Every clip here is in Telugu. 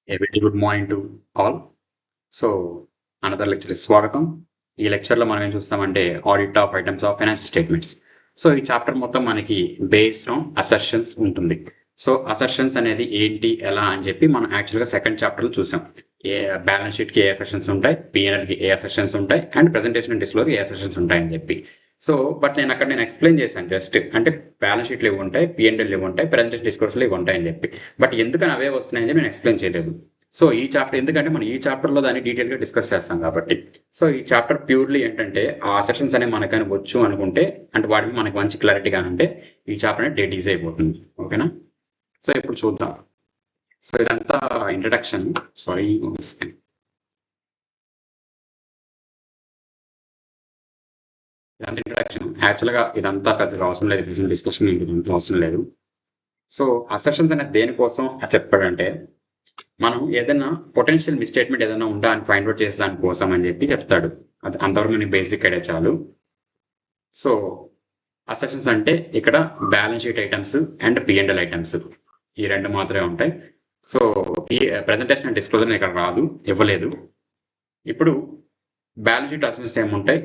A very good morning to all. So another lecture స్వాగతం. ఈ లెక్చర్లో మనం ఏం చూస్తామంటే audit of items of financial statements. So ఈ చాప్టర్ మొత్తం మనకి బేస్డ్ ఆన్ అసర్షన్స్ ఉంటుంది. సో అసర్షన్స్ అనేది ఏంటి ఎలా అని చెప్పి మనం యాక్చువల్గా సెకండ్ చాప్టర్లో చూసాం. ఏ బ్యాలెన్స్ షీట్కి ఏ అసర్షన్స్ ఉంటాయి, పిఎన్ఎల్కి ఏ అసర్షన్స్ ఉంటాయి, అండ్ ప్రెజెంటేషన్ అండ్ డిస్క్లోకి ఏ అసర్షన్స్ ఉంటాయని చెప్పి. సో బట్ నేను ఎక్స్ప్లెయిన్ చేశాను జస్ట్ అంటే బ్యాలెన్స్ షీట్లు ఇవి ఉంటాయి, పిఎన్ఎల్ ఇవి ఉంటాయి, ప్రెజెంటేషన్ డిస్క్లోర్స్లో ఇవి ఉంటాయని చెప్పి. బట్ ఎందుకని అవే వస్తున్నాయని చెప్పి నేను ఎక్స్ప్లెయిన్ చేయలేదు. సో ఈ చాప్టర్ ఎందుకంటే మనం ఈ చాప్టర్లో దాన్ని డీటెయిల్గా డిస్కస్ చేస్తాం కాబట్టి. సో ఈ చాప్టర్ ప్యూర్లీ ఏంటంటే ఆ సెషన్స్ అనేవి మనకని వచ్చు అనుకుంటే అంటే వాటి మీద మనకి మంచి క్లారిటీగా ఉంటే ఈ చాప్టర్ అనేది డేట్ ఈజీ అయిపోతుంది. ఓకేనా? సో ఇప్పుడు చూద్దాం. సో ఇదంతా ఇంట్రడక్షన్. సారీ, ఇదంతా ఇంట్రడక్షన్. యాక్చువల్గా ఇదంతా పెద్దగా అవసరం లేదు, ప్రెసెంట్ డిస్కషన్ ఇదంతా అవసరం లేదు. సో అసెషన్స్ అనేది దేనికోసం చెప్పాడంటే మనం ఏదైనా పొటెన్షియల్ మిస్టేట్మెంట్ ఏదైనా ఉందా అని ఫైండ్ అవుట్ చేసే దానికోసం అని చెప్పి చెప్తాడు. అది అంతవరకు మనకి బేసిక్ ఐడియా చాలు. సో అసెషన్స్ అంటే ఇక్కడ balance sheet items and P&L items ఈ రెండు మాత్రమే ఉంటాయి. సో ఈ ప్రెజెంటేషన్ అండ్ డిస్క్లోజర్ ఇక్కడ రాదు, ఇవ్వలేదు. ఇప్పుడు బ్యాలెన్స్ షీట్ అసెషన్స్ ఏముంటాయి,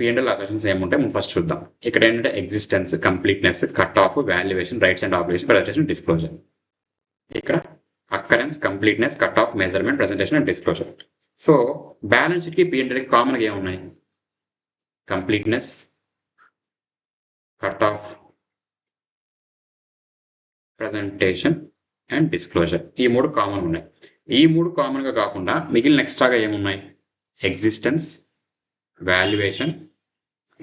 పిఎండ్ఎల్ అసెషన్స్ ఏముంటాయి మనం ఫస్ట్ చూద్దాం. ఇక్కడ ఏంటంటే existence, completeness, cut off, valuation, rights and obligation, presentation, disclosure. ఇక్కడ occurrence, completeness, cut off, measurement, presentation and disclosure. So balance షీట్కి పిఎండ్ఎల్కి కామన్గా ఏమున్నాయి? Completeness, cut off, presentation and disclosure. ఈ మూడు కామన్ ఉన్నాయి. ఈ మూడు కామన్గా కాకుండా మిగిలిన ఎక్స్ట్రాగా ఏమున్నాయి? Existence, valuation,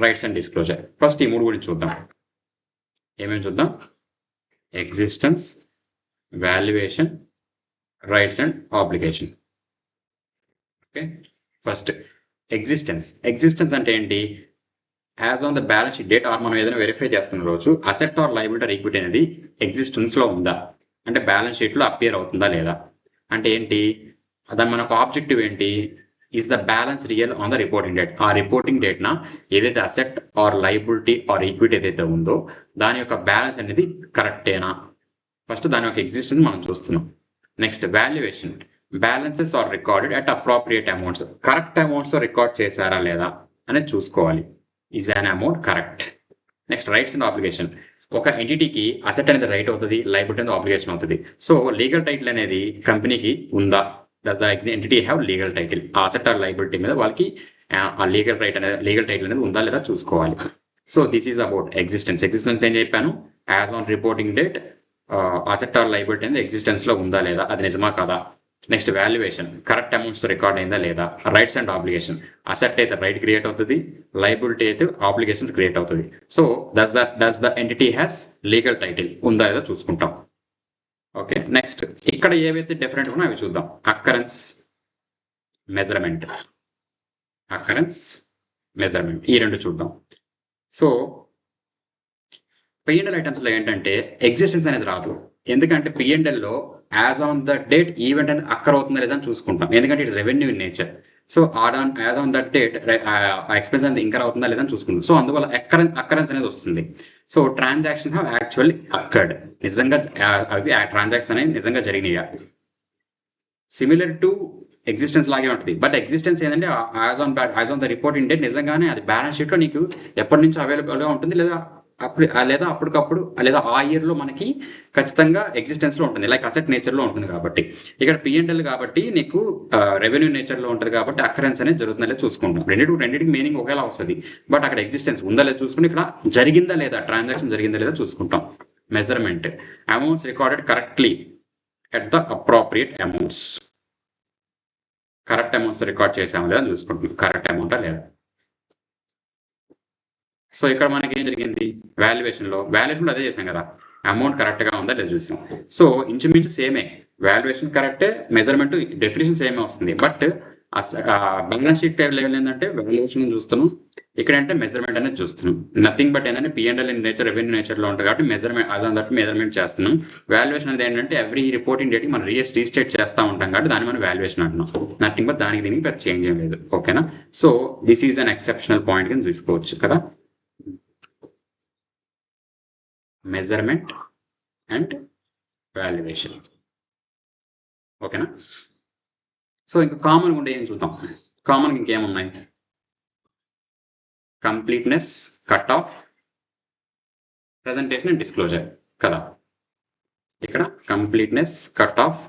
rights and disclosure. First ఈ మూడు గురించి చూద్దాం. ఏమేమి చూద్దాం? Existence, valuation, rights and obligation. Okay, first existence అంటే ఏంటి? As on the balance sheet date or మనం ఏదైనా వెరిఫై చేస్తున్న రోజు asset or liability or equity అనేది ఎగ్జిస్టెన్స్లో ఉందా అంటే బ్యాలెన్స్ షీట్లో అపియర్ అవుతుందా లేదా అంటే ఏంటి? దాని మనకు ఆబ్జెక్టివ్ ఏంటి? Is the balance real on the reporting date. ఆ రిపోర్టింగ్ డేట్న ఏదైతే asset or liability or equity ఏదైతే ఉందో దాని యొక్క బ్యాలెన్స్ అనేది కరెక్టేనా? ఫస్ట్ దాని యొక్క ఎగ్జిస్టెన్స్ మనం చూస్తున్నాం. Next valuation. Balances are recorded at appropriate amounts. Correct అమౌంట్స్తో రికార్డ్ చేశారా లేదా అనేది చూసుకోవాలి. Is an amount correct? Next rights and obligation. ఒక ఎంటిటీకి అసెట్ అనేది రైట్ అవుతుంది, లయబిలిటీ అనేది ఆబ్లిగేషన్ అవుతుంది. సో లీగల్ టైటిల్ అనేది కంపెనీకి ఉందా? Does the entity have legal title? ఆ అసెట్ ఆర్ లయబిలిటీ మీద వాళ్ళకి ఆ లీగల్ టైటిల్ అనేది ఉందా లేదా చూసుకోవాలి. So this is about existence. Existence ఏం చెప్పాను? As on reporting date asset or liability అనేది ఎగ్జిస్టెన్స్లో ఉందా లేదా, అది నిజమా కదా? Next valuation, correct amounts record అయిందా లేదా? రైట్స్ అండ్ ఆబ్లిగేషన్, అసెట్ అయితే రైట్ క్రియేట్ అవుతుంది, లయబిలిటీ అయితే ఆబ్లిగేషన్ క్రియేట్ అవుతుంది. So does the entity has legal title ఉందా లేదా చూసుకుంటాం. ఓకే, నెక్స్ట్ ఇక్కడ ఏవైతే డిఫరెంట్ ఉన్నాయో అవి చూద్దాం. Occurrence, measurement. ఈ రెండు చూద్దాం. సో పిఎండ్ఎల్ ఐటమ్స్లో ఏంటంటే ఎగ్జిస్టెన్స్ అనేది రాదు. ఎందుకంటే పిఎండ్ఎల్లో as on the date event అనేది అక్కర్ అవుతుందా లేదా అని చూసుకుంటాం. ఎందుకంటే it's revenue in nature. So as on that date expense అనేది ఇంకర్ అవుతుందా లేదా అని చూసుకుంటాం. సో అందువల్ల అక్కరెన్స్ అనేది వస్తుంది. So transactions have actually occurred. నిజంగా అవి ట్రాన్సాక్షన్ అనేది నిజంగా జరిగినాయా? సిమిలర్ టు ఎగ్జిస్టెన్స్ లాగే ఉంటుంది. బట్ ఎగ్జిస్టెన్స్ ఏంటంటే as on the reporting date నిజంగానే అది బ్యాలెన్స్ షీట్లో నీకు ఎప్పటి నుంచి అవైలబుల్గా ఉంటుంది, లేదా అప్పటికప్పుడు లేదా ఆ ఇయర్లో మనకి ఖచ్చితంగా ఎగ్జిస్టెన్స్లో ఉంటుంది, లైక్ అసెట్ నేచర్లో ఉంటుంది. కాబట్టి ఇక్కడ పిఎండ్ఎల్ కాబట్టి నీకు రెవెన్యూ నేచర్లో ఉంటుంది కాబట్టి అక్కరెన్స్ అనేది జరుగుతుందా లేదా చూసుకుంటాం. రెండింటికి మీనింగ్ ఒకేలా వస్తుంది. బట్ అక్కడ ఎగ్జిస్టెన్స్ ఉందా లేదా చూసుకుని ఇక్కడ జరిగిందా లేదా, ట్రాన్సాక్షన్ జరిగిందా లేదా చూసుకుంటాం. Measurement, amounts recorded correctly at the appropriate amounts. Correct amounts record చేసాము లేదా చూసుకుంటున్నాం, కరెక్ట్ అమౌంటా లేదా. సో ఇక్కడ మనకి ఏం జరిగింది? వాల్యుయేషన్లో అదే చేసాం కదా, అమౌంట్ కరెక్ట్గా ఉందా లేదా చూసాం. సో ఇంచుమించు సేమే, వాల్యుయేషన్ కరెక్టే, మెజర్మెంట్ డెఫినేషన్ సేమే వస్తుంది. బట్ బ్యాలెన్స్ షీట్ లెవెల్ ఏంటంటే వాల్యుయేషన్ చూస్తున్నాం, ఇక్కడ అంటే మెజర్మెంట్ అనేది చూస్తున్నాం. నథింగ్ బట్ ఏంటంటే పిఎండ్ఎల్ ఇన్ నేచర్ రెవెన్యూ నేచర్లో ఉంటుంది కాబట్టి measurement as on that measurement చేస్తున్నాం. వాల్యుయేషన్ అనేది ఏంటంటే ఎవ్రీ రిపోర్టింగ్ డేట్కి మనం రీస్టేట్ చేస్తూ ఉంటాం కాబట్టి దాన్ని మనం వాల్యుయేషన్ అంటున్నాం. నథింగ్ బట్ దీనికి పెద్ద చేంజ్ ఏం లేదు. ఓకేనా? So this is an exceptional point కింద తీసుకోవచ్చు కదా. Measurement and valuation. ఓకేనా? సో ఇంకా కామన్గా ఉండే ఏం చూద్దాం. కామన్గా ఇంకేమున్నాయి? Completeness, cut of, presentation and disclosure కదా. ఇక్కడ completeness, cut of,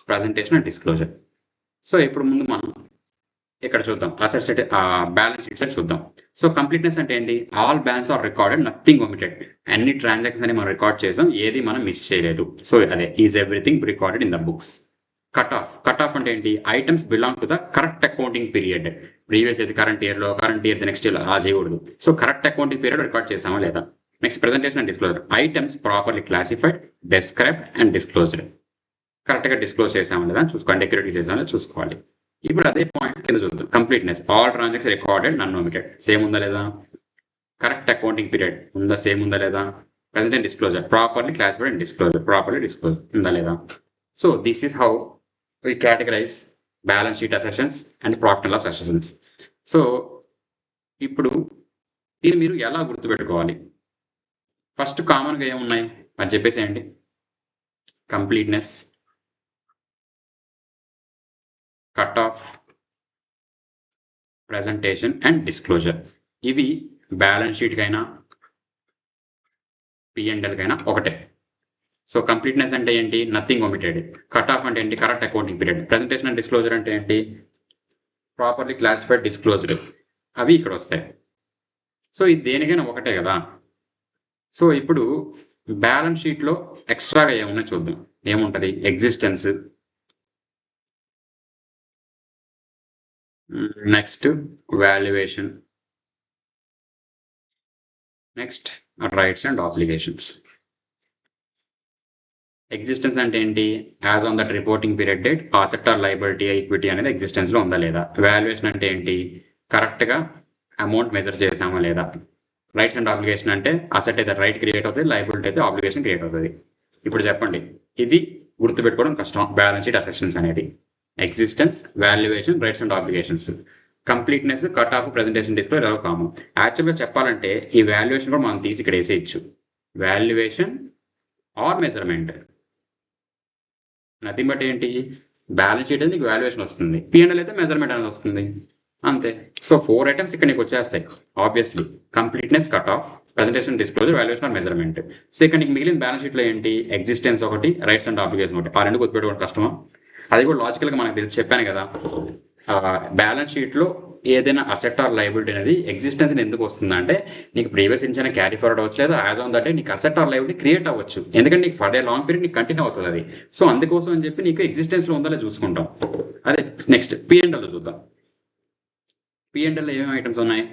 presentation and disclosure. So ఇప్పుడు ముందు మనం ఇక్కడ చూద్దాం asset set balance sheet set చూద్దాం. సో కంప్లీట్నెస్ అంటే ఏంటి? All balance or recorded, nothing omitted. అన్ని ట్రాన్సాక్షన్స్ అని మనం రికార్డ్ చేసాం, ఏది మనం మిస్ చేయలేదు. సో అదే is everything recorded in the books. Cut off అంటే ఏంటి? Items belong to the correct accounting period. Previous ఏది కరెంట్ ఇయర్లో, కరెంట్ ఇయర్ నెక్స్ట్ ఇయర్ అలా చేయకూడదు. So correct accounting period record చేసామా లేదా. Next presentation and disclosure. Items properly classified, described and disclosed. కరెక్ట్గా డిస్క్లోజ్ చేసామా లేదా చూసుకోండి, అక్యురేట్గా చేసామా లేదా చూసుకోవాలి. ఇప్పుడు అదే పాయింట్స్ కింద చూద్దాం. కంప్లీట్నెస్, ఆల్ ట్రాన్సాక్షన్ రికార్డెడ్, నన్ ఒమిటెడ్. సేమ్ ఉందా లేదా? కరెక్ట్ అకౌంటింగ్ పీరియడ్ ఉందా, సేమ్ ఉందా లేదా? Present and disclosure, properly classified and disclosure, properly disclose ఉందా లేదా? So this is how we categorize balance sheet assertions and profit and loss assertions. So ఇప్పుడు దీన్ని మీరు ఎలా గుర్తుపెట్టుకోవాలి? ఫస్ట్ కామన్గా ఏమున్నాయి అది చెప్పేసేయండి. Completeness, cut off, presentation and disclosure. ఇవి బ్యాలెన్స్ షీట్కైనా పిఎండ్ఎల్కైనా ఒకటే. సో కంప్లీట్నెస్ అంటే ఏంటి? Nothing omitted. కట్ ఆఫ్ అంటే ఏంటి? Correct accounting period. Presentation and disclosure అంటే ఏంటి? Properly classified, disclosed. అవి ఇక్కడ వస్తాయి. సో ఇది దేనికైనా ఒకటే కదా. సో ఇప్పుడు బ్యాలెన్స్ షీట్లో ఎక్స్ట్రాగా ఏమున్నా చూద్దాం. ఏముంటుంది? Existence, next valuation, next rights and obligations. Existence అంటే ఏంటి? As on that reporting period date asset or liability, equity అనేది ఎగ్జిస్టెన్స్లో ఉందా లేదా. వాల్యుయేషన్ అంటే ఏంటి? కరెక్ట్గా అమౌంట్ మెజర్ చేసామా లేదా. రైట్స్ అండ్ ఆబ్లిగేషన్ అంటే అసెట్ అయితే రైట్ క్రియేట్ అవుతుంది, లయబిలిటీ అయితే ఆబ్లిగేషన్ క్రియేట్ అవుతుంది. ఇప్పుడు చెప్పండి, ఇది గుర్తుపెట్టుకోవడం కష్టం. బ్యాలెన్స్ షీట్ అసెషన్స్ అనేది existence, valuation, rights and obligations. Completeness, cut off, presentation, display ఎలా కామన్. యాక్చువల్గా చెప్పాలంటే ఈ వాల్యుయేషన్ కూడా మనం తీసి ఇక్కడ వేసేయచ్చు. Valuation or measurement, nothing but ఏంటి? బ్యాలెన్స్ షీట్ అయితే నీకు వాల్యుయేషన్ వస్తుంది, పిఎన్ఎల్ అయితే మెజర్మెంట్ అనేది వస్తుంది, అంతే. సో 4 ఐటమ్స్ ఇక్కడ నీకు వచ్చేస్తాయి obviously. Completeness, cut off, presentation, disclosure, valuation or measurement. So ఇక్కడ నీకు మిగిలిన బ్యాలెన్స్ షీట్లో ఏంటి? ఎగ్జిస్టెన్స్ ఒకటి, రైట్స్ అండ్ ఆబ్లిగేషన్ ఒకటి. ఆ రెండు గుర్తుపెట్టుకోవడం కష్టమా? అది కూడా లాజికల్గా మనకు తెలిసి చెప్పాను కదా. బ్యాలెన్స్ షీట్లో ఏదైనా అసెట్ ఆర్ లయబిలిటీ అనేది ఎగ్జిస్టెన్స్ ఎందుకు వస్తుందంటే నీకు ప్రీవియస్ నుంచి క్యారీ ఫార్వర్డ్ అవ్వచ్చు, లేదా యాజ్ ఆన్ దట్ నీకు అసెట్ ఆర్ లయబిలిటీ క్రియేట్ అవ్వచ్చు. ఎందుకంటే నీకు ఫర్ ఏ లాంగ్ పీరియడ్ నీకు కంటిన్యూ అవుతుంది అది. సో అందుకోసం అని చెప్పి నీకు ఎగ్జిస్టెన్స్లో ఉందో చూసుకుంటాం. అదే నెక్స్ట్ పిఎండ్ఎల్లో చూద్దాం. పిఎండ్ఎల్లో ఏమేమి ఐటమ్స్ ఉన్నాయి?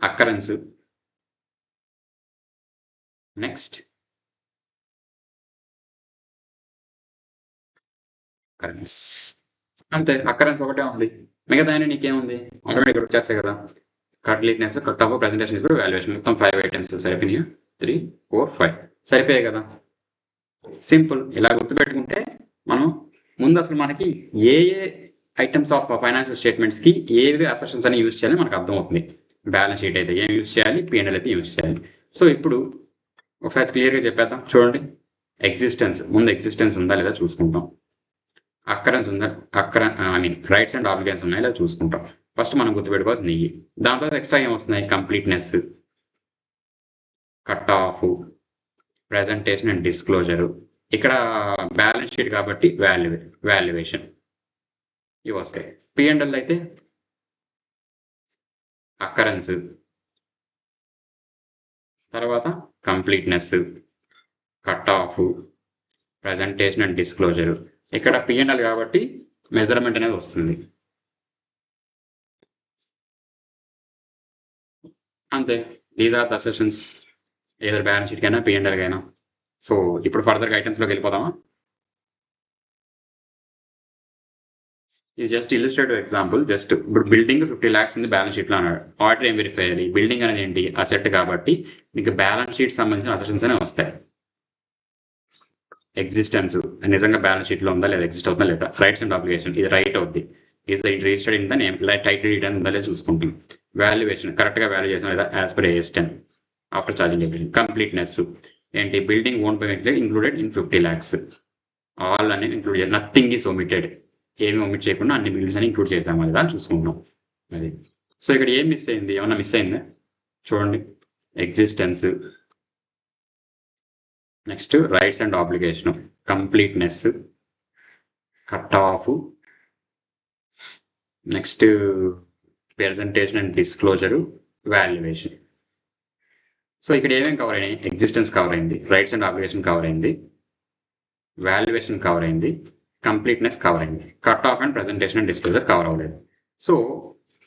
అక్కరెన్స్, నెక్స్ట్ అక్కరెన్స్, అంతే. అక్కరెన్స్ ఒకటే ఉంది, మిగతా నీకేముంది? ఆటోమేటిక్ ఇక్కడ వచ్చేస్తాయి కదా. Completeness, cut off, presentation, valuation, మొత్తం 5 ఐటమ్స్ సరిపోయినాయి. 3, 4, 5 సరిపోయాయి కదా. సింపుల్. ఇలా గుర్తుపెట్టుకుంటే మనం ముందు అసలు మనకి ఏ ఐటమ్స్ ఆఫ్ ఫైనాన్షియల్ స్టేట్మెంట్స్కి ఏవి అసెషన్స్ అని యూజ్ చేయాలి మనకు అర్థమవుతుంది. బ్యాలెన్స్ షీట్ అయితే ఏం యూజ్ చేయాలి, పిఎన్ఎల్ అయితే యూజ్ చేయాలి. సో ఇప్పుడు ఒకసారి క్లియర్గా చెప్పేద్దాం చూడండి. ఎగ్జిస్టెన్స్, ముందు ఎగ్జిస్టెన్స్ ఉందా లేదా చూసుకుంటాం. అక్కరెన్స్ ఉందా, రైట్స్ అండ్ ఆబ్లిగేషన్స్ ఉన్నాయి లేదా చూసుకుంటాం. ఫస్ట్ మనం గుర్తుపెట్టుకోవాల్సింది నెయ్యి. దాని తర్వాత ఎక్స్ట్రా ఏమొస్తున్నాయి? Completeness, cut off, presentation and disclosure. ఇక్కడ బ్యాలెన్స్ షీట్ కాబట్టి వాల్యుయేషన్ ఇవి వస్తాయి. పిఎండ్ఎల్ అయితే అక్కరెన్స్, తర్వాత completeness, cut off, presentation and disclosure. ఇక్కడ పిఎన్ఎల్ కాబట్టి మెజర్మెంట్ అనేది వస్తుంది, అంతే. దీస్ ఆర్ ద అసెషన్స్ ఏదో బ్యాలెన్స్ షీట్కైనా పిఎన్ఎల్కైనా. సో ఇప్పుడు ఫర్దర్గా ఐటమ్స్లోకి వెళ్ళిపోదామా? ఇది జస్ట్ ఇల్లుస్ట్రేటివ్ ఎగ్జాంపుల్. జస్ట్ ఇప్పుడు బిల్డింగ్ 50 lakhs ఉంది బ్యాలెన్స్ షీట్లో అన్నాడు. ఆడిటర్ ఏం వెరిఫై చేయాలి? బిల్డింగ్ అనేది ఏంటి? అసెట్ కాబట్టి మీకు బ్యాలెన్స్ షీట్ సంబంధించిన అసెషన్స్ అనేవి వస్తాయి. ఎగ్జిస్టెన్స్, నిజంగా బ్యాలెన్స్ షీట్లో ఉందా లేదా, ఎగ్జిస్ట్ అవుతుందా లేదా. రైట్స్ అండ్ ఆబ్లిగేషన్, ఇది రైట్ అవుద్ది, is it registered in the name, title deed ఉందా లేదా చూసుకుంటాం. వాల్యుయేషన్, కరెక్ట్గా వాల్యూ చేసాం లేదా as per AS10 after charging ఎగ్జిషన్. కంప్లీట్నెస్ ఏంటి? Building own by included in 50 lakhs. All అనేది ఇంక్లూడ్ చేయాలి, నథింగ్ ఈస్ ఒమిటెడ్, ఏమి ఒమిట్ చేయకుండా అన్ని మిగిల్స్ అని ఇంక్లూడ్ చేసాము అది దాన్ని చూసుకుంటున్నాం అది. సో ఇక్కడ ఏం మిస్ అయింది, ఏమన్నా మిస్ అయిందా చూడండి. Existence, next rights and obligation, completeness, cut off, next presentation and disclosure, valuation. So ఇక్కడ ఏమేమి కవర్ అయినాయి, ఎగ్జిస్టెన్స్ కవర్ అయింది, రైట్స్ అండ్ ఆబ్లిగేషన్ కవర్ అయింది, వాల్యుయేషన్ కవర్ అయింది, కంప్లీట్నెస్ కవర్ అయింది, cut off and presentation and disclosure cover అవ్వలేదు. సో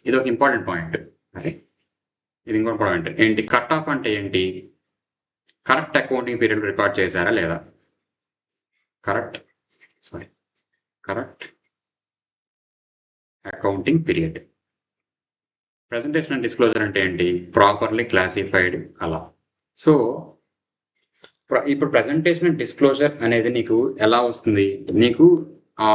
ఇది ఒక ఇంపార్టెంట్ పాయింట్. అదే ఇది ఇంకొక పాయింట్ ఏంటి, కట్ ఆఫ్ అంటే ఏంటి, కరెక్ట్ అకౌంటింగ్ పీరియడ్ రికార్డ్ చేశారా లేదా, correct accounting period. Presentation and disclosure అంటే ఏంటి, ప్రాపర్లీ క్లాసిఫైడ్ అలా. సో ఇప్పుడు ప్రెజెంటేషన్ అండ్ డిస్క్లోజర్ అనేది నీకు ఎలా వస్తుంది, నీకు ఆ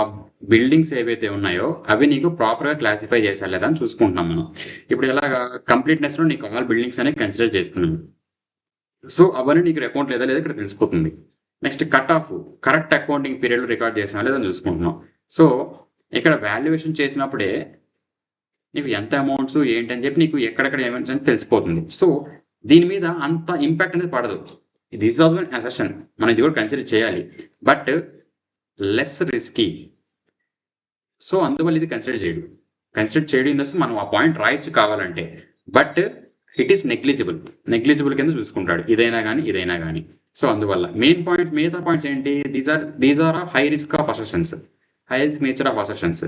బిల్డింగ్స్ ఏవైతే ఉన్నాయో అవి నీకు ప్రాపర్గా క్లాసిఫై చేశారు లేదా అని చూసుకుంటున్నాం మనం. ఇప్పుడు ఎలాగా కంప్లీట్నెస్లో నీకు ఆల్ బిల్డింగ్స్ అనేవి కన్సిడర్ చేస్తున్నాను. సో అవన్నీ నీకు అకౌంట్ లేదా లేదా ఇక్కడ తెలిసిపోతుంది. Next cut off, correct accounting పీరియడ్లో రికార్డ్ చేసినా లేదా చూసుకుంటున్నాం. సో ఇక్కడ వాల్యుయేషన్ చేసినప్పుడే నీకు ఎంత అమౌంట్స్ ఏంటని చెప్పి నీకు ఎక్కడెక్కడ ఏమౌంట్స్ అని తెలిసిపోతుంది. సో దీని మీద అంత ఇంపాక్ట్ అనేది పడదు. దిస్ ఆల్సో అన్ అసెషన్, మనం ఇది కూడా కన్సిడర్ చేయాలి, బట్ లెస్ రిస్కీ. సో అందువల్ల ఇది కన్సిడర్ చేయడం ఇన్ ద సెన్స్ మనం ఆ పాయింట్ రాయొచ్చు కావాలంటే, బట్ ఇట్ ఈస్ నెగ్లిజిబుల్ కింద చూసుకుంటాడు ఇదైనా కానీ. సో అందువల్ల మెయిన్ పాయింట్, మిగతా పాయింట్స్ ఏంటి, these are high risk of assertions, high risk nature of assertions.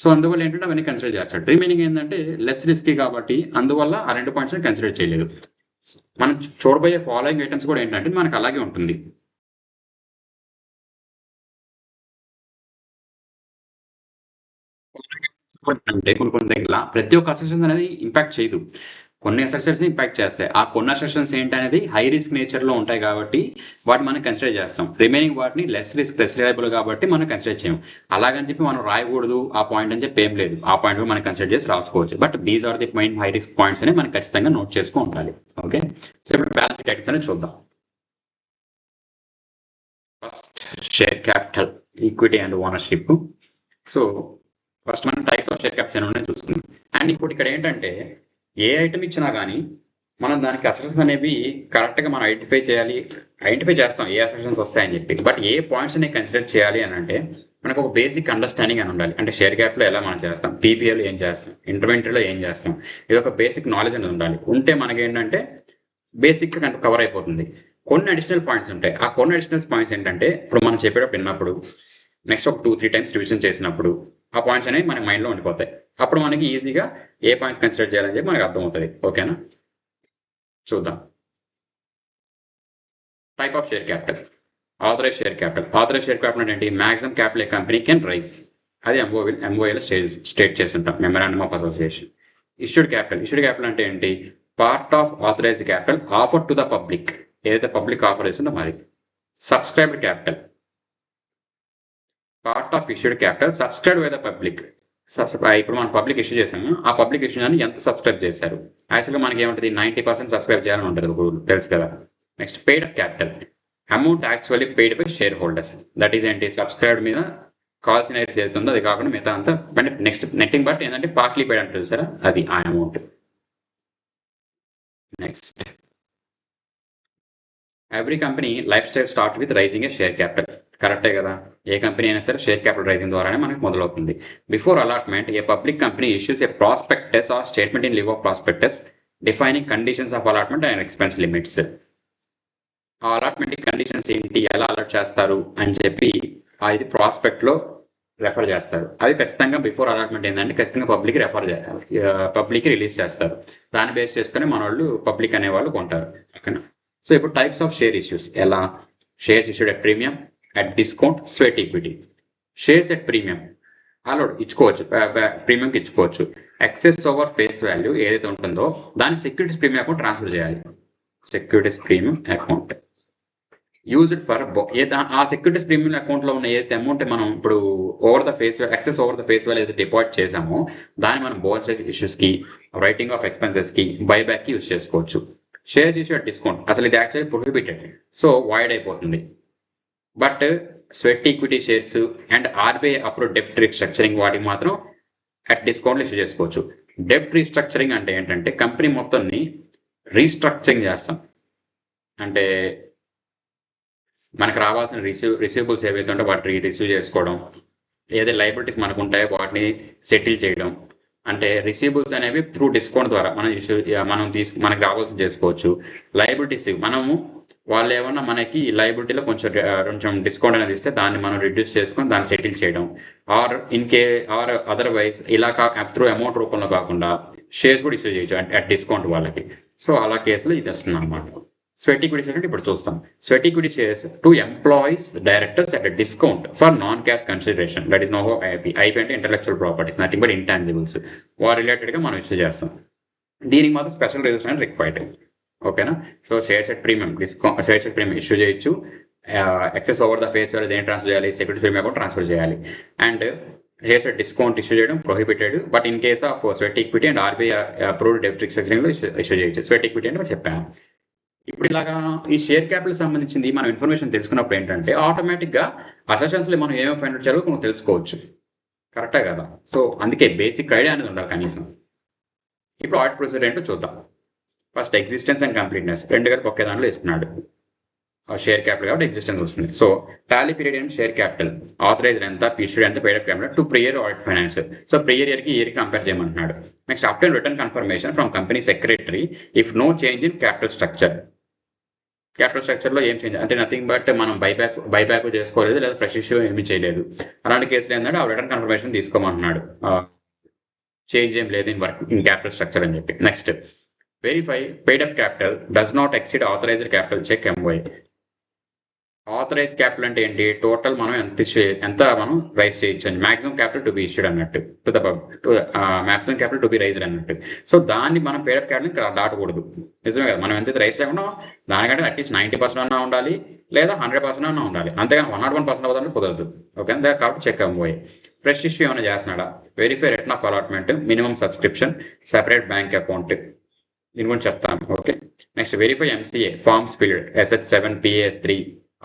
So అందువల్ల ఏంటంటే అవన్నీ కన్సిడర్ చేస్తాడు. రిమైనింగ్ ఏంటంటే లెస్ రిస్కీ కాబట్టి అందువల్ల ఆ రెండు పాయింట్స్ కన్సిడర్ చేయలేదు. మనం చూడబోయే ఫాలోయింగ్ ఐటమ్స్ కూడా ఏంటంటే మనకు అలాగే ఉంటుంది. అంటే కొన్ని దగ్గర ప్రతి ఒక్క అసెషన్స్ అనేది ఇంపాక్ట్ చేయదు, కొన్ని అసెషన్స్ ఇంపాక్ట్ చేస్తాయి. ఆ కొన్ని అసెషన్స్ ఏంటనేది హై రిస్క్ నేచర్లో ఉంటాయి కాబట్టి వాటిని మనం కన్సిడర్ చేస్తాం. రిమైనింగ్ వాటిని లెస్ రిలయబుల్ కాబట్టి మనం కన్సిడర్ చేయం. అలాగని చెప్పి మనం రాయకూడదు ఆ పాయింట్ అని చెప్పి ఏం లేదు, ఆ పాయింట్ మనం కన్సిడర్ చేసి రాసుకోవచ్చు. But these are the main high risk points అని మనం ఖచ్చితంగా నోట్ చేసుకుని ఉండాలి. ఓకే, సో ఇప్పుడు బ్యాలెన్స్ షీట్ ఐటమ్స్ అనేది చూద్దాం. First share capital, equity and ownership. So first మనం టైప్స్ ఆఫ్ షేర్ క్యాపిటల్స్ అని ఉన్నాయి చూసుకుందాం. అండ్ ఇప్పుడు ఇక్కడ ఏంటంటే ఏ ఐటమ్ ఇచ్చినా కానీ మనం దానికి అసెషన్స్ అనేవి కరెక్ట్గా మనం ఐడెంటిఫై చేస్తాం ఏ అసెషన్స్ వస్తాయని చెప్పి. బట్ ఏ పాయింట్స్ అనేవి కన్సిడర్ చేయాలి అని అంటే మనకు ఒక బేసిక్ అండర్స్టాండింగ్ అని ఉండాలి. అంటే షేర్ క్యాపిటల్ ఎలా మనం చేస్తాం, పీపీఎల్ ఏం చేస్తాం, ఇంటర్వెంటరీలో ఏం చేస్తాం, ఇది ఒక బేసిక్ నాలెడ్జ్ అనేది ఉండాలి. ఉంటే మనకి ఏంటంటే బేసిక్గా కవర్ అయిపోతుంది. కొన్ని అడిషనల్ పాయింట్స్ ఉంటాయి. ఆ కొన్ని అడిషనల్ పాయింట్స్ ఏంటంటే ఇప్పుడు మనం చెప్పేటప్పుడు విన్నప్పుడు నెక్స్ట్ ఒక 2-3 టైమ్స్ రివిజన్ చేసినప్పుడు ఆ పాయింట్స్ అనేవి మన మైండ్లో ఉండిపోతాయి. అప్పుడు మనకి ఈజీగా ఏ పాయింట్స్ కన్సిడర్ చేయాలని చెప్పి మనకు అర్థమవుతుంది. ఓకేనా, చూద్దాం. Type of share capital, authorise share capital అంటే ఏంటి, maximum capital a company can raise, అది ఎంఓఏలో స్టేట్ చేసి ఉంటాం, memorandum of association. Issued capital అంటే ఏంటి, part of authorised capital offer to the public, ఏదైతే పబ్లిక్ ఆఫర్ చేస్తుందో మరి. Subscribed capital, part of issued capital subscribe by the public. ఇప్పుడు మనం పబ్లిక్ ఇష్యూ చేసాము, ఆ పబ్లిక్ ఇష్యూ అని ఎంత సబ్స్క్రైబ్ చేశారు. యాక్చువల్గా మనకి ఏముంటుంది, 90% సబ్స్క్రైబ్ చేయాలని ఉంటుంది ఒక రూల్, తెలుసు కదా. Next paid up capital, amount actually paid by shareholders, that is ఏంటి సబ్స్క్రైబ్ మీద కావాల్సిన ఏది అవుతుందో అది కాకుండా మిగతా అంతా నెక్స్ట్ నెట్టింగ్ బట్ ఏంటంటే పార్ట్లీ పెయిడ్ అంటారు సార్, అది ఆ amount. Next every company life style start with raising a share capital, కరెక్టే కదా. ఏ కంపెనీ అయినా సరే షేర్ క్యాపిటల్ రైజింగ్ ద్వారానే మనకు మొదలవుతుంది. Before allotment a public company issues a prospectus or statement in lieu of prospectus defining conditions of allotment and expense limits. ఆ అలాట్మెంట్ కండిషన్స్ ఏంటి, ఎలా అలాట్ చేస్తారు అని చెప్పి అది ప్రాస్పెక్ట్లో రెఫర్ చేస్తారు. అది ఖచ్చితంగా బిఫోర్ అలాట్మెంట్ ఏంటంటే ఖచ్చితంగా పబ్లిక్ రిలీజ్ చేస్తారు. దాన్ని బేస్ చేసుకొని మన వాళ్ళు పబ్లిక్ అనేవాళ్ళు కొంటారు. ఓకేనా, సో ఇప్పుడు టైప్స్ ఆఫ్ షేర్ ఇష్యూస్ ఎలా, shares issued at premium, at discount, sweat equity. Shares at premium allowed ఇచ్చుకోవచ్చు, ప్రీమియంకి ఇచ్చుకోవచ్చు. ఎక్సెస్ ఓవర్ ఫేస్ వాల్యూ ఏదైతే ఉంటుందో దాన్ని సెక్యూరిటీస్ ప్రీమియం అకౌంట్ ట్రాన్స్ఫర్ చేయాలి. Securities premium account used for ఆ సెక్యూరిటీస్ ప్రీమియం అకౌంట్లో ఉన్న ఏదైతే అమౌంట్ మనం ఇప్పుడు excess over the face value ఏదైతే డిపాజిట్ చేసామో దాన్ని మనం బోనస్ ఇష్యూస్కి, రైటింగ్ ఆఫ్ ఎక్స్పెన్సెస్కి, బైబ్యాక్కి యూజ్ చేసుకోవచ్చు. షేర్స్ ఇష్యూ అట్ డిస్కౌంట్ అసలు ఇది యాక్చువల్లీ ప్రొహిబిటెడ్, సో వాయిడ్ అయిపోతుంది. But sweat equity shares and RBI approve డెప్ట్ రీస్ట్రక్చరింగ్ వాటికి మాత్రం అట్ డిస్కౌంట్లో ఇష్యూ చేసుకోవచ్చు. డెప్ట్ రీస్ట్రక్చరింగ్ అంటే ఏంటంటే కంపెనీ మొత్తాన్ని రీస్ట్రక్చరింగ్ చేస్తాం. అంటే మనకు రావాల్సిన రిసీవబుల్స్ ఏవైతే ఉంటే వాటిని రిసీవ్ చేసుకోవడం, ఏదైతే లైబిలిటీస్ మనకు ఉంటాయో వాటిని సెటిల్ చేయడం. అంటే రిసీవబుల్స్ అనేవి త్రూ డిస్కౌంట్ ద్వారా మనకు రావాల్సిన చేసుకోవచ్చు. లైబిలిటీస్ మనము వాళ్ళు ఏమన్నా మనకి లైబిలిటీలో కొంచెం డిస్కౌంట్ అనేది ఇస్తే దాన్ని మనం రిడ్యూస్ చేసుకొని దాన్ని సెటిల్ చేయడం. ఆర్ అదర్వైజ్ ఇలా త్రూ అమౌంట్ రూపంలో కాకుండా షేర్స్ కూడా ఇష్యూ చేయొచ్చు అట్ డిస్కౌంట్ వాళ్ళకి. సో అలా కేసులో ఇది వస్తుంది అనమాట. స్వెట్ ఈక్విటీ షేర్స్ అంటే ఇప్పుడు చూస్తాం. Sweat equity shares to employees directors at discount for non cash consideration, that is no IP. IP అంటే intellectual properties, nothing but intangibles. వారు రిలేటెడ్గా మనం ఇష్యూ చేస్తాం. దీనికి మాత్రం స్పెషల్ రిజిస్ట్రేషన్ రిక్వైర్డ్. ఓకేనా? So shares at premium shares at premium issue చేయొచ్చు. Excess over the face value దేని ట్రాన్స్ఫర్ చేయాలి? సెక్యూరిటీ ప్రీమియం అకౌంట్ ట్రాన్స్ఫర్ చేయాలి. And shares at discount issue చేయడం prohibited, but in case of sweat equity and RBI approved డెప్ట్ రీస్ట్రక్చరింగ్లో ఇష్యూ చేయొచ్చు. స్వెట్ ఈక్విటీ అంటే చెప్పాను. ఇప్పుడు ఇలాగా ఈ షేర్ క్యాపిటల్ సంబంధించింది మనం ఇన్ఫర్మేషన్ తెలుసుకున్నప్పుడు ఏంటంటే ఆటోమేటిక్గా అసెషన్స్లో మనం ఏమేమి ఫైండ్ అవుట్ చేయాలో మనం తెలుసుకోవచ్చు. కరెక్టే కదా? సో అందుకే బేసిక్ ఐడియా అనేది ఉండాలి కనీసం. ఇప్పుడు ఆడిట్ ప్రొసీజర్ ఏంటో చూద్దాం. ఫస్ట్ ఎగ్జిస్టెన్స్ అండ్ కంప్లీట్నెస్ రెండు కలిపి ఒకే దాంట్లో ఇస్తున్నాడు. షేర్ క్యాపిటల్ కాబట్టి ఎగ్జిస్టెన్స్ వస్తుంది. So tally period and share capital, authorised ఎంత, పీరియడ్ ఎంత, paid up capital to prior audit finance. So prior ఇయర్కి కంపేర్ చేయమంటున్నాడు. Next obtain return confirmation from company secretary if no change in capital structure. Capital స్ట్రక్చర్లో ఏం చేంజ్ అంటే నథింగ్ బట్ మనం బైబ్యాక్ చేసుకోలేదు లేదా ఫ్రెష్ ఇష్యూ ఏమీ చేయలేదు. అలాంటి కేసులు ఏంటంటే ఆ రిటర్న్ కన్ఫర్మేషన్ తీసుకోమంటున్నాడు. చేంజ్ ఏం లేదు ఇన్ క్యాపిటల్ స్ట్రక్చర్ అని చెప్పి. Next verify paid up capital does not exceed authorised capital check M Y. Authorise capital అంటే ఏంటి? టోటల్ మనం ఎంత మనం రైజ్ చేయొచ్చు అని, maximum capital to be issued అన్నట్టు, to the maximum capital to be raised అన్నట్టు. సో దాన్ని మనం పేడ్ అప్ క్యాపిటల్ ఇక్కడ దాటకూడదు. నిజమే కదా? మనం ఎంతైతే రైజ్ చేయకుండా దానికంటే అట్లీస్ట్ 90% అన్నా ఉండాలి లేదా 100% అన్నా ఉండాలి. అంతేగాని 101% అవుతుందంటే కుదరదు. ఓకే, అంతే కాబట్టి చెక్ ఎంవై. ఫ్రెష్ ఇష్యూ ఏమైనా చేస్తున్నాడా? Verify return of allotment, minimum subscription, separate bank account. దీని గురించి చెప్తాను. Okay, next verify MCA forms filled, SH7 PAS3,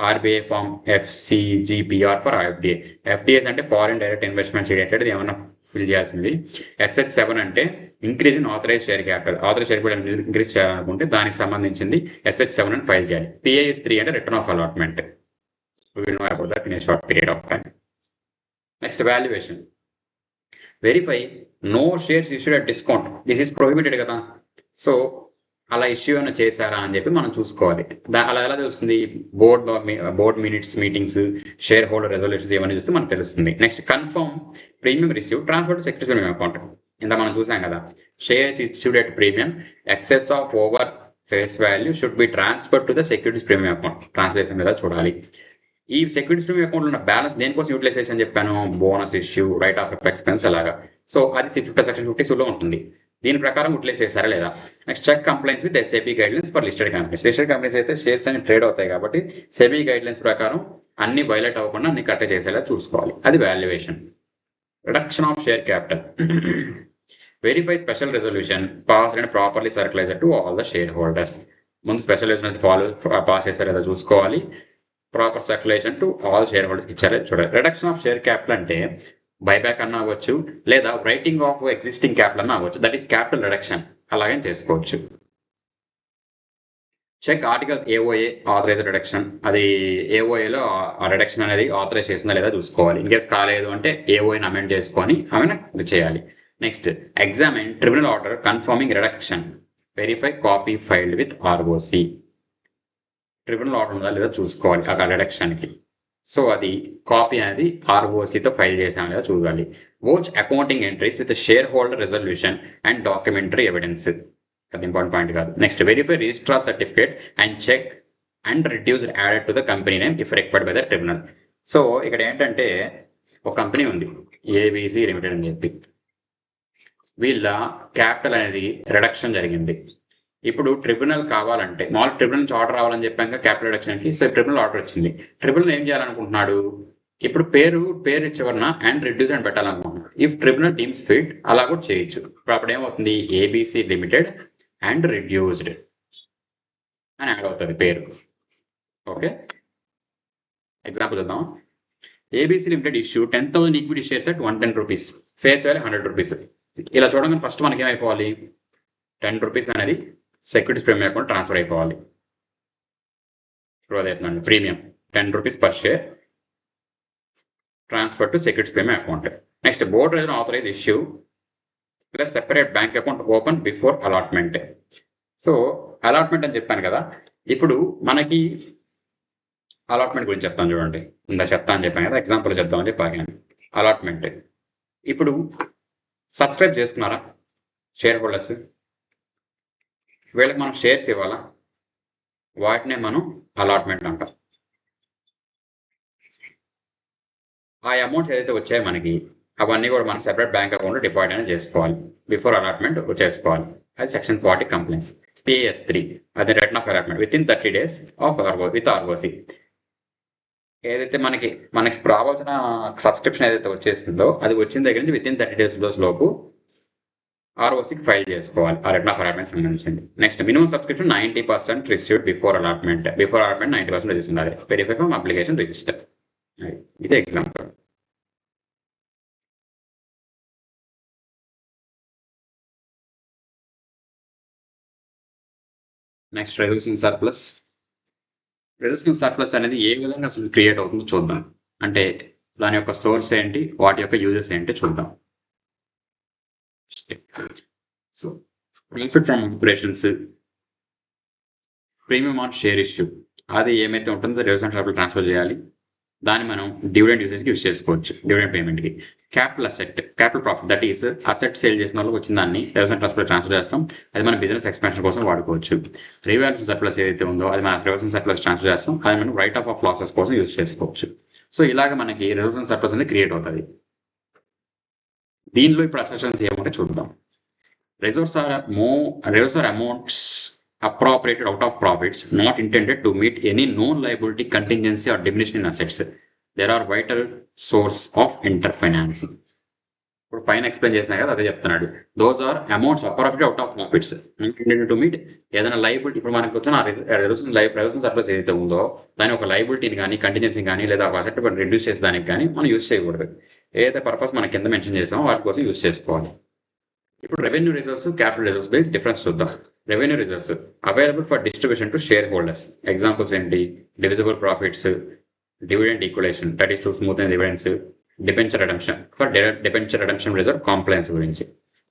RBI form FCGBR for FDA. FDAs అంటే ఫారిన్ డైరెక్ట్ ఇన్వెస్ట్మెంట్స్ రిలేటెడ్ ఏమన్నా ఫిల్ చేయాల్సింది. SH7 అంటే increase in authorise share capital, authorise share capital increase చేయాలనుకుంటే దానికి సంబంధించింది SH7 అని ఫైల్ చేయాలి. PAS3 అంటే return of allotment. We will know about that in a short period of time. Next, valuation. Verify no shares issued at discount. This is prohibited కదా. సో అలా ఇష్యూ ఏమైనా చేశారా అని చెప్పి మనం చూసుకోవాలి. అలా ఎలా తెలుస్తుంది? Board minutes, meetings, share holder resolutions ఏమైనా చూస్తే మనకు తెలుస్తుంది. Next confirm premium receive transfer to security premium account. ఇంత మనం చూసాం కదా. Shares issued at premium excess of over face value should be transfer to the securities premium account. Translation మీద చూడాలి. ఈ సెక్యూరిటీస్ ప్రీమియం అకౌంట్లో ఉన్న బ్యాలెన్స్ దేనికోసం యూటిలైజేషన్ చెప్పాను? Bonus issue, write off expense అలాగా. సో అది సెక్షన్ 52లో ఉంటుంది. దీని ప్రకారం యూటిలైజ్ చేశారా లేదా? Next check compliance with SEBI guidelines for listed companies. Listed companies అయితే షేర్స్ అని ట్రేడ్ అవుతాయి కాబట్టి SEBI గైడ్లైన్స్ ప్రకారం అన్ని వైలేట్ అవ్వకుండా అన్ని కరెక్ట్ చేసేలా చూసుకోవాలి. అది వాల్యుయేషన్. Reduction of share capital. Verify special resolution pass and properly circularised to all the share holders. ముందు స్పెషల్ రెజల్యూషన్ పాస్ చేశారు లేదా చూసుకోవాలి. Proper circulation to all share హోల్డర్స్కి ఇచ్చారో చూడాలి. రిడక్షన్ ఆఫ్ షేర్ క్యాపిటల్ అంటే బైబ్యాక్ అన్న అవ్వచ్చు లేదా రైటింగ్ ఆఫ్ ఎగ్జిస్టింగ్ క్యాపిటల్ అన్న అవ్వచ్చు. That is capital reduction. అలాగే చేసుకోవచ్చు. Check articles AOA authorised reduction. అది AOAలో ఆ రిడక్షన్ అనేది ఆథరైజ్ చేసిందా లేదా చూసుకోవాలి. ఇన్ కేస్ కాలేదు అంటే AOAని అమెండ్ చేసుకొని ఆమెను చేయాలి. Next examine tribunal order confirming reduction. Verify copy filed with ROC. Tribunal order ఉందా లేదా చూసుకోవాలి ఆ రిడక్షన్కి. సో అది కాపీ అనేది ROCతో ఫైల్ చేసాం లేదా చూడాలి. Watch accounting entries with share holder resolution and documentary evidence. అది ఇంపార్టెంట్ పాయింట్ కాదు. Next verify registrar certificate and check and reduced added to the company name if required by the tribunal. So ఇక్కడ ఏంటంటే ఒక కంపెనీ ఉంది ABC లిమిటెడ్ అని చెప్పి, వీళ్ళ క్యాపిటల్ అనేది రిడక్షన్ జరిగింది. ఇప్పుడు ట్రిబ్యునల్ కావాలంటే మామూలు ట్రిబ్యునల్ నుంచి ఆర్డర్ రావాలని చెప్పాక క్యాపిటల్ రిడక్షన్కి. సో ట్రిబ్యునల్ ఆర్డర్ వచ్చింది. ట్రిబ్యునల్ ఏం చేయాలనుకుంటున్నాడు? ఇప్పుడు పేరు చివరన అండ్ రిడ్యూస్ అని పెట్టాలనుకుంటున్నాడు. ఇఫ్ ట్రిబ్యునల్ టీమ్స్ ఫిట్ అలా కూడా చేయొచ్చు. ఇప్పుడు అప్పుడు ఏమవుతుంది? ABC లిమిటెడ్ అండ్ రిడ్యూస్డ్ అని యాడ్ అవుతుంది పేరు. ఓకే, ఎగ్జాంపుల్ చూద్దాం. ABC limited issue 10,000 equity shares at 110 rupees, face value 100 rupees. ఇలా చూడగానే ఫస్ట్ మనకి ఏమైపోవాలి, 10 రూపీస్ అనేది సెక్యూరిటీస్ ప్రీమియం అకౌంట్ ట్రాన్స్ఫర్ అయిపోవాలి. ఇప్పుడు అదవుతుందండి premium 10 rupees per share transfer to securities premium account. Next board resolution authorise issue plus separate bank account open before allotment. So allotment అని చెప్పాను కదా, ఇప్పుడు మనకి అలాట్మెంట్ గురించి చెప్తాను చూడండి. ఇందా చెప్తా అని చెప్పాను కదా, ఎగ్జాంపుల్ చెప్తామని చెప్పాను. అలాట్మెంట్ ఇప్పుడు సబ్స్క్రైబ్ చేసుకున్నారా షేర్ హోల్డర్స్, వీళ్ళకి మనం షేర్స్ ఇవ్వాలా, వాటినే మనం అలాట్మెంట్ అంటాం. ఆ అమౌంట్స్ ఏదైతే వచ్చాయో మనకి అవన్నీ కూడా మనం సెపరేట్ బ్యాంక్ అకౌంట్లో డిపాజిట్ అనేది చేసుకోవాలి, బిఫోర్ అలాట్మెంట్ చేసుకోవాలి. అది సెక్షన్ 40 కంప్లైంట్స్. PS3 అది return of allotment with in 30 days of with ROC. ఏదైతే మనకి రావాల్సిన సబ్స్క్రిప్షన్ ఏదైతే వచ్చేసిందో అది వచ్చిన దగ్గర నుంచి విత్ ఇన్ 30 days లోపు ఆర్ఓసికి ఫైల్ చేసుకోవాలి, ఆ రిటర్న్ ఆఫ్ అలాట్మెంట్ సంబంధించింది. Next minimum subscription 90% received before allotment. 90% register ఉండాలి. Verify from application register. ఇది example. Next resolution surplus. Resolution surplus అనేది ఏ విధంగా అసలు క్రియేట్ అవుతుందో చూద్దాం. అంటే దాని యొక్క సోర్స్ ఏంటి, వాటి యొక్క యూజెస్ ఏంటి చూద్దాం. So profit from operations, premium on share issue, అది ఏమైతే ఉంటుందో రెజల్యూషన్ సర్ప్లస్ ట్రాన్స్ఫర్ చేయాలి. దాన్ని మనం డివిడెండ్ యూసేజ్కి యూజ్ చేసుకోవచ్చు, డివిడెండ్ పేమెంట్కి. Capital asset, capital profit, that is asset sale చేసిన వాళ్ళకి వచ్చిన దాన్ని రెవెన్యూ ట్రాన్స్ఫర్ చేస్తాం, అది మన బిజినెస్ ఎక్స్పాన్షన్ కోసం వాడుకోవచ్చు. రివాల్యూషన్ సర్ప్లస్ ఏదైతే ఉందో అది మన రెవెన్యూ సర్ప్లస్ ట్రాన్స్ఫర్ చేస్తాం, అది మనం రైట్ ఆఫ్ లాసెస్ కోసం యూజ్ చేసుకోవచ్చు. సో ఇలాగ మనకి రెవెన్యూ సర్ప్లస్ అనేది క్రియేట్ అవుతుంది. దీనిలో ఇప్పుడు అసెషన్స్ ఏమంటే చూద్దాం. Reserves are amounts appropriated out of profits not intended to meet any known liability, contingency or diminution in assets. There are vital source of interfinancing. ఇప్పుడు పైన ఎక్స్ప్లెయిన్ చేసినా కదా, అదే చెప్తున్నాడు. Those are amounts appropriated out of profits not intended to meet ఏదైనా లైబిలిటీ. ఇప్పుడు మనకు వచ్చిన రెవెన్యూ సర్ప్లస్ ఏదైతే ఉందో దాని ఒక లైబిలిటీని కానీ కంటిన్యూన్సీ కానీ లేదా ఒక అసెట్ రిడ్యూస్ చేసేదానికి కానీ మనం యూజ్ చేయకూడదు. ఏదైతే పర్పస్ మనం కింద మెన్షన్ చేసామో వాటి కోసం యూజ్ చేసుకోవాలి. ఇప్పుడు revenue reserves, capital reserves by difference చూద్దాం. Revenue reserves available for distribution to share holders. Examples ఏంటి, divisible profits, dividend equalisation, that is to smooth dividends, debenture redemption. For debenture redemption reserve compliance గురించి.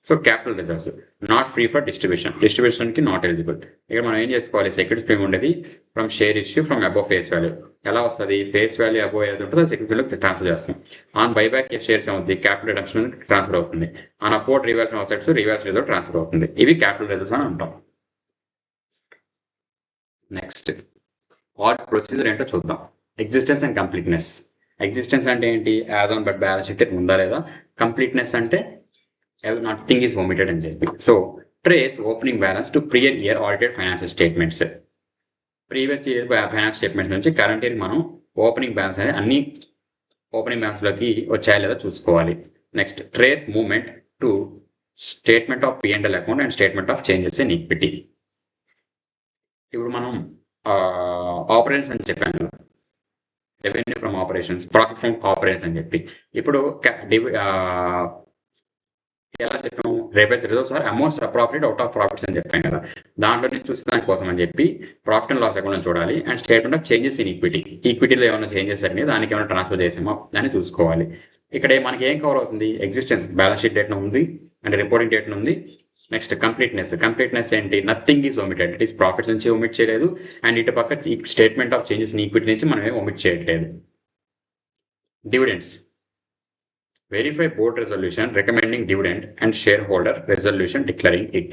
So capital reserves not free for డిస్ట్రిబ్యూషన్కి నాట్ ఎలిజిబుల్. ఇక్కడ మనం ఏం చేసుకోవాలి, సెక్యూరిటీస్ ప్రీమియం ఉండేది from share issue from above face value. ఎలా వస్తుంది, ఫేస్ వాల్యూ అబోవ్ ఏది ఉంటుందో అది సెక్యూరిటీలోకి ట్రాన్స్ఫర్ చేస్తాం. ఆన్ బైబ్యాక్ షేర్స్ ఏమవుతుంది, క్యాపిటల్ రిడెంప్షన్ ట్రాన్స్ఫర్ అవుతుంది. ఆన్ అపోర్ట్ revaluation assets revaluation reserve transfer అవుతుంది. ఇవి క్యాపిటల్ రిజర్వ్స్ అని అంటాం. నెక్స్ట్ ఆడిట్ ప్రొసీజర్ ఏంటో చూద్దాం. Existence and completeness. ఎగ్జిస్టెన్స్ అంటే ఏంటి, as on but balance sheet ఉందా లేదా. కంప్లీట్నెస్ అంటే నథింగ్ ఈజ్ ఒమిటెడ్ అని చెప్పి. So trace opening balance to prior year audited financial statements. Previous year finance statements నుంచి కరెంట్ ఇయర్ మనం ఓపెనింగ్ బ్యాలెన్స్ అనేది అన్ని ఓపెనింగ్ బ్యాలెన్స్లోకి వచ్చాయా లేదా చూసుకోవాలి. Next trace movement to statement of P&L account and statement of changes in equity. ఇప్పుడు మనం ఆపరేషన్స్ అని చెప్పాను, revenue from operations, profit from operations అని చెప్పి. ఇప్పుడు ఎలా చెప్పాము, reserves are amounts appropriate out of profits అని చెప్పాం కదా, దాంట్లో నుంచి చూస్తే దానికోసం అని చెప్పి ప్రాఫిట్ అండ్ లాస్ అకౌంట్ చూడాలి. And statement of changes in ఈక్విటీలో ఏమైనా చేంజెస్ అని దానికి ఏమైనా ట్రాన్స్ఫర్ చేసామో దాన్ని చూసుకోవాలి. ఇక్కడ మనకి ఏం కవర్ అవుతుంది, ఎగ్జిస్టెన్స్ బ్యాలెన్స్ షీట్ డేట్ ఉంది అండ్ రిపోర్టింగ్ డేట్ ఉంది. నెక్స్ట్ కంప్లీట్నెస్ ఏంటి, nothing is omitted, it is profits నుంచి ఒమిట్ చేయలేదు అండ్ ఇటు పక్క statement of changes in equity నుంచి మనం ఏం ఒమిట్ చేయట్లేదు. Dividends, verify board resolution recommending dividend and shareholder resolution declaring it.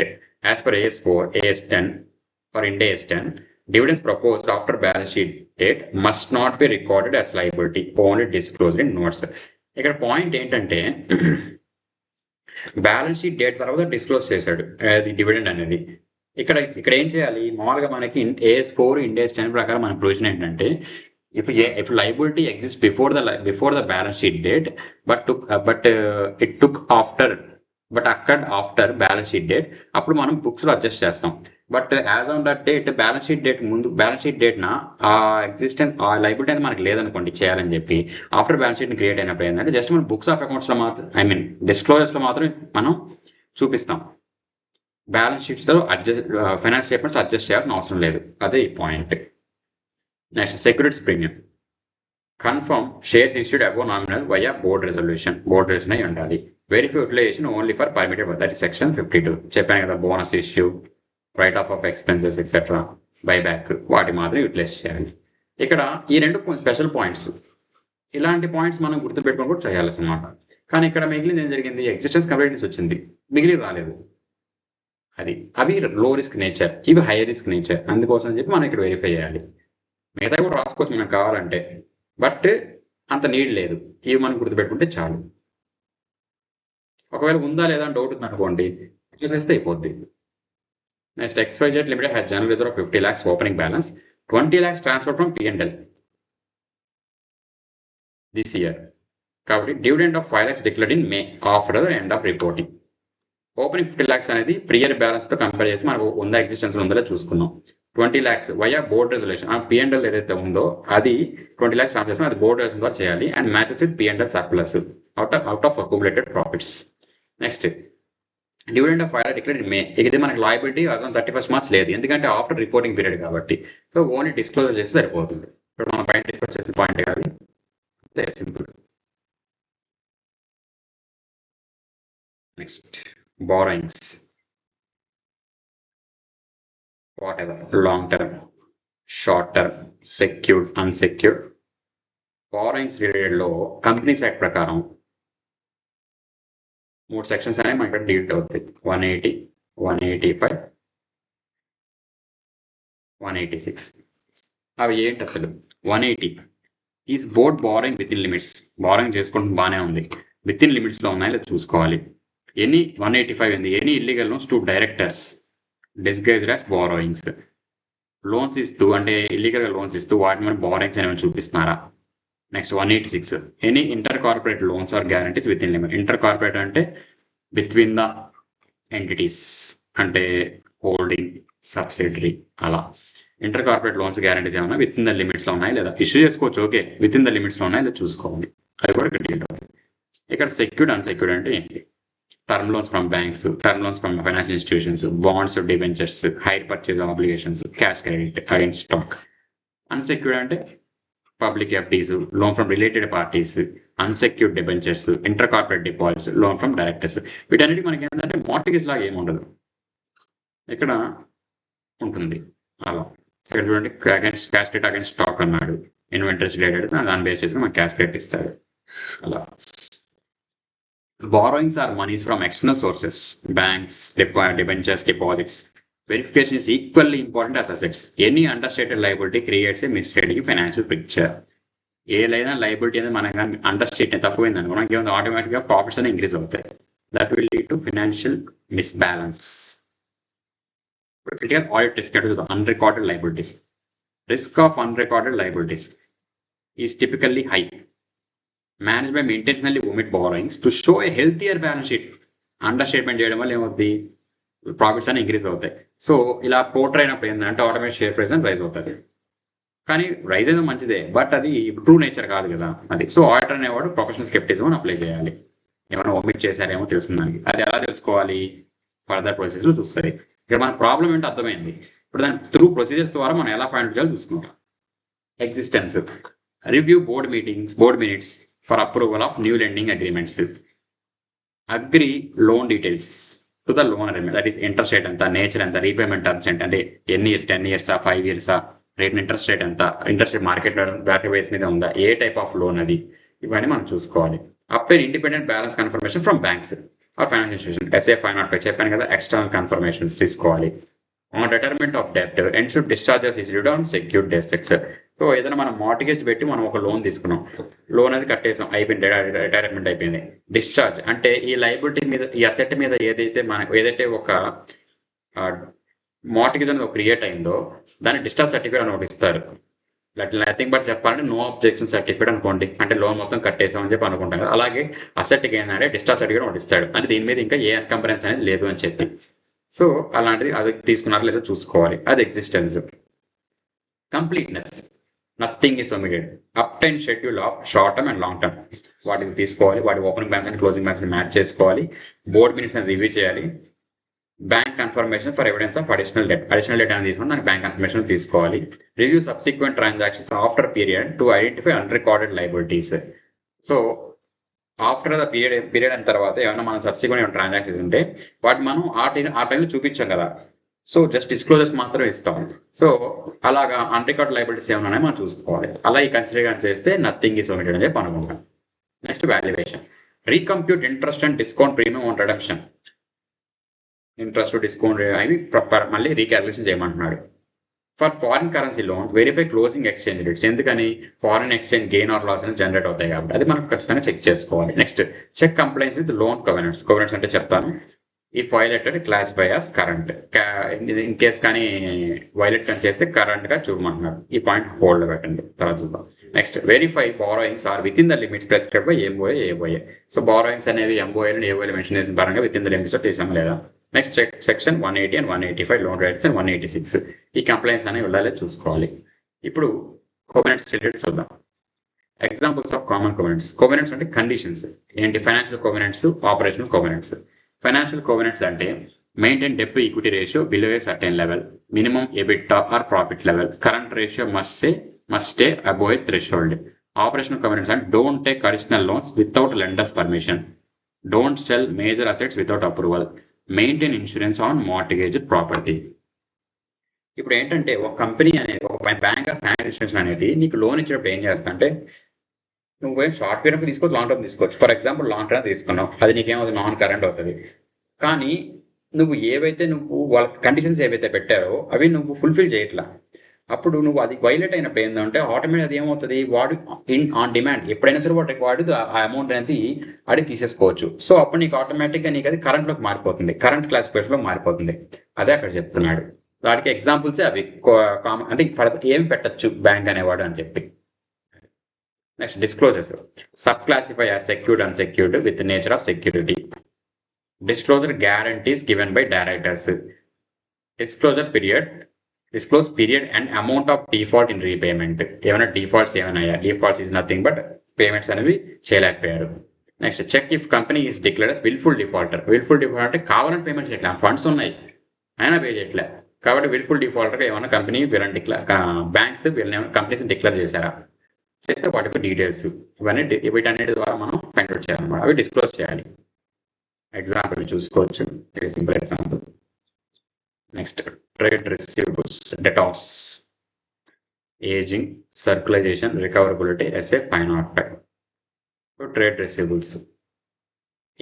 As per AS4, AS10 or Ind AS 10, dividends proposed after balance sheet date must not be recorded as liability, only disclosed in notes. ఇక్కడ పాయింట్ ఏంటంటే బ్యాలెన్స్ షీట్ డేట్ తర్వాత డిస్క్లోజ్ చేశాడు అది డివిడెండ్ అనేది. ఇక్కడ ఏం చేయాలి, మామూలుగా మనకి AS4 Ind AS 10 ప్రకారం మన ప్రొవిజన్ ఏంటంటే if liability exists before the balance sheet date but occurred after balance sheet date, అప్పుడు మనం బుక్స్ లో అడ్జస్ట్ చేస్తాం. But as on that date balance sheet date ముందు బ్యాలెన్స్ షీట్ డేట్న ఆ ఎగ్జిస్టెన్స్ ఆ లైబిలిటీ అనేది మనకి లేదనుకోండి చేయాలని చెప్పి ఆఫ్టర్ బ్యాలెన్స్ షీట్ని క్రియేట్ అయినప్పుడు ఏంటంటే జస్ట్ మనం బుక్స్ ఆఫ్ అకౌంట్స్లో మాత్రం డిస్క్లోజర్స్లో మాత్రమే మనం చూపిస్తాం. బ్యాలెన్స్ షీట్స్లో ఫైనాన్స్ స్టేట్మెంట్స్ అడ్జస్ట్ చేయాల్సిన అవసరం లేదు. అదే ఈ point. Next securities premium. Confirm shares issued above nominal via board resolution అయి ఉండాలి. Verify utilisation only for permitted that is section 52. చెప్పాను కదా, bonus issue, write off expenses etcetera, buyback, వాటి మాత్రం యూటిలైజ్ చేయాలి. ఇక్కడ ఈ రెండు స్పెషల్ పాయింట్స్, ఇలాంటి పాయింట్స్ మనం గుర్తుపెట్టుకొని కూడా చేయాల్సి అన్నమాట. కానీ ఇక్కడ మిగిలింది ఏం జరిగింది, ఎగ్జిస్టెన్స్ కంప్లీట్నెస్ వచ్చింది, మిగిలి రాలేదు. అవి లో రిస్క్ నేచర్, ఇవి హై రిస్క్ నేచర్. అందుకోసం అని చెప్పి మనం ఇక్కడ వెరిఫై చేయాలి. మిగతా కూడా రాసుకోవచ్చు మనకు కావాలంటే, బట్ అంత నీడ్ లేదు. ఇవి మనం గుర్తుపెట్టుకుంటే చాలు. ఒకవేళ ఉందా లేదా అని డౌట్ ఉంది అనుకోండి, చేసేస్తే అయిపోద్ది. Next, XYZ Limited has general reserve of 50 lakhs opening balance, 20 lakhs transferred from P&L this year. కాబట్టి dividend of 5 lakhs declared in May after the end of reporting. Opening 50 lakhs అనేది ప్రియర్ బ్యాలెన్స్తో కంపేర్ చేసి మనకు ఉందా ఎగ్జిస్టెన్స్ ఉందో చూసుకున్నాం. 20 lakhs వయా బోర్డ్ రెజల్యూషన్, ఆ P&L ఏదైతే ఉందో అది 20 lakhs ట్రాన్స్ఫర్ చేస్తాం, అది బోర్డ్ రెజల్యూషన్ ద్వారా చేయాలి. And matches with P&L surplus out of accumulated profits. Next, dividend of 5 lakhs declared in మే. ఇది మనకి liability as on 31st March లేదు, ఎందుకంటే ఆఫ్టర్ రిపోర్టింగ్ పీరియడ్ కాబట్టి. సో ఓన్లీ డిస్క్లోజర్ చేస్తే సరిపోతుంది. ఇప్పుడు మనం పైన డిస్కస్ చేసిన పాయింట్ కాదు, simple. Next, borrowings, whatever, long term, short term, secured, unsecured. borrowings related లో కంపెనీస్ యాక్ట్ ప్రకారం 3 సెక్షన్స్ అనేవి మనకి ఇక్కడ డీల్ అవుతాయి. 180, 185, 186. అవి ఏంటి అసలు? 180 is board borrowing with in limits. Borrowing చేసుకుంటే బాగానే ఉంది, విత్ ఇన్ లిమిట్స్లో ఉన్నాయో లేదా చూసుకోవాలి. 185 ఉంది, any illegal loans to directors disguised as borrowings. Loans ఇస్తూ, అంటే ఇల్లీగల్గా లోన్స్ ఇస్తూ వాటిని మనం బారోయింగ్స్ అనేవి చూపిస్తున్నారా? Next 186, any inter corporate loans or guarantees within limit. Inter corporate అంటే బిట్వీన్ ద ఎంటిటీస్, అంటే హోల్డింగ్, సబ్సిడరీ, అలా. ఇంటర్ కార్పొరేట్ లోన్స్ గ్యారంటీస్ ఏమన్నా విత్ ఇన్ ద లిమిట్స్లో ఉన్నాయి లేదా ఇష్యూ చేసుకోవచ్చు, ఓకే, విత్ ఇన్ ద లిమిట్స్లో ఉన్నాయి లేదా చూసుకోవాలి. అది కూడా ఇక్కడ డీల్ అవుతుంది. ఇక్కడ సెక్యూర్డ్, అన్సెక్యూర్డ్ అంటే ఏంటి? Term loans from banks, term loans from financial institutions, bonds, debentures, hire purchase obligations, cash credit against stock. Unsecured అంటే public FDs, loan from related parties, unsecured debentures, inter corporate deposits, loan from directors. వీటన్నిటి మనకి ఏంటంటే మార్టిగేజ్ లాగా ఏముండదు, ఇక్కడ ఉంటుంది అలా. ఇక్కడ చూడండి, క్యాష్ క్రెడిట్ అగైన్స్ స్టాక్ అన్నాడు, ఇన్వెంటరీస్ రిలేటెడ్, దాన్ని బేస్ చేసి మనకి క్యాష్ క్రెడిట్ ఇస్తాడు అలా. Borrowings are monies from external sources, banks, debentures, deposits. Verification is equally important as assets. Any understated liability creates a misleading financial picture. ఏదైనా లైబిలిటీ అనేది మనకు అండర్స్టేట్ తక్కువైంది అనుకో, మనకి ఏమైనా ఆటోమేటిక్గా ప్రాఫిట్స్ అనేవి ఇంక్రీజ్ అవుతాయి. That will lead to financial misbalance. Critical audit risk అంటే unrecorded liabilities. Risk of unrecorded liabilities is typically high. Managed by intentionally omit borrowings to show a healthier balance sheet. Under statement చేయడం వల్ల ఏమవుతుంది, ప్రాఫిట్స్ అని ఇంక్రీజ్ అవుతాయి. సో ఇలా పోర్ట్రే అయినప్పుడు ఏంటంటే ఆటోమేటిక్ షేర్ ప్రైస్ అని రైజ్ అవుతుంది. కానీ రైజ్ అయితే మంచిదే, బట్ అది ట్రూ నేచర్ కాదు కదా అది. సో ఆడిటర్ అనేవాడు ప్రొఫెషనల్ స్కెప్టిజం అని అప్లై చేయాలి. ఏమైనా ఒమిట్ చేశారేమో తెలుస్తుంది దానికి. అది ఎలా తెలుసుకోవాలి? ఫర్దర్ ప్రొసీజర్లో చూస్తుంది. ఇక్కడ మన ప్రాబ్లం ఏంటో అర్థమైంది. ఇప్పుడు దాని త్రూ ప్రొసీజర్స్ ద్వారా మనం ఎలా ఫైండ్ చేయాలో చూసుకుంటాం. Existence, review board minutes for approval of new lending agreements. Agree loan details to the loan agreement, that is interest rate anta, nature anta, repayment terms అంటే ఎన్ని years, 10 years, 5 years, rate interest rate ఎంత, ఇంట్రెస్ట్ రేట్ మార్కెట్ బేస్ మీద ఉందా, ఏ టైప్ ఆఫ్ లోన్ అది, ఇవన్నీ మనం చూసుకోవాలి. Apply independent balance confirmation from banks or financial institution, SA 505 చెప్పాను కదా, ఎక్స్టర్నల్ కన్ఫర్మేషన్స్ తీసుకోవాలి. ఆన్ డిటర్మెంట్ ఆఫ్ డెప్ట్ ensure discharges issued on secured assets. So ఏదైనా మనం మార్టిగేజ్ పెట్టి మనం ఒక లోన్ తీసుకున్నాం, లోన్ అది కట్టేసాం, అయిపోయింది, రిటైర్మెంట్ అయిపోయింది. డిశ్చార్జ్ అంటే ఈ లైబిలిటీ మీద, ఈ అసెట్ మీద ఏదైతే ఒక మార్టిగేజ్ అనేది క్రియేట్ అయిందో దాన్ని డిశ్చార్జ్ సర్టిఫికేట్ అని ఒకటి ఇస్తారు. నథింగ్ బట్ చెప్పాలంటే నో అబ్జెక్షన్ సర్టిఫికేట్ అనుకోండి, అంటే లోన్ మొత్తం కట్టేసామని చెప్పి అనుకుంటాం కదా. అలాగే అసెట్కి ఏంటంటే డిశ్చార్జ్ సర్టిఫికేట్ ఒకటి ఇస్తాడు, అంటే దీని మీద ఇంకా ఏ ఎన్కంపరెన్స్ అనేది లేదు అని చెప్పి. సో అలాంటిది అది తీసుకున్నారా లేదా చూసుకోవాలి. అది existence. Completeness, nothing is omitted. Up time schedule of short term and long term వాటిని తీసుకోవాలి. వాటి opening balance and closing balance match చేసుకోవాలి. బోర్డ్ మినిట్స్ అని రివ్యూ చేయాలి. Bank confirmation for evidence of additional date అని తీసుకుని దానికి బ్యాంక్ కన్ఫర్మేషన్ తీసుకోవాలి. Review subsequent transactions after period to identify unrecorded liabilities. So after the period అయిన తర్వాత ఏమైనా మనం సబ్సిక్వెంట్ ట్రాన్సాక్షన్స్ ఉంటే వాటి మనం ఆ టైంలో చూపించాం కదా, సో జస్ట్ డిస్క్లోజర్స్ మాత్రం ఇస్తాం. సో అలాగా అన్రికార్డ్ లయబిలిటీస్ ఏమైనా మనం చూసుకోవాలి. అలా ఈ కన్సిడర్ చేస్తే నథింగ్ ఈస్ ఒమిటెడ్ అని చెప్పి అనుకుంటాం. Next valuation. Recompute interest and discount premium on redemption. Interest discount అవి మళ్ళీ రీకాల్కులేషన్ చేయమంటున్నాడు. For foreign currency loans verify closing exchange rates. ఎందుకని? Foreign exchange gain or loss అనేది జనరేట్ అవుతాయి కాబట్టి అది మనం ఖచ్చితంగా చెక్ చేసుకోవాలి. Next check compliance with loan covenants. Covenants అంటే చెప్తాను. ఈ violated classify as current. In case కానీ వైలేట్ కానీ చేస్తే కరెంట్ గా చూడమంటున్నారు. ఈ పాయింట్ హోల్డ్ పెట్టండి, తర్వాత చూద్దాం. Next verify borrowings are within the limits prescribe by MOA AOA. So borrowings అనేవి ఎంఓఏ ఏఓఏ మెన్షన్ చేసిన పరంగా విత్ ఇన్ ద లిమిట్స్ చేసాం లేదా. Next section 180 and 185 loan rights and 186 ఈ కంప్లైంట్స్ అనేవి వెళ్ళాలి చూసుకోవాలి. ఇప్పుడు కోవెనెంట్స్ రిలేటెడ్ చూద్దాం. Examples of common covenants. Covenants అంటే కండిషన్స్ ఏంటి? Financial covenants, operational covenants. Financial covenants అంటే maintain debt to equity ratio below a certain level, minimum EBITDA or profit level, current ratio must stay above a threshold. Operational covenants అంటే don't take additional loans without lenders permission, don't sell major assets without approval, maintain insurance on mortgage property. ఇప్పుడు ఏంటంటే ఒక కంపెనీ అనేది, ఒక బ్యాంక్ ఆఫ్ ఫైనాన్షియల్ ఇన్స్టిట్యూషన్ అనేది నీకు లోన్ ఇచ్చినప్పుడు ఏం చేస్తా అంటే నువ్వు షార్ట్ పీరియడ్ తీసుకోవచ్చు, లాంగ్ టర్మ్ తీసుకోవచ్చు. ఫర్ ఎగ్జాంపుల్ లాంగ్ టర్మ్ తీసుకున్నావు, అది నీకేమవుతుంది? నాన్ కరెంట్ అవుతుంది. కానీ నువ్వు వాళ్ళ కండిషన్స్ ఏవైతే పెట్టారో అవి నువ్వు ఫుల్ఫిల్ చేయట్లా. అప్పుడు నువ్వు అది వైలేట్ అయినప్పుడు ఏంటంటే ఆటోమేటిక్ అది ఏమవుతుంది? వాడు ఆన్ డిమాండ్ ఎప్పుడైనా సరే వాడు ఆ అమౌంట్ అనేది అడిగి తీసేసుకోవచ్చు. సో అప్పుడు నీకు ఆటోమేటిక్గా నీకు అది కరెంట్లోకి మారిపోతుంది, కరెంట్ క్లాసిఫికేషన్లో మారిపోతుంది. అదే అక్కడ చెప్తున్నాడు. వాటికి ఎగ్జాంపుల్సే అవి కామన్ అంటే ఏం పెట్టచ్చు బ్యాంక్ అనేవాడు అని చెప్పి. Next disclosures. Sub classify as secured, unsecured with nature of security. Disclosure guarantees given by directors. Disclose period and amount of default in repayment. ఏమైనా defaults defaults is nothing but payments అనేవి చేయలేకపోయారు. Next check if company is declared as wilful defaulter. Wilful defaulter అంటే కావాలని పేమెంట్ చేయట్లేదు, ఫండ్స్ ఉన్నాయి అయినా పే చేయట్లే కాబట్టి విల్ఫుల్ డిఫాల్టర్గా ఏమైనా కంపెనీ వీళ్ళని బ్యాంక్స్ వీళ్ళని కంపెనీస్ డిక్లేర్ చేశారా? చేస్తే వాటికి డీటెయిల్స్ ఇవన్నీ వీటన్నిటి ద్వారా మనం ఫైండ్ అవుట్ చేయాలన్నమాట. అవి డిస్క్లోజ్ చేయాలి. ఎగ్జాంపుల్ చూసుకోవచ్చు, simple example. Next trade receivables, debtors, ageing, circularisation, recoverability, SA 505. Trade receivables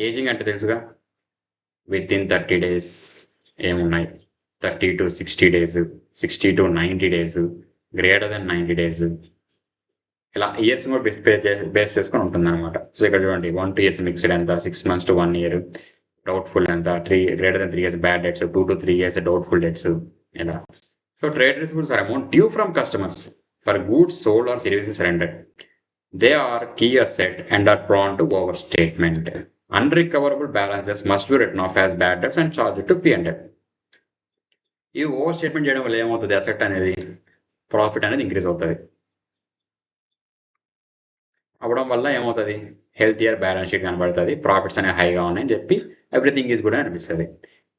ageing అంటే తెలుసుగా, విత్ ఇన్ 30 days ఏమున్నాయి, 30 to 60 days, 60 to 90 days, greater than 90 days, ఇలా ఇయర్స్ కూడా బేస్ చేసుకొని ఉంటుంది అనమాట. సో ఇక్కడ చూడండి 1 to 2 years మిక్స్డ్ ఎంత, 6 months to 1 year డౌట్ఫుల్ ఎంత, greater then 3 years bad debts, 2 to 3 years doubtful debts ఇలా. So trade receivables are amount due from customers for goods sold or services rendered. They are key asset and are prone to over statement. Unrecoverable balances must be written off as bad debts and charge to P&L. ఈ ఓవర్ స్టేట్మెంట్ చేయడం వల్ల ఏమవుతుంది? అసెట్ అనేది, ప్రాఫిట్ అనేది ఇంక్రీజ్ అవుతుంది. అవ్వడం వల్ల ఏమవుతుంది? హెల్తియర్ బ్యాలెన్స్ షీట్ కనబడుతుంది, ప్రాఫిట్స్ అనేవి హైగా ఉన్నాయని చెప్పి ఎవ్రీథింగ్ ఈజ్ గుడ్ అని అనిపిస్తుంది.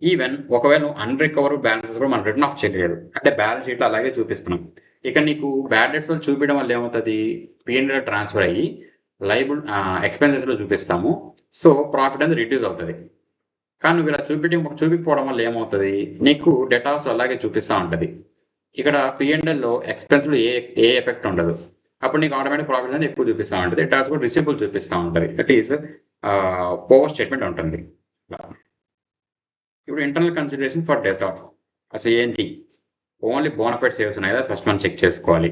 ఈవెన్ ఒకవేళ నువ్వు అన్రికవరబుల్ బ్యాలెన్సెస్ కూడా మనం రిటర్న్ ఆఫ్ చేయలేదు అంటే బ్యాలెన్స్ షీట్లో అలాగే చూపిస్తున్నాం. ఇక్కడ నీకు బ్యాడ్ డెట్స్ వాళ్ళు చూపించడం వల్ల ఏమవుతుంది? P&L ట్రాన్స్ఫర్ అయ్యి ఎక్స్పెన్సెస్లో చూపిస్తాము. సో ప్రాఫిట్ అనేది రిడ్యూస్ అవుతుంది. కానీ నువ్వు ఇలా చూపించకపోవడం వల్ల ఏమవుతుంది? నీకు డెటాస్ అలాగే చూపిస్తూ ఉంటుంది. ఇక్కడ P&Lలో ఎక్స్పెన్స్లో ఏ ఎఫెక్ట్ ఉండదు. అప్పుడు నీకు ఆటోమేటిక్ ప్రాఫిట్ అనేది ఎక్కువ చూపిస్తూ ఉంటుంది. డెటాస్ కూడా రిసీవబుల్ చూపిస్తూ ఉంటుంది. దట్ ఈస్ ఓవర్ స్టేట్మెంట్ ఉంటుంది. ఇప్పుడు ఇంటర్నల్ కన్సిడరేషన్ ఫర్ డెటార్ అసలు ఏంటి? ఓన్లీ బోనఫైడ్ సేల్స్ ఉన్నాయి కదా, ఫస్ట్ మనం చెక్ చేసుకోవాలి.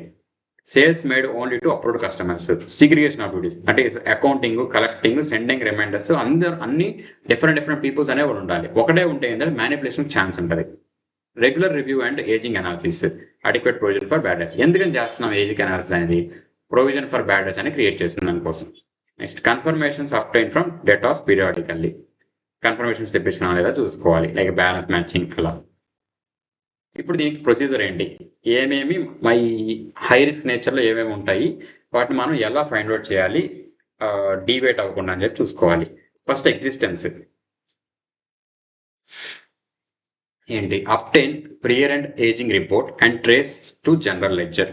Sales made only to approved customers. Segregation of duties అంటే అకౌంటింగ్, కలెక్టింగ్, సెండింగ్ రిమైండర్స్ అన్ని డిఫరెంట్ పీపుల్స్ అనేవి ఉండాలి. ఒకటే ఉంటే ఏంటంటే మ్యానిపులేషన్ ఛాన్స్ ఉంటుంది. Regular review and ageing analysis, adequate provision for bad debts. ఎందుకని చేస్తున్నాం ఏజింగ్ అనాలిసిస్ అనేది? ప్రొవిజన్ ఫర్ బ్యాడ్ డెట్స్ అని క్రియేట్ చేస్తుంది దానికోసం. Next confirmations obtain from debtors periodically. Confirmations తెప్పించుకున్నా లేదా చూసుకోవాలి, లైక్ బ్యాలెన్స్ మ్యాచింగ్ అలా. ఇప్పుడు దీనికి ప్రొసీజర్ ఏంటి, ఏమేమి మై హై రిస్క్ నేచర్లో ఏమేమి ఉంటాయి, వాటిని మనం ఎలా ఫైండ్ అవుట్ చేయాలి డీవేట్ అవ్వకుండా అని చెప్పి చూసుకోవాలి. ఫస్ట్ ఎగ్జిస్టెన్స్ ఏంటి, obtain prior and ageing report and trace to general ledger.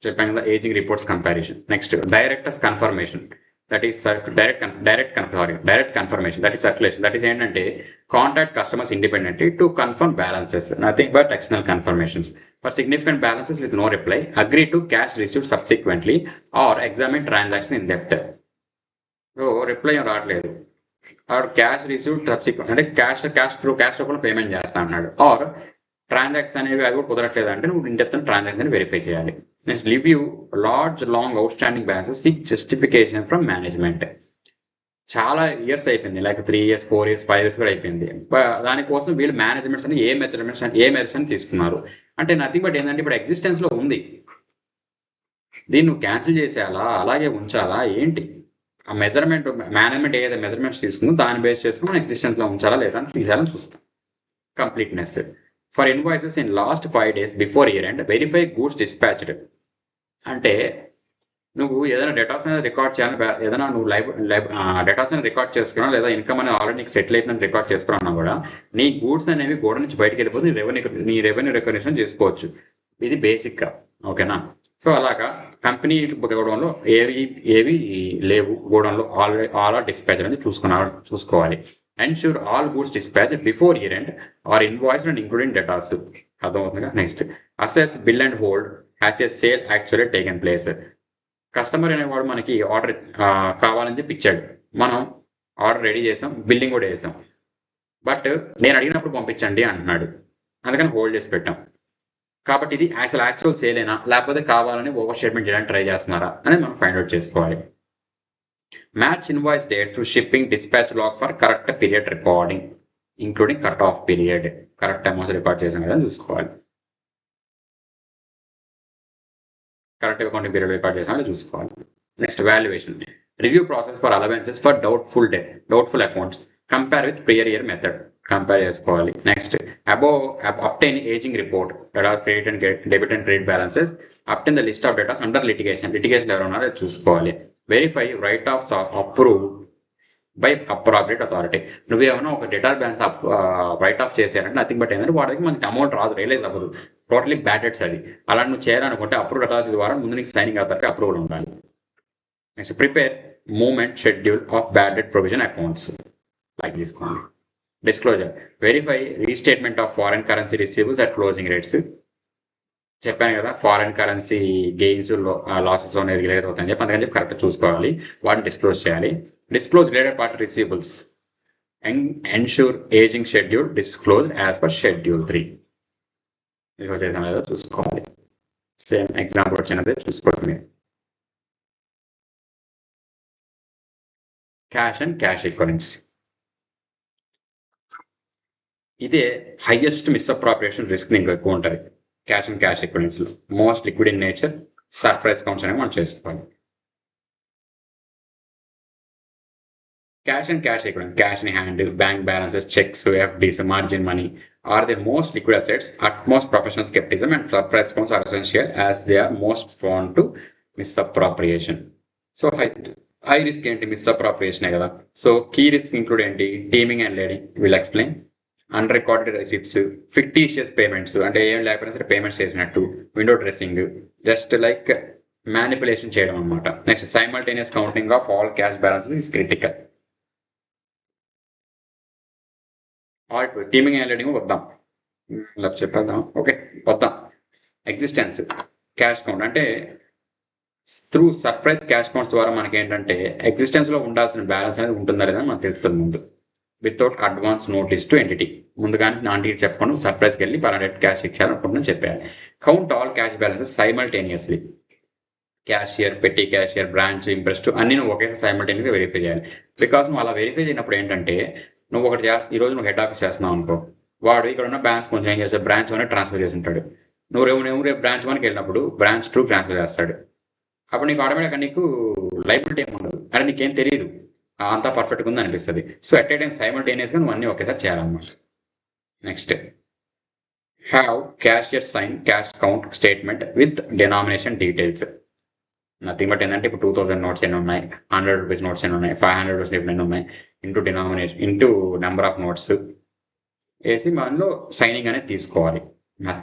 చెప్పాను కదా, ageing reports comparison. Next directors confirmation, that is direct confirmation, that is circulation. That is ఏంటంటే contact customers independently to confirm balances, nothing but external confirmations. For significant balances with no reply, agree to cash received subsequently or examine transaction in depth. So reply ఏం రావట్లేదు, ఆర్ క్యాష్ రిసీవ్డ్ సబ్సిక్వెంట్ అంటే క్యాష్ రూపంలో పేమెంట్ చేస్తా అన్నాడు, ఆర్ ట్రాన్సాక్షన్ అనేవి అది కూడా కుదరట్లేదు అంటే నువ్వు ఇన్ డెప్త్ ట్రాన్సాక్షన్ వెరిఫై చేయాలి. Next review long out standing balances, seek justification from management. చాలా ఇయర్స్ అయిపోయింది, లైక్ 3 years 4 years 5 years కూడా అయిపోయింది. దానికోసం వీళ్ళు మేనేజ్మెంట్స్ అని ఏ మెజర్స్ అని తీసుకున్నారు అంటే నథింగ్ బట్ ఏంటంటే ఇప్పుడు ఎగ్జిస్టెన్స్లో ఉంది, దీన్ని నువ్వు క్యాన్సిల్ చేసేయాలా అలాగే ఉంచాలా ఏంటి, ఆ మెజర్మెంట్ మేనేజ్మెంట్ ఏదైతే మెజర్మెంట్స్ తీసుకుందో దాన్ని బేస్ చేసుకుని మనం ఎగ్జిస్టెన్స్లో ఉంచాలా లేదా అని తీసేయాలని చూస్తాం. Completeness for invoices in last 5 days before year end, verify goods dispatched. అంటే నువ్వు ఏదైనా డేటాస్ అనేది రికార్డ్ చేయాలని, ఏదైనా నువ్వు డేటాస్ అనేది రికార్డ్ చేసుకున్నా లేదా ఇన్కమ్ అనేది ఆల్రెడీ నీకు సెటిల్ అయిపోయిందని రికార్డ్ చేసుకున్నా కూడా నీ గూడ్స్ అనేవి గోడ నుంచి బయటకు వెళ్ళిపోతే నీ రెవెన్యూ రికగ్నిషన్ చేసుకోవచ్చు. ఇది బేసిక్గా, ఓకేనా. సో అలాగా కంపెనీ గోడంలో ఏవి లేవు, గోడంలో ఆల్ ఆర్ డిస్పాచ్ అనేది చూసుకోవాలి. Ensure all goods dispatch before year end or invoice and including debtors. అర్థమవుతుందిగా. Next assess bill and hold has a sale actually taken place. Customer అనేవాడు మనకి ఆర్డర్ కావాలని చెప్పి ఇచ్చాడు, మనం ఆర్డర్ రెడీ చేసాం, బిల్లింగ్ కూడా చేసాం, బట్ నేను అడిగినప్పుడు పంపించండి అంటున్నాడు, అందుకని హోల్డ్ చేసి పెట్టాం. కాబట్టి ఇది యాక్చువల్ సేలేనా లేకపోతే కావాలని ఓవర్ స్టేట్మెంట్ చేయడానికి ట్రై చేస్తున్నారా అనేది మనం ఫైండ్ అవుట్ చేసుకోవాలి. Match invoice date to shipping dispatch log for correct period recording including cut off period. Correct amounts record చేసాం కదా చూసుకోవాలి. కరెక్ట్ అకౌంటింగ్ పీరియడ్ రికార్డ్ చేసామని చూసుకోవాలి. Next valuation, review process for allowances for doubtful accounts, compare with prior year method compare చేసుకోవాలి. Next obtain ageing report, credit and debit and credit balances, obtain the list of debtors under litigation ఎవరు ఉన్నారో చూసుకోవాలి. Verify right offs of approve by appropriate authority. నువ్వేమైనా ఒక డేటా బ్యాలెన్స్ రైట్ ఆఫ్ చేశారంటే నథింగ్ బట్ ఏంటంటే వాడికి మనకి అమౌంట్ రాదు, రియలైజ్ అవ్వదు, టోటలీ బ్యాడ్ డెట్స్ అది. అలా నువ్వు చేయాలనుకుంటే అప్రూవ్ అథారిటీ ద్వారా ముందు నీకు సైనింగ్ అథారిటీ అప్రూవల్ ఉండాలి. Next prepare movement schedule of bad debt provision accounts, like తీసుకోండి. Disclosure, verify restatement of foreign currency receivables at closing rates. చెప్పాను కదా, ఫారెన్ కరెన్సీ గెయిన్స్ లాసెస్ అనేది రిలీజ్ అవుతాయని చెప్పి, అందుకని చెప్పి కరెక్ట్ చూసుకోవాలి, వాటిని డిస్క్లోజ్ చేయాలి. Disclose related party receivables, ensure ageing schedule disclose as per schedule 3. Disclose చేసాం లేదో చూసుకోవాలి. సేమ్ ఎగ్జాంపుల్ వచ్చినదే చూసుకోవాలి మీరు. క్యాష్ అండ్ క్యాష్ ఈక్వలెంట్స్, ఇదే హైయెస్ట్ మిస్అప్రాప్రియేషన్ రిస్క్ ఇంకా ఎక్కువ ఉంటుంది క్యాష్ అండ్ క్యాష్ ఈక్వలెంట్స్లో. Most liquid in nature, surprise accounts అనేవి మనం చేసుకోవాలి. Cash and cash equivalent, cash in hand, bank balances, checks, FDs, margin money are the most liquid assets. Utmost professional skepticism and surprise accounts are essential as they are most prone to misappropriation. So high risk enti misappropriation kada. So key risk include enti teaming and leading. We'll explain. Unrecorded receipts, fictitious payments, అంటే ఏం లేకపోయినా సరే పేమెంట్స్ చేసినట్టు, window dressing, just like manipulation చేయడం అనమాట. Next simultaneous counting of all cash balances is critical. Teaming and leading వద్దాం, చెప్పేద్దాం, ఓకే వద్దాం. ఎగ్జిస్టెన్స్ క్యాష్ కౌంట్ అంటే త్రూ సర్ప్రైజ్ క్యాష్ కౌంట్స్ ద్వారా మనకి ఏంటంటే ఎగ్జిస్టెన్స్లో ఉండాల్సిన బ్యాలెన్స్ అనేది ఉంటుందా లేదా మనకు తెలుస్తుంది ముందు. Without advance notice to entity, ముందుగానే నాంటీ చెప్పకుండా సర్ప్రైజ్కి వెళ్ళి పలానా క్యాష్ ఇచ్చారనుకుంటున్నా చెప్పాలి. Count all cash balances simultaneously, cashier, పెట్టి క్యాషియర్, బ్రాంచ్, ఇంట్రెస్ట్ అన్ని నువ్వు ఒకేసారి సైమల్టేనియస్గా వెరిఫై చేయాలి. బికాస్ నువ్వు అలా వెరిఫై చేసినప్పుడు ఏంటంటే నువ్వు ఒకటి ఈరోజు నువ్వు హెడ్ ఆఫీస్ చేస్తున్నావు అనుకో, వాడు ఇక్కడ ఉన్న బ్యాలెన్స్ కొంచెం ఏం చేస్తాడు, బ్రాంచ్ 1 ట్రాన్స్ఫర్ చేసి ఉంటాడు. నువ్వు రేపు బ్రాంచ్ 1కి వెళ్ళినప్పుడు బ్రాంచ్ 2 ట్రాన్స్ఫర్ చేస్తాడు. అప్పుడు నీకు ఆటోమేటిక్గా నీకు లైబిలిటీ ఏమి ఉండదు, అంటే నీకేం తెలియదు. అంతా పర్ఫెక్ట్గా ఉంది అనిపిస్తుంది. సో ఎట్ ఏ టైం సైమల్టేనియస్గా నువ్వు అన్నీ ఒకేసారి చేయాలన్నమాట. Next have cashier sign cash count statement with denomination details. Nothing but ఏంటంటే ఇప్పుడు 2000 నోట్స్ ఎన్ని ఉన్నాయి, 100 రూపీస్ నోట్స్ ఎన్ని ఉన్నాయి, 500 రూపీస్ ఎన్ని ఉన్నాయి, into denomination into number of notes వేసి మనలో సైనింగ్ అనేది తీసుకోవాలి.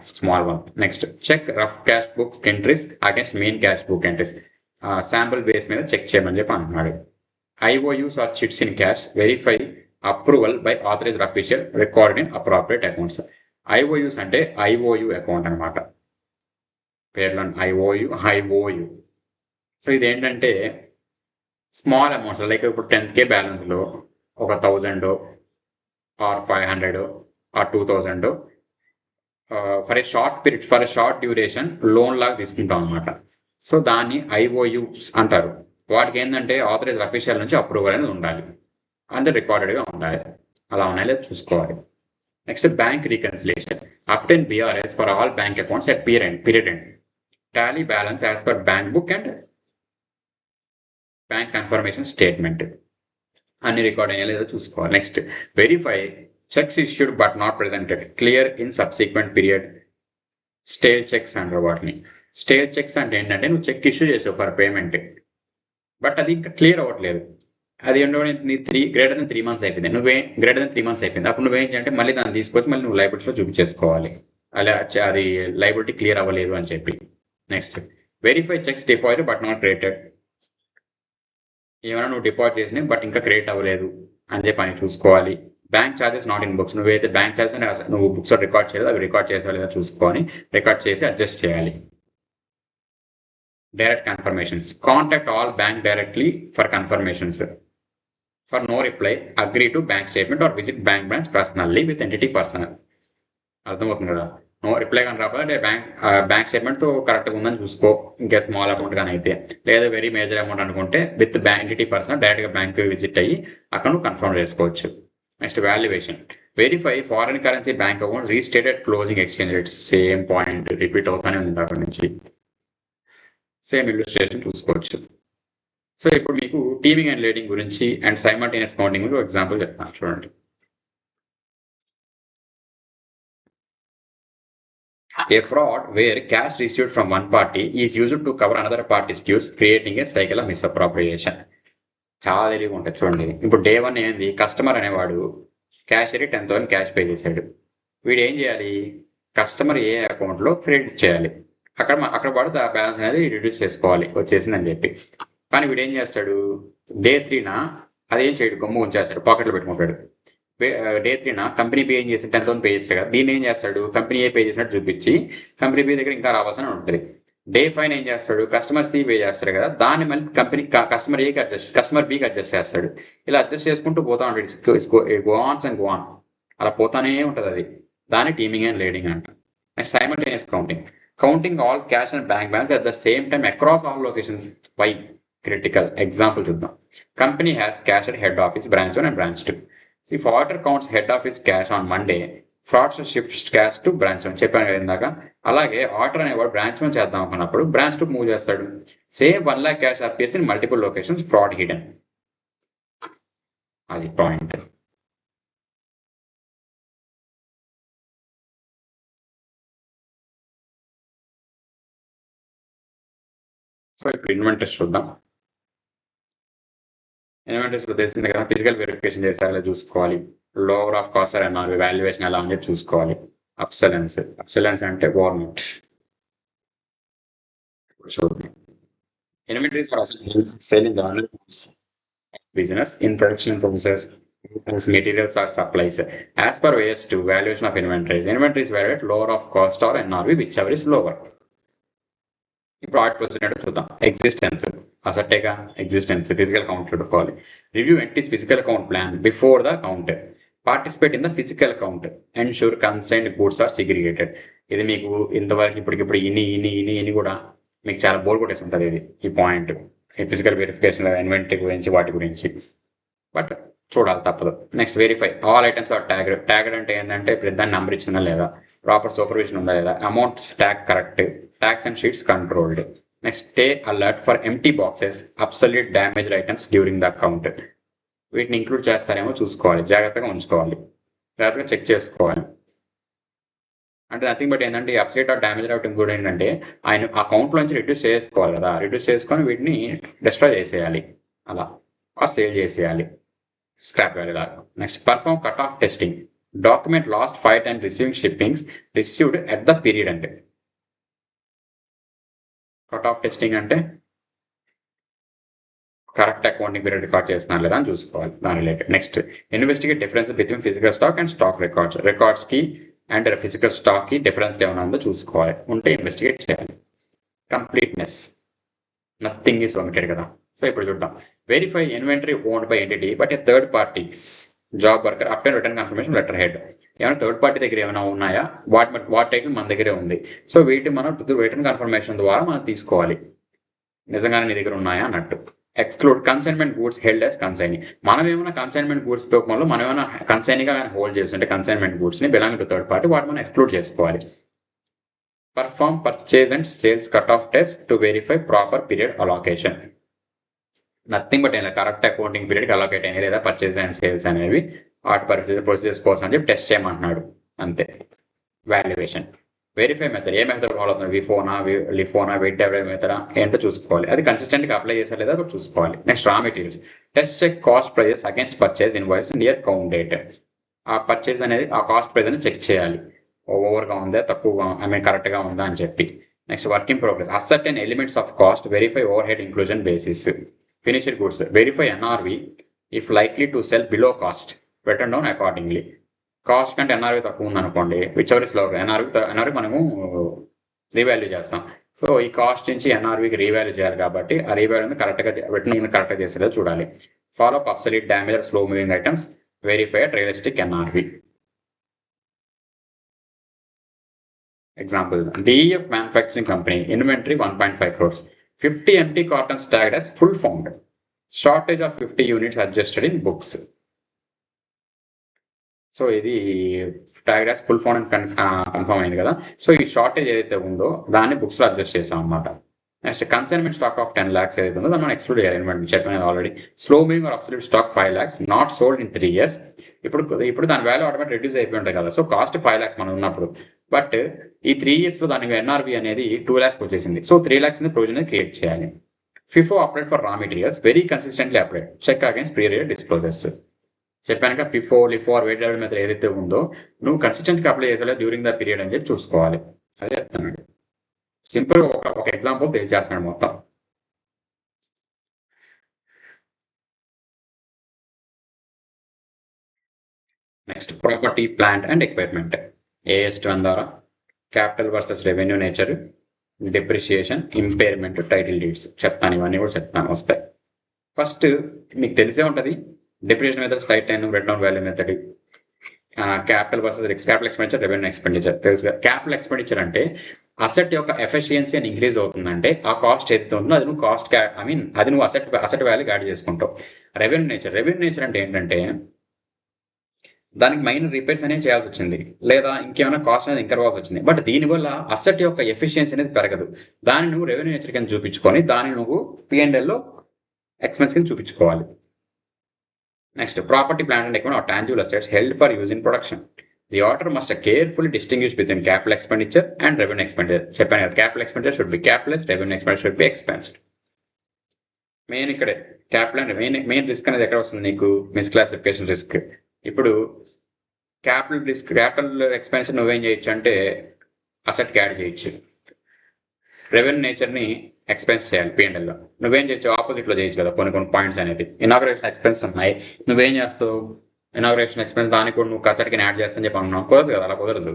Small one. Next check rough cash books entries against main cash book entries. Sample base మీద చెక్ చేయమని చెప్పి అంటున్నాడు. IOUs or chits in cash verify approval by authorised official record in appropriate accounts. IOUs అంటే IOU అకౌంట్ అనమాట. పేర్లో IOU. సో ఇదేంటంటే స్మాల్ అమౌంట్స్ లైక్ ఇప్పుడు 10K బ్యాలెన్స్లో ఒక 1000 or 500 or 2000 for a short period for a short duration loan లాగా తీసుకుంటాం అనమాట. సో దాన్ని IOUs అంటారు. వాటికి ఏంటంటే ఆథరైజ్డ్ అఫీషియల్ నుంచి అప్రూవల్ అనేది ఉండాలి, అంటే రికార్డెడ్గా ఉండాలి. అలా ఉన్నాయి లేదు చూసుకోవాలి. Next bank reconciliation. Obtain BRS for all bank accounts at period end. Tally balance as per bank book and bank confirmation statement అన్ని రికార్డ్ అయ్యే లేదో చూసుకోవాలి. Next verify cheques issued but not presented clear in subsequent period. Stale cheques అంటారు వాటిని. స్టేల్ చెక్స్ అంటే ఏంటంటే నువ్వు చెక్ ఇష్యూ చేసావు ఫర్ పేమెంట్, బట్ అది ఇంకా క్లియర్ అవ్వట్లేదు. అది ఏంటో నీ గ్రేటర్ దెన్ 3 months అయిపోయింది, గ్రేటర్ దెన్ 3 months అయిపోయింది. అప్పుడు నువ్వేం చేయాలంటే మళ్ళీ దాన్ని తీసుకొచ్చి మళ్ళీ నువ్వు లైబిలిటీలో చూపించేసుకోవాలి, అలా అది లైబిలిటీ క్లియర్ అవ్వలేదు అని చెప్పి. Next verify checks deposit but not rated. ఏమైనా నువ్వు డిపాజిట్ చేసినాయి బట్ ఇంకా క్రియేట్ అవ్వలేదు అని చెప్పి అని చూసుకోవాలి. Bank charges not in books. నువ్వైతే బ్యాంక్ ఛార్జెస్ నువ్వు బుక్స్లో రికార్డ్ చేయలేదు, అవి రికార్డ్ చేసే లేదా చూసుకొని రికార్డ్ చేసి అడ్జస్ట్ చేయాలి. Direct confirmations. Contact all bank directly for confirmations. For no reply agree to bank statement or visit bank branch personally with entity personnel. అర్థమవుతుంది కదా. నో రిప్లై కానీ రాకపోతే బ్యాంక్ స్టేట్మెంట్తో కరెక్ట్గా ఉందని చూసుకో, ఇంకా స్మాల్ అమౌంట్ కానీ అయితే, లేదా వెరీ మేజర్ అమౌంట్ అనుకుంటే విత్ ఎంటిటీ పర్సనల్ డైరెక్ట్గా బ్యాంక్ విజిట్ అయ్యి అక్కడ నువ్వు కన్ఫర్మ్ చేసుకోవచ్చు. Next valuation. Verify foreign currency bank account restated closing exchange rates. Same point repeat అవుతానే ఉంది అక్కడి నుంచి. సేమ్ ఇల్లుస్ట్రేషన్ చూసుకోవచ్చు. సో ఇప్పుడు మీకు టీమింగ్ అండ్ లీడింగ్ గురించి అండ్ సైమల్టేనియస్ కౌంటింగ్ గురించి ఒక ఎగ్జాంపుల్ చెప్తాను చూడండి. A fraud where cash received from one party is used to cover another party's dues, creating a cycle of misappropriation. చాలా తెలివిగా ఉంటుంది చూడండి. ఇప్పుడు డే 1 ఏంది, కస్టమర్ అనేవాడు క్యాషియర్కి 10,000 క్యాష్ పే చేశాడు. వీడు ఏం చేయాలి, కస్టమర్ ఏ అకౌంట్లో క్రెడిట్ చేయాలి, అక్కడ పడితే ఆ బ్యాలెన్స్ అనేది రిడ్యూస్ చేసుకోవాలి వచ్చేసిందని చెప్పి. కానీ వీడు ఏం చేస్తాడు, డే 3న అదేం చేయడు, గమ్ము ఉంచేస్తాడు, పాకెట్లో పెట్టుకుంటాడు. డే 3న కంపెనీ పే ఏం చేసి 10,000 పే చేస్తాడు కదా, దీన్ని ఏం చేస్తాడు, కంపెనీ ఏ పే చేసినట్టు చూపించి కంపెనీ పే దగ్గర ఇంకా రావాల్సిన ఉంటుంది. డే 5 ఏం చేస్తాడు, కస్టమర్ సి పే చేస్తాడు కదా, దాన్ని మళ్ళీ కంపెనీ కస్టమర్ బికి అడ్జస్ట్ చేస్తాడు. ఇలా అడ్జస్ట్ చేసుకుంటూ పోతా ఉంటాడు. గోఆన్స్ అండ్ గోఆన్ అలా పోతానే ఉంటుంది. అది దాన్ని టీమింగ్ అండ్ లీడింగ్ అంట. Next simultaneous counting all cash and bank balance at the same time across all locations. Why critical example చూద్దాం. Company has cash at head office branch 1 and branch 2. If auditor counts head office cash on Monday, fraudster shifts cash to branch 1. చెప్పాను కదా ఇందాక. అలాగే ఆర్డర్ అనేవాడు బ్రాంచ్ 1 చేద్దాం అనుకున్నప్పుడు బ్రాంచ్ 2 మూవ్ చేస్తాడు. Same 1 lakh cash appears in multiple locations, fraud hidden. అది పాయింట్. సో ఇప్పుడు ఇన్వెంటరీస్ చూద్దాం. ఇన్వెంటరీస్లో తెలిసిందే కదా, ఫిజికల్ వెరిఫికేషన్ చేశారా చూసుకోవాలి. Lower of cost or MRP valuation ఎలా అని చూసుకోవాలి. అబ్సలెన్స్ అంటే గవర్నమెంట్. చూద్దాం. Inventories are selling the business in production process as materials or supplies. As per AS2, valuation of inventories. Inventories valued at lower of cost or NRV, whichever is lower. ఇప్పుడు ఆర్ట్ ప్రొసీజర్ చూద్దాం. ఎగ్జిస్టెన్స్ అసట్టేగా ఎగ్జిస్టెన్స్ ఫిజికల్ కౌంట్ చూడుకోవాలి. Review entity's physical count plan before the count. Participate in the physical count. Ensure consigned goods are segregated. ఇది మీకు ఇంతవరకు ఇప్పటికిప్పుడు ఇన్ని కూడా మీకు చాలా బోర్ కొట్టేసి ఉంటుంది ఇది ఈ పాయింట్. ఈ ఫిజికల్ వెరిఫికేషన్ ఇన్వెంటరీ గురించి వాటి గురించి, బట్ చూడాలి తప్పదు. Next verify all items are tagged. Tagged అంటే ఏంటంటే ఇప్పుడు దాన్ని నెంబర్ ఇచ్చిందా లేదా, ప్రాపర్ సూపర్విజన్ ఉందా లేదా, amounts tag correct, tax and sheets controlled. Next stay alert for empty boxes, absolute damaged items during the count. వీటిని ఇంక్లూడ్ చేస్తారేమో చూసుకోవాలి, జాగ్రత్తగా ఉంచుకోవాలి, జాగ్రత్తగా చెక్ చేసుకోవాలి. అంటే నథింగ్ బట్ ఏంటంటే ఈ అప్సెట్ ఆర్ డ్యామేజ్ అవటం కూడా ఏంటంటే ఆయన అకౌంట్లోంచి రిడ్యూస్ చేసుకోవాలి కదా, రిడ్యూస్ చేసుకొని వీటిని డిస్ట్రాయ్ చేసేయాలి అలా, ఆ సేల్ చేసేయాలి స్క్రాప్ వాల్యూ లాగా. Next perform cut off testing, document last 5 times receiving shippings received at the period. అంటే కట్ ఆఫ్ టెస్టింగ్ అంటే కరెక్ట్ అకౌంటింగ్ పీరియడ్ రికార్డ్ చేస్తున్నారు లేదా అని చూసుకోవాలి దాని related. Next investigate difference between physical stock and stock రికార్డ్స్కి అండ్ ఫిజికల్ స్టాక్కి డిఫరెన్స్ ఏమైనా ఉందో చూసుకోవాలి, ఉంటే ఇన్వెస్టిగేట్ చేయాలి. కంప్లీట్నెస్, నథింగ్ ఈస్ ఒమిటెడ్ కదా. సో ఇప్పుడు చూద్దాం. Verify inventory owned by entity but A third parties job worker up to return confirmation letter head. ఏమైనా థర్డ్ పార్టీ దగ్గర ఏమైనా ఉన్నాయా, వాటి టైటిల్ మన దగ్గరే ఉంది. సో వీటిని మనం రిటర్న్ కన్ఫర్మేషన్ ద్వారా మనం తీసుకోవాలి, నిజంగానే నీ దగ్గర ఉన్నాయా అన్నట్టు. Exclude consignment goods held as consignee. మనం ఏమైనా కన్సైన్మెంట్ గూడ్స్ రూపంలో మనం ఏమైనా కన్సైనీగా హోల్డ్ చేస్తుంటే కన్సైన్మెంట్ గూడ్స్ని బిలాంగ్ టు థర్డ్ పార్టీ, వాటి మనం ఎక్స్క్లూడ్ చేసుకోవాలి. Perform purchase and sales cut off test to verify proper period allocation. Nothing but ఇలా కరెక్ట్ అకౌంటింగ్ పీరియడ్కి అలొకేట్ అయినాయి లేదా పర్చేజ్ అండ్ సేల్స్ అనేవి వాటి ప్రొసీజర్స్ కోసం అని చెప్పి టెస్ట్ చేయమంటున్నాడు అంతే. వాల్యుయేషన్, వెరిఫై మెథడ్, ఏ మెథడ్ ఫాలో అవుతుంది, లిఫోనా వెయిట్ ఎవరేజ్ మెథడ్ ఏంటో చూసుకోవాలి, అది కన్సిస్టెంట్గా అప్లై చేసా లేదా కూడా చూసుకోవాలి. Next raw materials, test check cost prices against purchase invoice near count date. ఆ పర్చేజ్ అనేది ఆ కాస్ట్ ప్రైజ్ అని చెక్ చేయాలి, ఓవర్గా ఉందా తక్కువగా కరెక్ట్గా ఉందా అని చెప్పి. Next work in progress, ascertain elements of cost, verify overhead inclusion basis. Finished goods, verify NRV if likely to sell below cost, return down accordingly. Cost కంటే ఎన్ఆర్వి తక్కువ ఉందనుకోండి, whichever is lower, NRV మనము రీవాల్యూ చేస్తాం. సో ఈ కాస్ట్ నుంచి ఎన్ఆర్వికి రీవాల్యూ చేయాలి కాబట్టి ఆ రీవాల్యూని కరెక్ట్గా రిటర్న్ కరెక్ట్గా చేసేలా చూడాలి. Follow up obsolete damage slow moving items, verify at realistic NRV. Example, DEF manufacturing company inventory 1.5 crores, 50 empty cartons tagged as full found, shortage of 50 units adjusted in books. So ఇది tagged as full found confirm అయింది కదా. సో ఈ షార్టేజ్ ఏదైతే ఉందో దాన్ని బుక్స్లో అడ్జస్ట్ చేసాం అనమాట. Next consignment stock of 10 lakhs ఏదైతే ఉందో దాన్ని మనం ఎక్స్క్లూడ్ చేయాలి. ఇన్వెంటరీ చెప్పినది already. Slow moving or obsolete stock 5 lakhs not sold in 3 years. ఇప్పుడు దాని వాల్యూ ఆటోమేటిక్ రిడ్యూస్ అయిపోయి ఉంటుంది కదా. సో కాస్ట్ 5 lakhs మనం ఉన్నప్పుడు, బట్ ఈ 3 yearsలో దానికి ఎన్ఆర్వి అనేది 2 lakhs వచ్చేసింది. సో 3 lakhs ప్రొవిజన్ క్రియేట్ చేయాలి. FIFO applied for raw materials, very consistently applied, check against previous disclosures. చెప్పాక FIFO LIFO weight level method ఏదైతే ఉందో నువ్వు కన్సిస్టెంట్గా అప్లై చేసేలా డ్యూరింగ్ ద పీరియడ్ అని చెప్పి చూసుకోవాలి. అదే చెప్తాను, సింపుల్ ఒక ఎగ్జాంపుల్ తెలియజేస్తున్నాడు మొత్తం. Next property plant and equipment, AS1 ద్వారా capital versus revenue nature, depreciation, impairment, title deeds చెప్తాను, ఇవన్నీ కూడా చెప్తాను వస్తాయి. ఫస్ట్ మీకు తెలిసే ఉంటుంది depreciation method, straight line, bread down value method, capital versus capital expenditure, revenue expenditure తెలుసు. క్యాపిటల్ ఎక్స్పెండిచర్ అంటే అసెట్ యొక్క ఎఫిషియన్సీ అని ఇంక్రీజ్ అవుతుందంటే ఆ కాస్ట్ ఏదైతే ఉందో అది నువ్వు అది నువ్వు అసెట్ వాల్యూ యాడ్ చేసుకుంటావు. రెవెన్యూ నేచర్ అంటే ఏంటంటే దానికి మైనర్ రిపేర్స్ అనేవి చేయాల్సి వచ్చింది లేదా ఇంకేమైనా కాస్ట్ అనేది ఇంకర్ అవ్వాల్సి వచ్చింది, బట్ దీనివల్ల అసెట్ యొక్క ఎఫిషియన్సీ అనేది పెరగదు. దాన్ని నువ్వు రెవెన్యూ నేచర్ కింద చూపించుకొని దాన్ని నువ్వు P&Lలో ఎక్స్పెన్స్ కింద చూపించుకోవాలి. Next property plant and equipment are tangible assets held for use in production. The order must carefully distinguish between capital expenditure and revenue expenditure. చెప్పాను కదా, capital expenditure should be capitalised, revenue expenditure should be expensed. Main ఇక్కడే క్యాపిటల్ అండ్ మెయిన్ రిస్క్ అనేది ఎక్కడ వస్తుంది నీకు, మిస్క్లాసిఫికేషన్ రిస్క్. ఇప్పుడు క్యాపిటల్ ఎక్స్పెన్షన్ నువ్వేం చేయొచ్చు అంటే అసెట్కి యాడ్ చేయొచ్చు, రెవెన్యూ నేచర్ని ఎక్స్పెన్స్ చేయాలి P&Lలో. నువ్వేం చేయొచ్చు, ఆపోజిట్లో చేయొచ్చు కదా కొన్ని పాయింట్స్ అనేది. ఇనాగ్రేషన్ ఎక్స్పెన్స్ ఉన్నాయి, నువ్వేం చేస్తావు, ఇనాగ్రేషన్ ఎక్స్పెన్స్ దానికి కూడా నువ్వు అసెట్కి యాడ్ చేస్తాను చెప్పి అనుకున్నావు, కుదరదు కదా, అలా కుదరదు.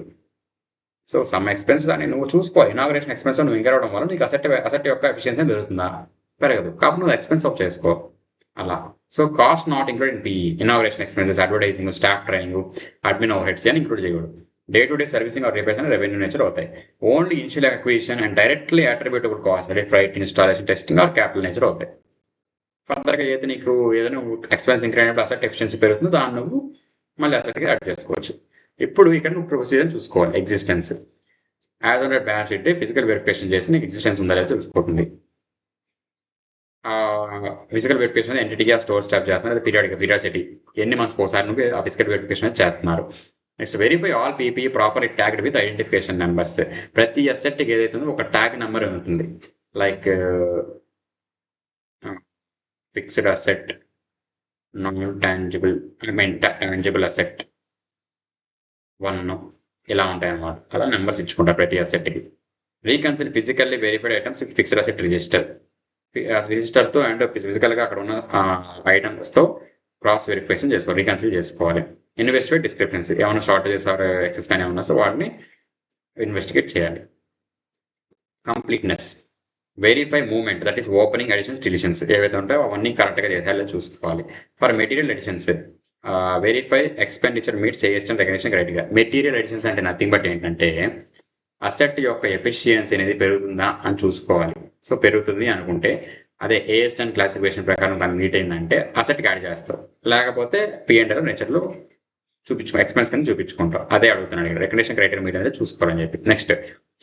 సో సమ్ ఎక్స్పెన్స్ దాన్ని నువ్వు చూసుకోవాలి. ఇనాగ్రేషన్ ఎక్స్పెన్స్ నువ్వు ఇంకర్ అవడం వల్ల నీకు అసెట్ యొక్క ఎఫిషియన్సీ పెరుగుతుందా, పెరగదు, కాబట్టి నువ్వు ఎక్స్పెన్స్ ఆఫ్ చేసుకో అలా. So cost not include in PE, inauguration expenses, advertising, staff training, admin overheads అని ఇంక్లూడ్ చేయకూడదు. Day to day servicing or repairs అని రెవెన్యూ నేచర్ అవుతాయి. Only initial acquisition and directly attributable cost అంటే freight, installation, testing are capital nature అవుతాయి. ఫర్దర్గా అయితే నీకు ఏదైనా ఎక్స్పెన్స్ ఇంక్రీజ్ అయినప్పుడు అసెట్ ఎఫిషియన్సీ పెరుగుతుంది, దాన్ని నువ్వు మళ్ళీ అసెట్కి యాడ్ చేసుకోవచ్చు. ఇప్పుడు ఇక్కడ నువ్వు ప్రొసీజర్ చూసుకోవాలి. Existence as on balance sheet physical verification చేసి నీకు ఎగ్జిస్టెన్స్ ఉందా లేదా చూసుకుంటుంది. ఫిజికల్ వెరిఫికేషన్ ఎంటిటీగా స్టోర్ స్టాప్ చేస్తున్నారు, అది పీరియాడిసిటీ ఎన్ని మంత్స్ ఒకసారి నుండి ఆ ఫిజికల్ వెరిఫికేషన్ చేస్తున్నారు. Next verify all PP properly tagged with identification numbers. ప్రతి అసెట్కి ఏదైతే ఉందో ఒక ట్యాగ్ నెంబర్ ఉంటుంది, like fixed asset, non tangible, I mean tangible asset 1 ఇలా ఉంటాయి అన్నమాట. అలా నెంబర్స్ ఇచ్చుకుంటారు ప్రతి అసెట్కి. Reconcile physically verified items fixed asset register. రిజిస్టర్తో అండ్ ఫిజికల్గా అక్కడ ఉన్న ఐటమ్స్తో క్రాస్ వెరిఫికేషన్ చేసుకోవాలి, రీకన్సిల్ చేసుకోవాలి. ఇన్వెస్టిగేట్ డిస్క్రిప్షన్స్, ఏమైనా షార్టేజెస్ ఆర్ ఎక్సెస్ కానీ ఏమన్నా సో వాటిని ఇన్వెస్టిగేట్ చేయాలి. Completeness, verify movement, that is opening additions deletions ఏవైతే ఉంటాయో అవన్నీ కరెక్ట్గా చేసేలా చూసుకోవాలి. For material additions verify expenditure meets AST recognition criteria. Material additions అంటే నథింగ్ బట్ ఏంటంటే అసెట్ యొక్క ఎఫిషియన్సీ అనేది పెరుగుతుందా అని చూసుకోవాలి. సో పెరుగుతుంది అనుకుంటే అదే ఏఎస్టీ క్లాసిఫికేషన్ ప్రకారం దాన్ని మీట్ అయిందంటే అసెట్కి యాడ్ చేస్తారు, లేకపోతే పిఎండ్ఎల్ నేచర్లో ఎక్స్పెన్స్ కింద చూపించుకుంటాం. అదే అడుగుతున్నాడు, రికగ్నిషన్ క్రైటీరియా మీరు అనేది చూసుకోవాలని చెప్పి. Next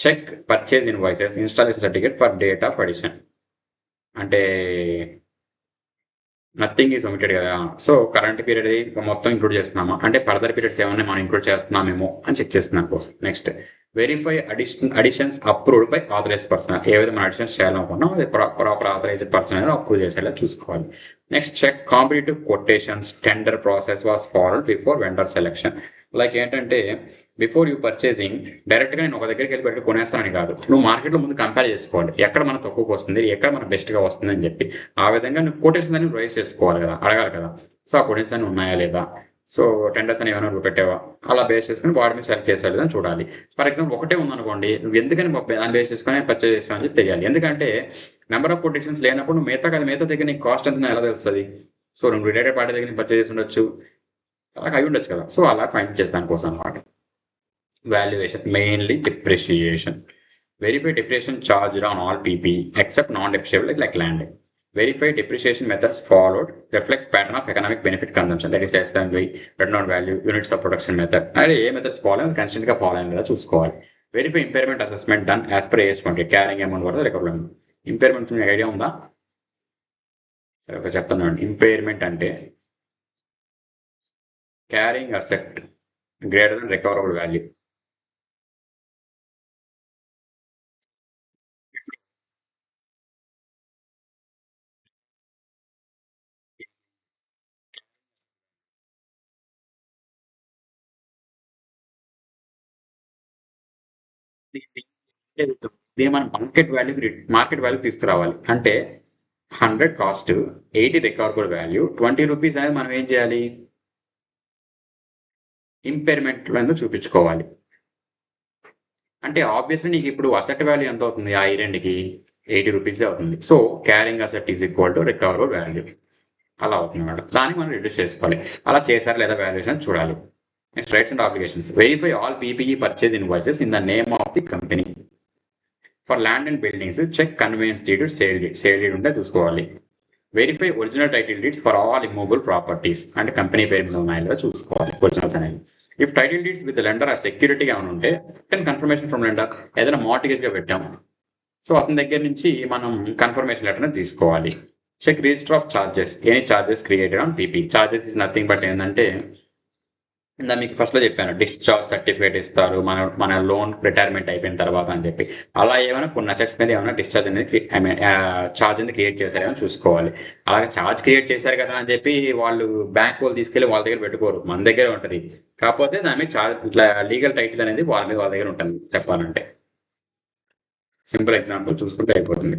check purchase invoices installation certificate for date of addition. అంటే నథింగ్ ఈజ్ ఒమిటెడ్ కదా, సో కరెంట్ పీరియడ్ మొత్తం ఇంక్లూడ్ చేస్తున్నామా అంటే ఫర్దర్ పీరియడ్స్ ఏమైనా మనం ఇంక్లూడ్ చేస్తున్నామేమో అని చెక్ చేస్తున్నాం కోసం. Next verify additions approved by authorised person. ఏవైతే మనం అడిషన్స్ చేయాలనుకున్నాం అది ప్రాపర్ ఆథరైజ్డ్ పర్సన్ అనేది అప్రూవ్ చేసేలా చూసుకోవాలి. Next check competitive quotations tender process was followed before vendor selection. Like ఏంటంటే బిఫోర్ యూ పర్చేసింగ్ డైరెక్ట్గా నేను ఒక దగ్గరికి వెళ్ళి పెట్టి కొనేస్తానని కాదు, నువ్వు మార్కెట్లో ముందు కంపేర్ చేసుకోవాలి, ఎక్కడ మన తక్కువకి వస్తుంది, ఎక్కడ మన బెస్ట్గా వస్తుంది అని చెప్పి. ఆ విధంగా నువ్వు కొటేషన్స్ అని రైజ్ చేసుకోవాలి కదా, అడగాలి కదా. సో ఆ కొటేషన్స్ అని ఉన్నాయా లేదా, సో టెండర్స్ అని ఏమైనా నువ్వు పెట్టావా, అలా బేస్ చేసుకుని వాడి మీద సెలెక్ట్ చేసే లేదని చూడాలి. ఫర్ ఎగ్జాంపుల్ ఒకటే ఉందనుకోండి, నువ్వు ఎందుకని దాన్ని బేస్ చేసుకొని పర్చేజ్ చేస్తావు అని చెప్పి తెలియాలి. ఎందుకంటే నెంబర్ ఆఫ్ కొటేషన్స్ లేనప్పుడు నువ్వు మిగతా దగ్గర నీకు కాస్ట్ ఎంత ఎలా తెలుస్తుంది. సో నువ్వు రిలేటెడ్ పార్టీ దగ్గర పర్చేజ్ చేసి ఉండొచ్చు, అలా అయి ఉండొచ్చు కదా. సో అలా ఫైండ్ చేస్తాను కోసం అనమాట. Valuation mainly depreciation. Verify depreciation charged on all PP except non depreciable like land. Verify depreciation methods followed reflects pattern of economic benefit consumption, that is less than written on value units of production method. అంటే ఏ మెథడ్స్ ఫాలో అయ్యి కన్స్టెంట్గా ఫాలో అయ్యేలా చూసుకోవాలి. Verify impairment assessment done as per AS20 carrying amount వరకు రికవరీ. ఇంపైర్మెంట్ మీకు ఐడియా ఉందా? సరే ఒక చెప్తున్నాను. ఇంపైర్మెంట్ అంటే carrying asset greater than recoverable value. దీన్ని మనం మార్కెట్ వాల్యూ తీసుకురావాలి. అంటే 100 కాస్ట్, 80 రికవరబుల్ వాల్యూ, 20 రూపీస్ అనేది మనం ఏం చేయాలి, ఇంపైర్మెంట్లో ఎందుకు చూపించుకోవాలి. అంటే ఆబ్వియస్లీ నీకు ఇప్పుడు అసెట్ వాల్యూ ఎంత అవుతుంది, ఆ ఐరన్కి 80 రూపీస్ అవుతుంది. So carrying asset is equal to recoverable value అలా అవుతుంది మేడం. దాన్ని మనం రిడ్యూస్ చేసుకోవాలి. అలా చేశారా లేదా వాల్యుయేషన్ చూడాలి. Next rights and obligations. Verify all PPE purchase invoices in the name of the company. For land and buildings check conveyance deed, sale deed ఉంటే చూసుకోవాలి. Verify original title deeds for all immovable properties, అంటే కంపెనీ పేరు మీద ఉన్నాయో చూసుకోవాలి ఒరిజినల్స్ అనేవి. If title deeds with lender ఆ సెక్యూరిటీగా ఏమైనా ఉంటే కన్ఫర్మేషన్ ఫ్రమ్ లెండర్, ఏదైనా మార్టిగేజ్గా పెట్టాము సో అతని దగ్గర నుంచి మనం కన్ఫర్మేషన్ లెటర్ తీసుకోవాలి. Check register of charges, any charges created on PP. Charges is nothing but ఏంటంటే ఇందా మీకు ఫస్ట్లో చెప్పాను, డిశ్చార్జ్ సర్టిఫికేట్ ఇస్తారు మన లోన్ రిటైర్మెంట్ అయిపోయిన తర్వాత అని చెప్పి. అలా ఏమైనా కొన్ని అసెట్స్ మీద ఏమైనా డిశ్చార్జ్ అనేది చార్జ్ అనేది క్రియేట్ చేశారేమో చూసుకోవాలి. అలాగే చార్జ్ క్రియేట్ చేశారు కదా అని చెప్పి వాళ్ళు బ్యాంక్ వాళ్ళు తీసుకెళ్ళి వాళ్ళ దగ్గర పెట్టుకోరు, మన దగ్గరే ఉంటుంది. కాకపోతే దాని మీద చార్జ్ ఇట్లా లీగల్ టైటిల్ అనేది వాళ్ళ దగ్గర ఉంటుంది చెప్పాలంటే. సింపుల్ ఎగ్జాంపుల్ చూసుకుంటే అయిపోతుంది.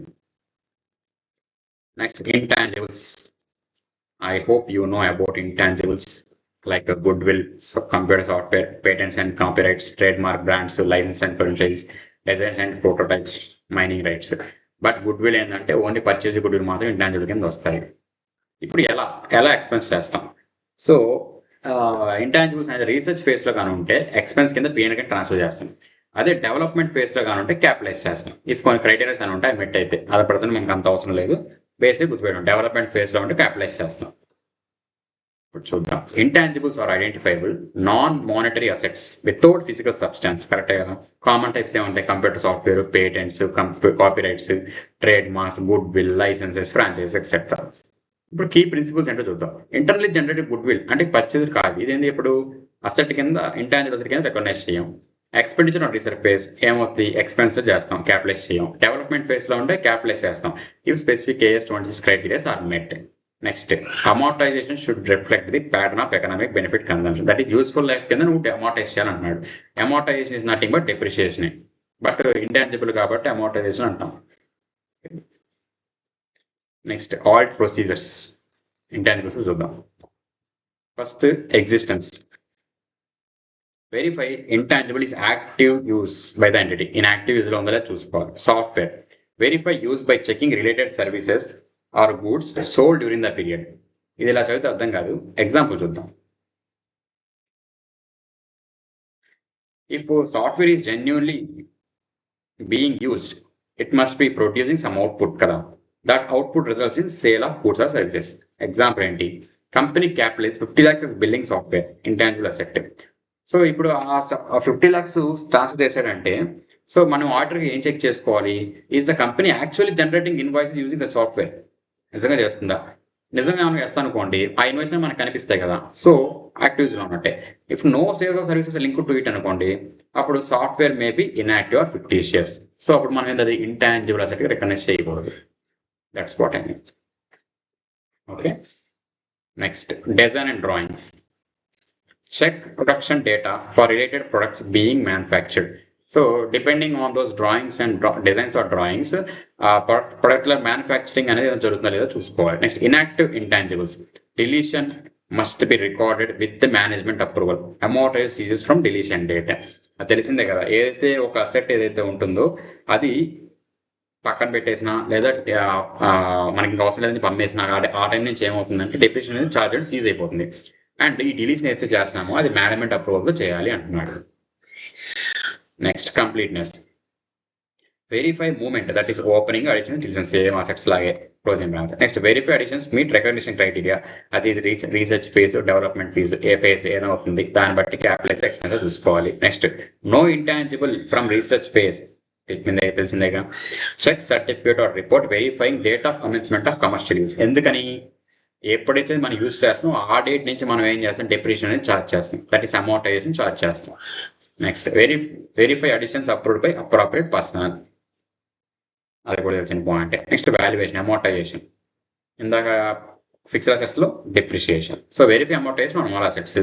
Next intangibles. I hope you know about intangibles like goodwill, computer software, patents and copyrights, trademark brands, license and franchise, designs and prototypes, mining rights. But goodwill ఏంటంటే ఓన్లీ పర్చేజ్ గుడ్విల్ మాత్రం ఇంటాంజిబుల్ కింద వస్తాయి. ఇప్పుడు ఎలా ఎక్స్పెన్స్ చేస్తాం. సో ఇంటాంజిబుల్స్ అనేది రీసెర్చ్ ఫేస్లో కానీ ఉంటే ఎక్స్పెన్స్ కింద పిఎన్కి ట్రాన్స్ఫర్ చేస్తాం. అదే డెవలప్మెంట్ ఫేస్లో కానీ ఉంటే క్యాపిటలైజ్ చేస్తాం. ఇఫ్ కొన్ని క్రైటీరియాస్ అని ఉంటాయి మెట్ అయితే, అది ప్రజెంట్ మనకు అంత అవసరం లేదు, బేసిక్ గుర్తుపెట్టాం. డెవలప్మెంట్ ఫేస్లో ఉంటే క్యాపిటలైజ్ చేస్తాం. ఇప్పుడు చూద్దాం. Intangibles are identifiable non monetary assets without physical substance. కరెక్టే కదా. కామన్ టైప్స్ ఏముంటాయి? Computer software, patents, copyrights, trade marks, good will, licences, franchise etcetera. ఇప్పుడు కీ ప్రిన్సిపల్స్ ఏంటో చూద్దాం. ఇంటర్నల్లీ జనరేటెడ్ గుడ్ విల్ అంటే పర్చేజ్ కాదు. ఇదేంటి? ఇప్పుడు అసెట్ కింద, ఇంటాంజిబుల్ అసెట్ కింద రికగ్నైజ్ చేయం. ఎక్స్పెండిచర్ ఆన్ రీసెర్చ్ ఫేస్ ఏమవుతుంది? ఎక్స్పెన్సెస్ చేస్తాం, క్యాపిటలైజ్ చేయం. డెవలప్మెంట్ ఫేస్లో ఉంటే క్యాపిటలైజ్ చేస్తాం. ఇవి specific AS26 criterias are met. Next, amortisation should reflect the pattern of economic benefit consumption. That is useful life కింద నువ్వు అమౌంటైజ్ చేయాలంటున్నాడు. Amortisation is nothing but depreciation. But intangible కాబట్టి అమౌంటైజేషన్ అంటాం. నెక్స్ట్, ఆడిట్ ప్రొసీజర్స్ ఇంటాంజిబుల్స్ చూద్దాం. First, existence. Verify intangible is active use by the entity. In active use లో ఉందో చూసుకోవాలి. Software. Verify use by checking related services or goods sold during the period. ఇది ఇలా చదివితే అర్థం కాదు. ఎగ్జాంపుల్ చూద్దాం. If software is genuinely being used, it must be producing some output కదా. That output results in sale of goods or services. Example ఏంటి? Company capitalise 50 lakhs as building software, intangible asset. So ఇప్పుడు ఆ 50 lakhs ట్రాన్స్ఫర్ చేశాడంటే, సో మనం ఆర్డర్కి ఏం చెక్ చేసుకోవాలి? Is the company actually generating invoices using the software? నిజంగా చేస్తుందా? నిజంగా ఏమైనా చేస్తా అనుకోండి, ఆ ఇన్వాయిస్ మనకు కనిపిస్తాయి కదా. సో యాక్టివ్స్లో ఉన్నట్టే. If no sales of services link to it అనుకోండి, అప్పుడు software maybe inactive or fictitious. So అప్పుడు మనం ఏంటది? ఇంటాంజిబుల్ అసెట్గా రికగ్నైజ్ చేయకూడదు. That's what I mean. Okay. Next, design and drawings. Check production data for related products being manufactured. So depending on those drawings and designs or drawings, particular manufacturing అనేది జరుగుతుందో లేదో చూసుకోవాలి. Next, inactive intangibles. Deletion must be recorded with the management approval. Amortise ceases from deletion data. అది తెలిసిందే కదా. ఏదైతే ఒక అసెట్ ఏదైతే ఉంటుందో అది పక్కన పెట్టేసినా లేదా మనకి ఇంకా అవసరం లేదని పంపేసినా ఆ టైం నుంచి ఏమవుతుందంటే డెప్రిషియేషన్ అనేది ఛార్జ్ సీజ్ అయిపోతుంది. అండ్ ఈ డిలీషన్ అయితే చేస్తున్నామో అది మేనేజ్మెంట్ అప్రూవల్తో చేయాలి అంటున్నాడు. Next, completeness. Verify movement, that is opening, addition, deletion, same assets లాగే closing balance. Next, verify additions meet recognition criteria. అది రీసెర్చ్ ఫేజ్, డెవలప్మెంట్ ఫీజ్ ఏ ఫేజ్ ఏమవుతుంది దాన్ని బట్టి క్యాపిటలైజ్ ఎక్స్పెన్సెస్ చూసుకోవాలి. Next, no intangible from research phase తెలిసిందేగా. Check certificate or report verifying date of commencement of commercial use. ఎందుకని? ఎప్పుడైతే మనం యూజ్ చేస్తామో ఆ డేట్ నుంచి మనం ఏం చేస్తాం? డెప్రిషియేషన్ అనేది ఛార్జ్ చేస్తాం. దట్ ఈస్ అమౌంటైజేషన్ ఛార్జ్ చేస్తాం. Next, verify additions approved by appropriate personnel. అది కూడా తెలిసిన పాయింట్. Next, valuation, అమౌంటైజేషన్. ఇందాక ఫిక్స్డ్ అసెట్స్లో depreciation. So verify amortisation on all assets.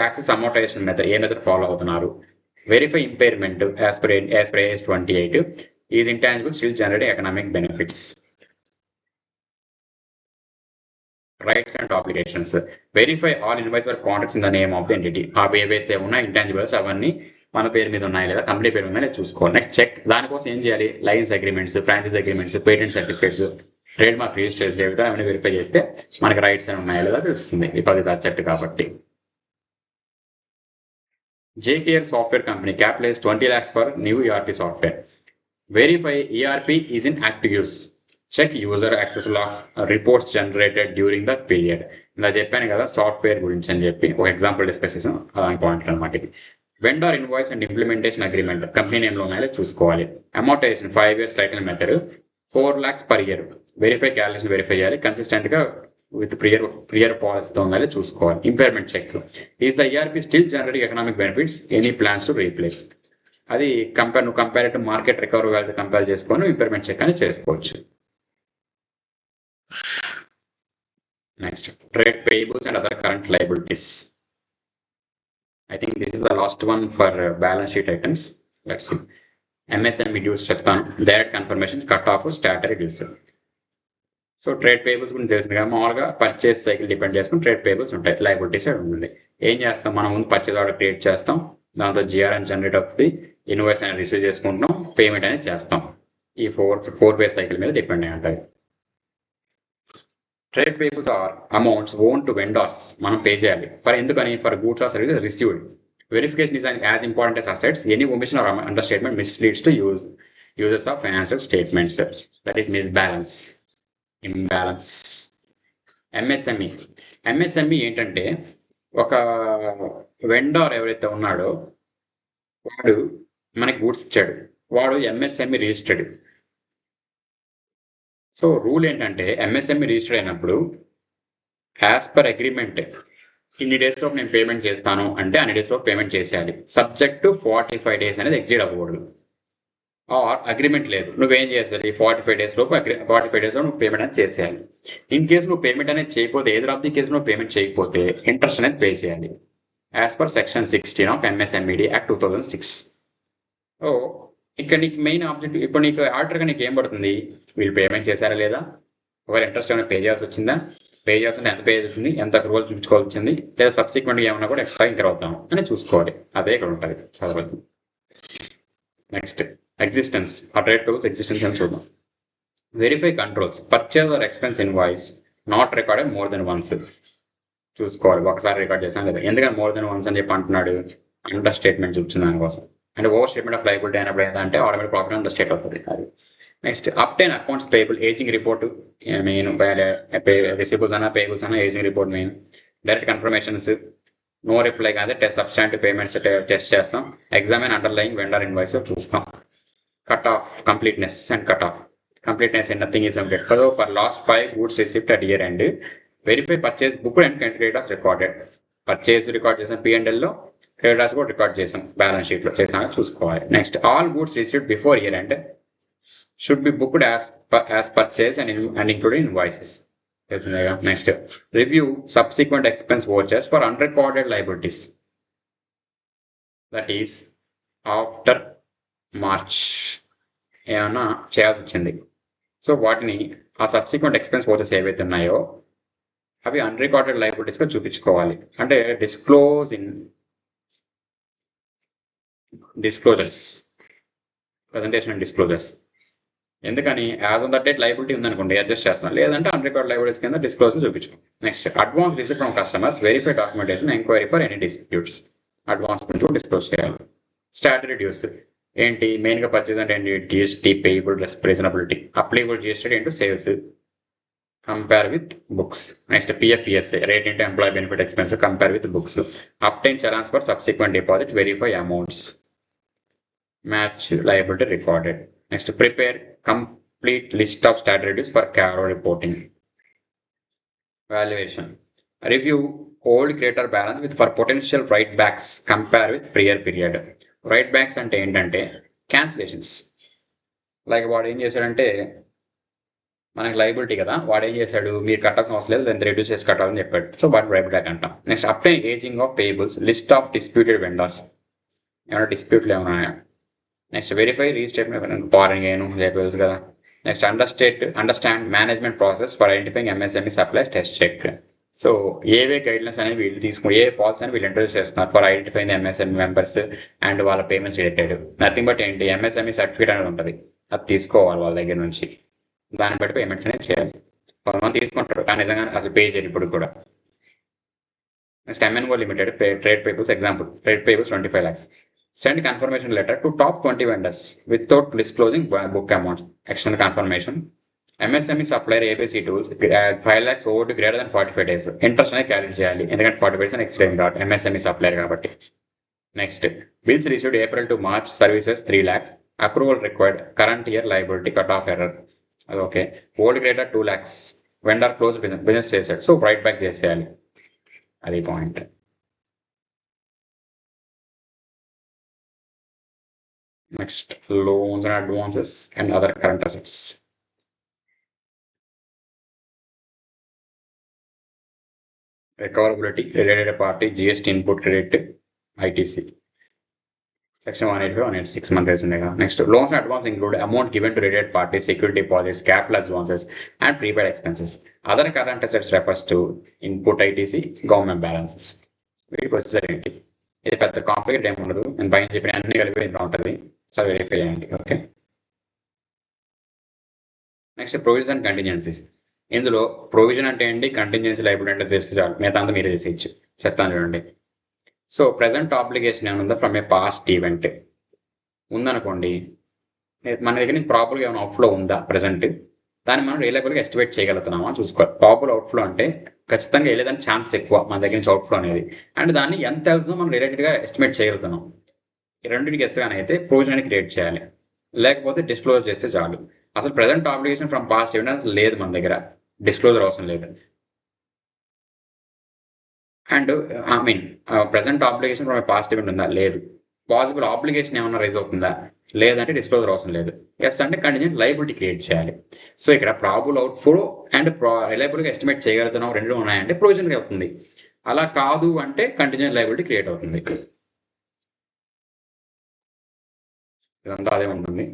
Access amortisation method ఏ మెథడ్ ఫాలో అవుతున్నారు? Verify impairment as per AS28. Is intangible still generating economic benefits. Rights and obligations. Verify all invoice or contracts in the name of the entity. అవి ఏవైతే ఉన్నాయి ఇంటాంజిబుల్స్ అవన్నీ మన పేరు మీద ఉన్నాయి లేదా కంపెనీ పేరు మీద చూసుకోవాలి. Next, check. దానికోసం ఏం చేయాలి? Licence agreements, franchise agreements, patent certificates, trade mark registers ఏవిటో అవన్నీ వెరిఫై చేస్తే మనకి రైట్స్ అని ఉన్నాయా లేదా తెలుస్తుంది. ఇప్పుడు అది చట్టు కాబట్టి. JKL software company capitalise 20 lakhs for new ERP software. Verify ERP is in active use. Check user access logs, reports generated during the period. ఇలా చెప్పాను కదా సాఫ్ట్వేర్ గురించి అని చెప్పి ఒక ఎగ్జాంపుల్ డిస్కస్ చేసాం. అలాంటి పాయింట్ అనమాట ఇది. Vendor invoice and implementation agreement company నేమ్లో ఉన్నాయో చూసుకోవాలి. Amortisation 5 years title method 4 lakhs per year. Verify calculation verify చేయాలి. కన్సిస్టెంట్గా విత్ ప్రియర్ పాలసీతో ఉండాలి చూసుకోవాలి. Impairment check. Is the ERP still generating economic benefits? Any plans to replace? అది కంపేర్ టు మార్కెట్ రికవరీ వాల్యూతో కంపేర్ చేసుకొని ఇంపైర్మెంట్ చెక్ అని చేసుకోవచ్చు. Next, trade payables and other current liabilities. I think this is the last one for balance sheet items. Let's see. MSME dues చెప్తాను. Direct confirmation, cut off, statutory dues. So trade payables గురించి తెలిసింది కదా. మామూలుగా పర్చేస్ సైకిల్ డిపెండ్ చేసుకుని ట్రేడ్ పేయబుల్స్ ఉంటాయి. లైబిలిటీస్ ఉంటుంది. ఏం చేస్తాం? మనం ముందు పర్చేస్ ఆర్డర్ క్రియేట్ చేస్తాం. దాంతో GRN జనరేట్ అవుతుంది. ఇన్వాయిస్ అనేది రిసీవ్ చేసుకుంటాం. పేమెంట్ అనేది చేస్తాం. ఈ ఫోర్ వేస్ సైకిల్ మీద డిపెండ్ అయి ఉంటాయి. Trade payables are amounts own to vendors. మనం పే చేయాలి. ఎందుకని? For goods or services received. Verification is as important as assets. Any omission or under statement misleads to users of financial statements. That is misbalance, imbalance. MSME ఏంటంటే ఒక వెండర్ ఎవరైతే ఉన్నాడో వాడు మనకి గూడ్స్ ఇచ్చాడు, వాడు ఎంఎస్ఎంఈ రిజిస్టర్డ్. సో రూల్ ఏంటంటే ఎంఎస్ఎంఈ రిజిస్టర్ అయినప్పుడు యాజ్ పర్ అగ్రిమెంట్ ఇన్ని డేస్లో నేను పేమెంట్ చేస్తాను అంటే అన్ని డేస్లో పేమెంట్ చేసేయాలి. సబ్జెక్ట్ టు 45 days అనేది ఎగ్జిట్ అవ్వకూడదు. ఆర్ అగ్రిమెంట్ లేదు, నువ్వేం చేయాలి 45 days లోపు 45 days లో నువ్వు పేమెంట్ అనేది చేసేయాలి. ఇన్ కేసు నువ్వు పేమెంట్ అనేది చేయకపోతే, ఏదర్ ఆఫ్ ది కేసు నువ్వు పేమెంట్ చేయకపోతే ఇంట్రెస్ట్ అనేది పే చేయాలి as per section 16 of MSMED act 2006. ఓ ఇక్కడ నీకు మెయిన్ ఆబ్జెక్టివ్, ఇప్పుడు నీకు ఆర్డర్గా నీకు ఏం పడుతుంది, వీళ్ళు పేమెంట్ చేశారా లేదా, ఒకవేళ ఇంట్రెస్ట్ ఏమైనా పే చేయాల్సి వచ్చిందా, పే చేయాల్సింది ఎంత పే చేయాల్సి వచ్చింది, ఎంత అప్రూవల్ చూపించుకోవాల్సి వచ్చింది, లేదా సబ్సిక్వెంట్గా ఏమన్నా కూడా ఎక్స్ట్రా ఇంకా అవుతాము అని చూసుకోవాలి. అదే ఇక్కడ ఉంటుంది చదవద్దు. నెక్స్ట్ ఎగ్జిస్టెన్స్, ఆ ట్రేడ్ పేబుల్స్ ఎగ్జిస్టెన్స్ అని చూద్దాం. Verify controls, purchase or expense invoice not recorded more than once. చూసుకోవాలి ఒకసారి రికార్డ్ చేసాం లేదా, ఎందుకని మోర్ దెన్ వన్స్ అని చెప్పి అంటున్నాడు, అండర్ స్టేట్మెంట్ చూపించింది దానికోసం. అంటే ఓవర్ స్టేట్మెంట్ ఆఫ్ లయబిలిటీ అయినప్పుడు ఏంటంటే ఆటోమేటిక్ ప్రాఫిట్ అండర్ స్టేట్ అవుతుంది. అది next obtain accounts payable, ageing report main, receivables అన్నా పేయబుల్స్ అన్నా ageing report main. Direct confirmations, no reply కాదే టెస్ట్ సబ్స్టాంటివ్ పేమెంట్స్ టెస్ట్ చేస్తాం. ఎగ్జామిన్ అండర్లయింగ్ వెండర్ ఇన్వాయిస్ చూస్తాం. Cut off completeness and cut off completeness and nothing is update for last 5 goods received at year end. Verify purchase book and creditors recorded. Purchase record చేసాం P&L లో, క్రెడిటార్స్ కూడా రికార్డ్ చేసాం బ్యాలెన్స్ షీట్లో చేసాం చూసుకోవాలి. Next all goods received before year end should be booked as purchase and including invoices. తెలిసిందేగా. Next review subsequent expense vouchers for unrecorded liabilities, that is after March ఏమైనా చేయాల్సి వచ్చింది. సో వాటిని ఆ సబ్సిక్వెంట్ ఎక్స్పెన్స్ వోచర్స్ ఏవైతే ఉన్నాయో అవి అన్రికార్డెడ్ లయబిలిటీస్గా చూపించుకోవాలి. అంటే డిస్క్లోజర్స్, ప్రజెంటేషన్ అండ్ డిస్క్లోజర్స్. ఎందుకని as on that date liability ఉందనుకోండి అడ్జస్ట్ చేస్తాం, లేదంటే అన్రికార్డ్ లయబిలిటీస్ కింద డిస్క్లోజర్ చూపించుకోం. Next advance receipt from customers, verify documentation, enquiry for any disputes. Advance నుంచి డిస్క్లోజ్ చేయాలి. స్టాట్యూటరీ డ్యూస్ ఏంటి, మెయిన్గా పర్చేజ్ అంటే ఏంటి, GST, payable, reasonability, applicable GST into sales, compare with books. Next PFESA, rate into employee benefit expense, compare with books. Obtain challans for subsequent deposit, verify amounts, match liability recorded. Next prepare complete list of statutory dues for CARO reporting. Valuation, review old creditor balance with for potential write backs, compare with prior period. Write backs అంటే ఏంటంటే క్యాన్సిలేషన్స్. లైక్ వాడు ఏం చేశాడంటే, మనకి లైబిలిటీ కదా, వాడు ఏం చేశాడు, మీరు కట్టాల్సిన అవసరం లేదు, దాన్ని రెడ్యూస్ చేసి కట్టాలని చెప్పాడు. సో వాటి రైట్ బ్యాక్ అంటాం. Next obtain ageing of payables, list of disputed vendors, ఏమైనా డిస్ప్యూట్లు ఏమైనా. Next verify restatement, foreign gain చెప్పవచ్చు కదా. Next understand management process for identifying MSME supply test check. So ఏవే గైడ్లైన్స్ అనేవి వీళ్ళు తీసుకుని, ఏ పాలసీ అని వీళ్ళు ఇంట్రడ్యూస్ చేస్తున్నారు for identifying MSME members and వాళ్ళ పేమెంట్స్ రిలేటెడ్. నథింగ్ బట్ ఏంటి, ఎంఎస్ఎంఈ సర్టిఫికేట్ అనేది ఉంటుంది, అది తీసుకోవాలి వాళ్ళ దగ్గర నుంచి. దాన్ని బట్టి పేమెంట్స్ అనేది చేయాలి. కొంతమంది తీసుకుంటారు కానీ నిజంగా అసలు పే చేయరు ఇప్పుడు కూడా. Next MNO limited trade payables example, trade payables 25 lakhs. Send confirmation letter to top 20 vendors without disclosing book amounts. External confirmation. MSME supplier ABC tools 5 lakhs over to greater than 45 days. Interest అనేది క్యాలిక్యులేట్ చేయాలి, ఎందుకంటే 45 days ఎక్స్టెండ్ కాబట్టి ఎంఎస్ఎంఈ సప్లయర్ కాబట్టి. Next bills received April to March services 3 lakhs. Approval required, current year liability, cut off error. అది okay. Old greater 2 lakhs, vendor close business చేశాడు, సో రైట్ బ్యాక్ చేసేయాలి. అది point. Next loans and advances and other current assets. Recoverability, related party, GST input credit, ITC. Section 185, 186 మనకు తెలిసిందే కదా. Next loans and advance include amount given to related party, security deposits, capital advances and prepaid expenses. Other current assets refers to input ITC, government balances. వీటి ప్రొసీజర్ ఏంటి, ఇది పెద్ద కాంప్లికేట్ ఏమి ఉండదు, నేను పైన చెప్పిన అన్ని కలిపి ఇంట్లో ఉంటుంది, సో వెరిఫై చేయండి. Okay. Next provision and contingencies. ఇందులో ప్రొవిజన్ అంటే ఏంటి, కంటింజెన్సీ లయబిలిటీ అంటే తెలిసి చాలు, మిగతా అంతా మీరే చేసేయచ్చు. చెప్తాను చూడండి. సో ప్రజెంట్ ఆబ్లిగేషన్ ఏమైనా ఫ్రమ్ ఏ పాస్ట్ ఈవెంట్ ఉందనుకోండి, మన దగ్గర నుంచి ప్రాపర్గా ఏమైనా అవుట్ఫ్లో ఉందా ప్రజెంట్, దాన్ని మనం రిలయబుల్గా ఎస్టిమేట్ చేయగలుగుతున్నామా చూసుకోవాలి. ప్రాబబుల్ అవుట్ఫ్లో అంటే ఖచ్చితంగా వెళ్ళేదానికి ఛాన్స్ ఎక్కువ మన దగ్గర నుంచి అవుట్ఫ్లో అనేది, అండ్ దాన్ని ఎంత వెళ్తుందో మనం రిలేటెడ్గా ఎస్టిమేట్ చేయగలుగుతున్నాం. ఈ రెండింటికి గెస్గానే అయితే ప్రొవిజన్ అనేది క్రియేట్ చేయాలి, లేకపోతే డిస్క్లోజ్ చేస్తే చాలు. అసలు present obligation from past evidence లేదు మన దగ్గర, డిస్క్లోజర్ అవసరం లేదు. And I mean present obligation from past event ఉందా, లేదు. పాసిబుల్ ఆబ్లిగేషన్ ఏమన్నా రైజ్ అవుతుందా, లేదంటే డిస్క్లోజర్ అవసరం లేదు. ఎస్ అంటే కంటిన్యూట్ లైబిలిటీ క్రియేట్ చేయాలి. సో ఇక్కడ ప్రాబుల్ అవుట్ఫ్లో అండ్ రిలయబుల్గా ఎస్టిమేట్ చేయగలుగుతున్నాం రెండు ఉన్నాయంటే ప్రొవిజన్ అవుతుంది. అలా కాదు అంటే కంటిన్యూట్ లైబిలిటీ క్రియేట్ అవుతుంది. ఇదంతా అదే ఉంటుంది.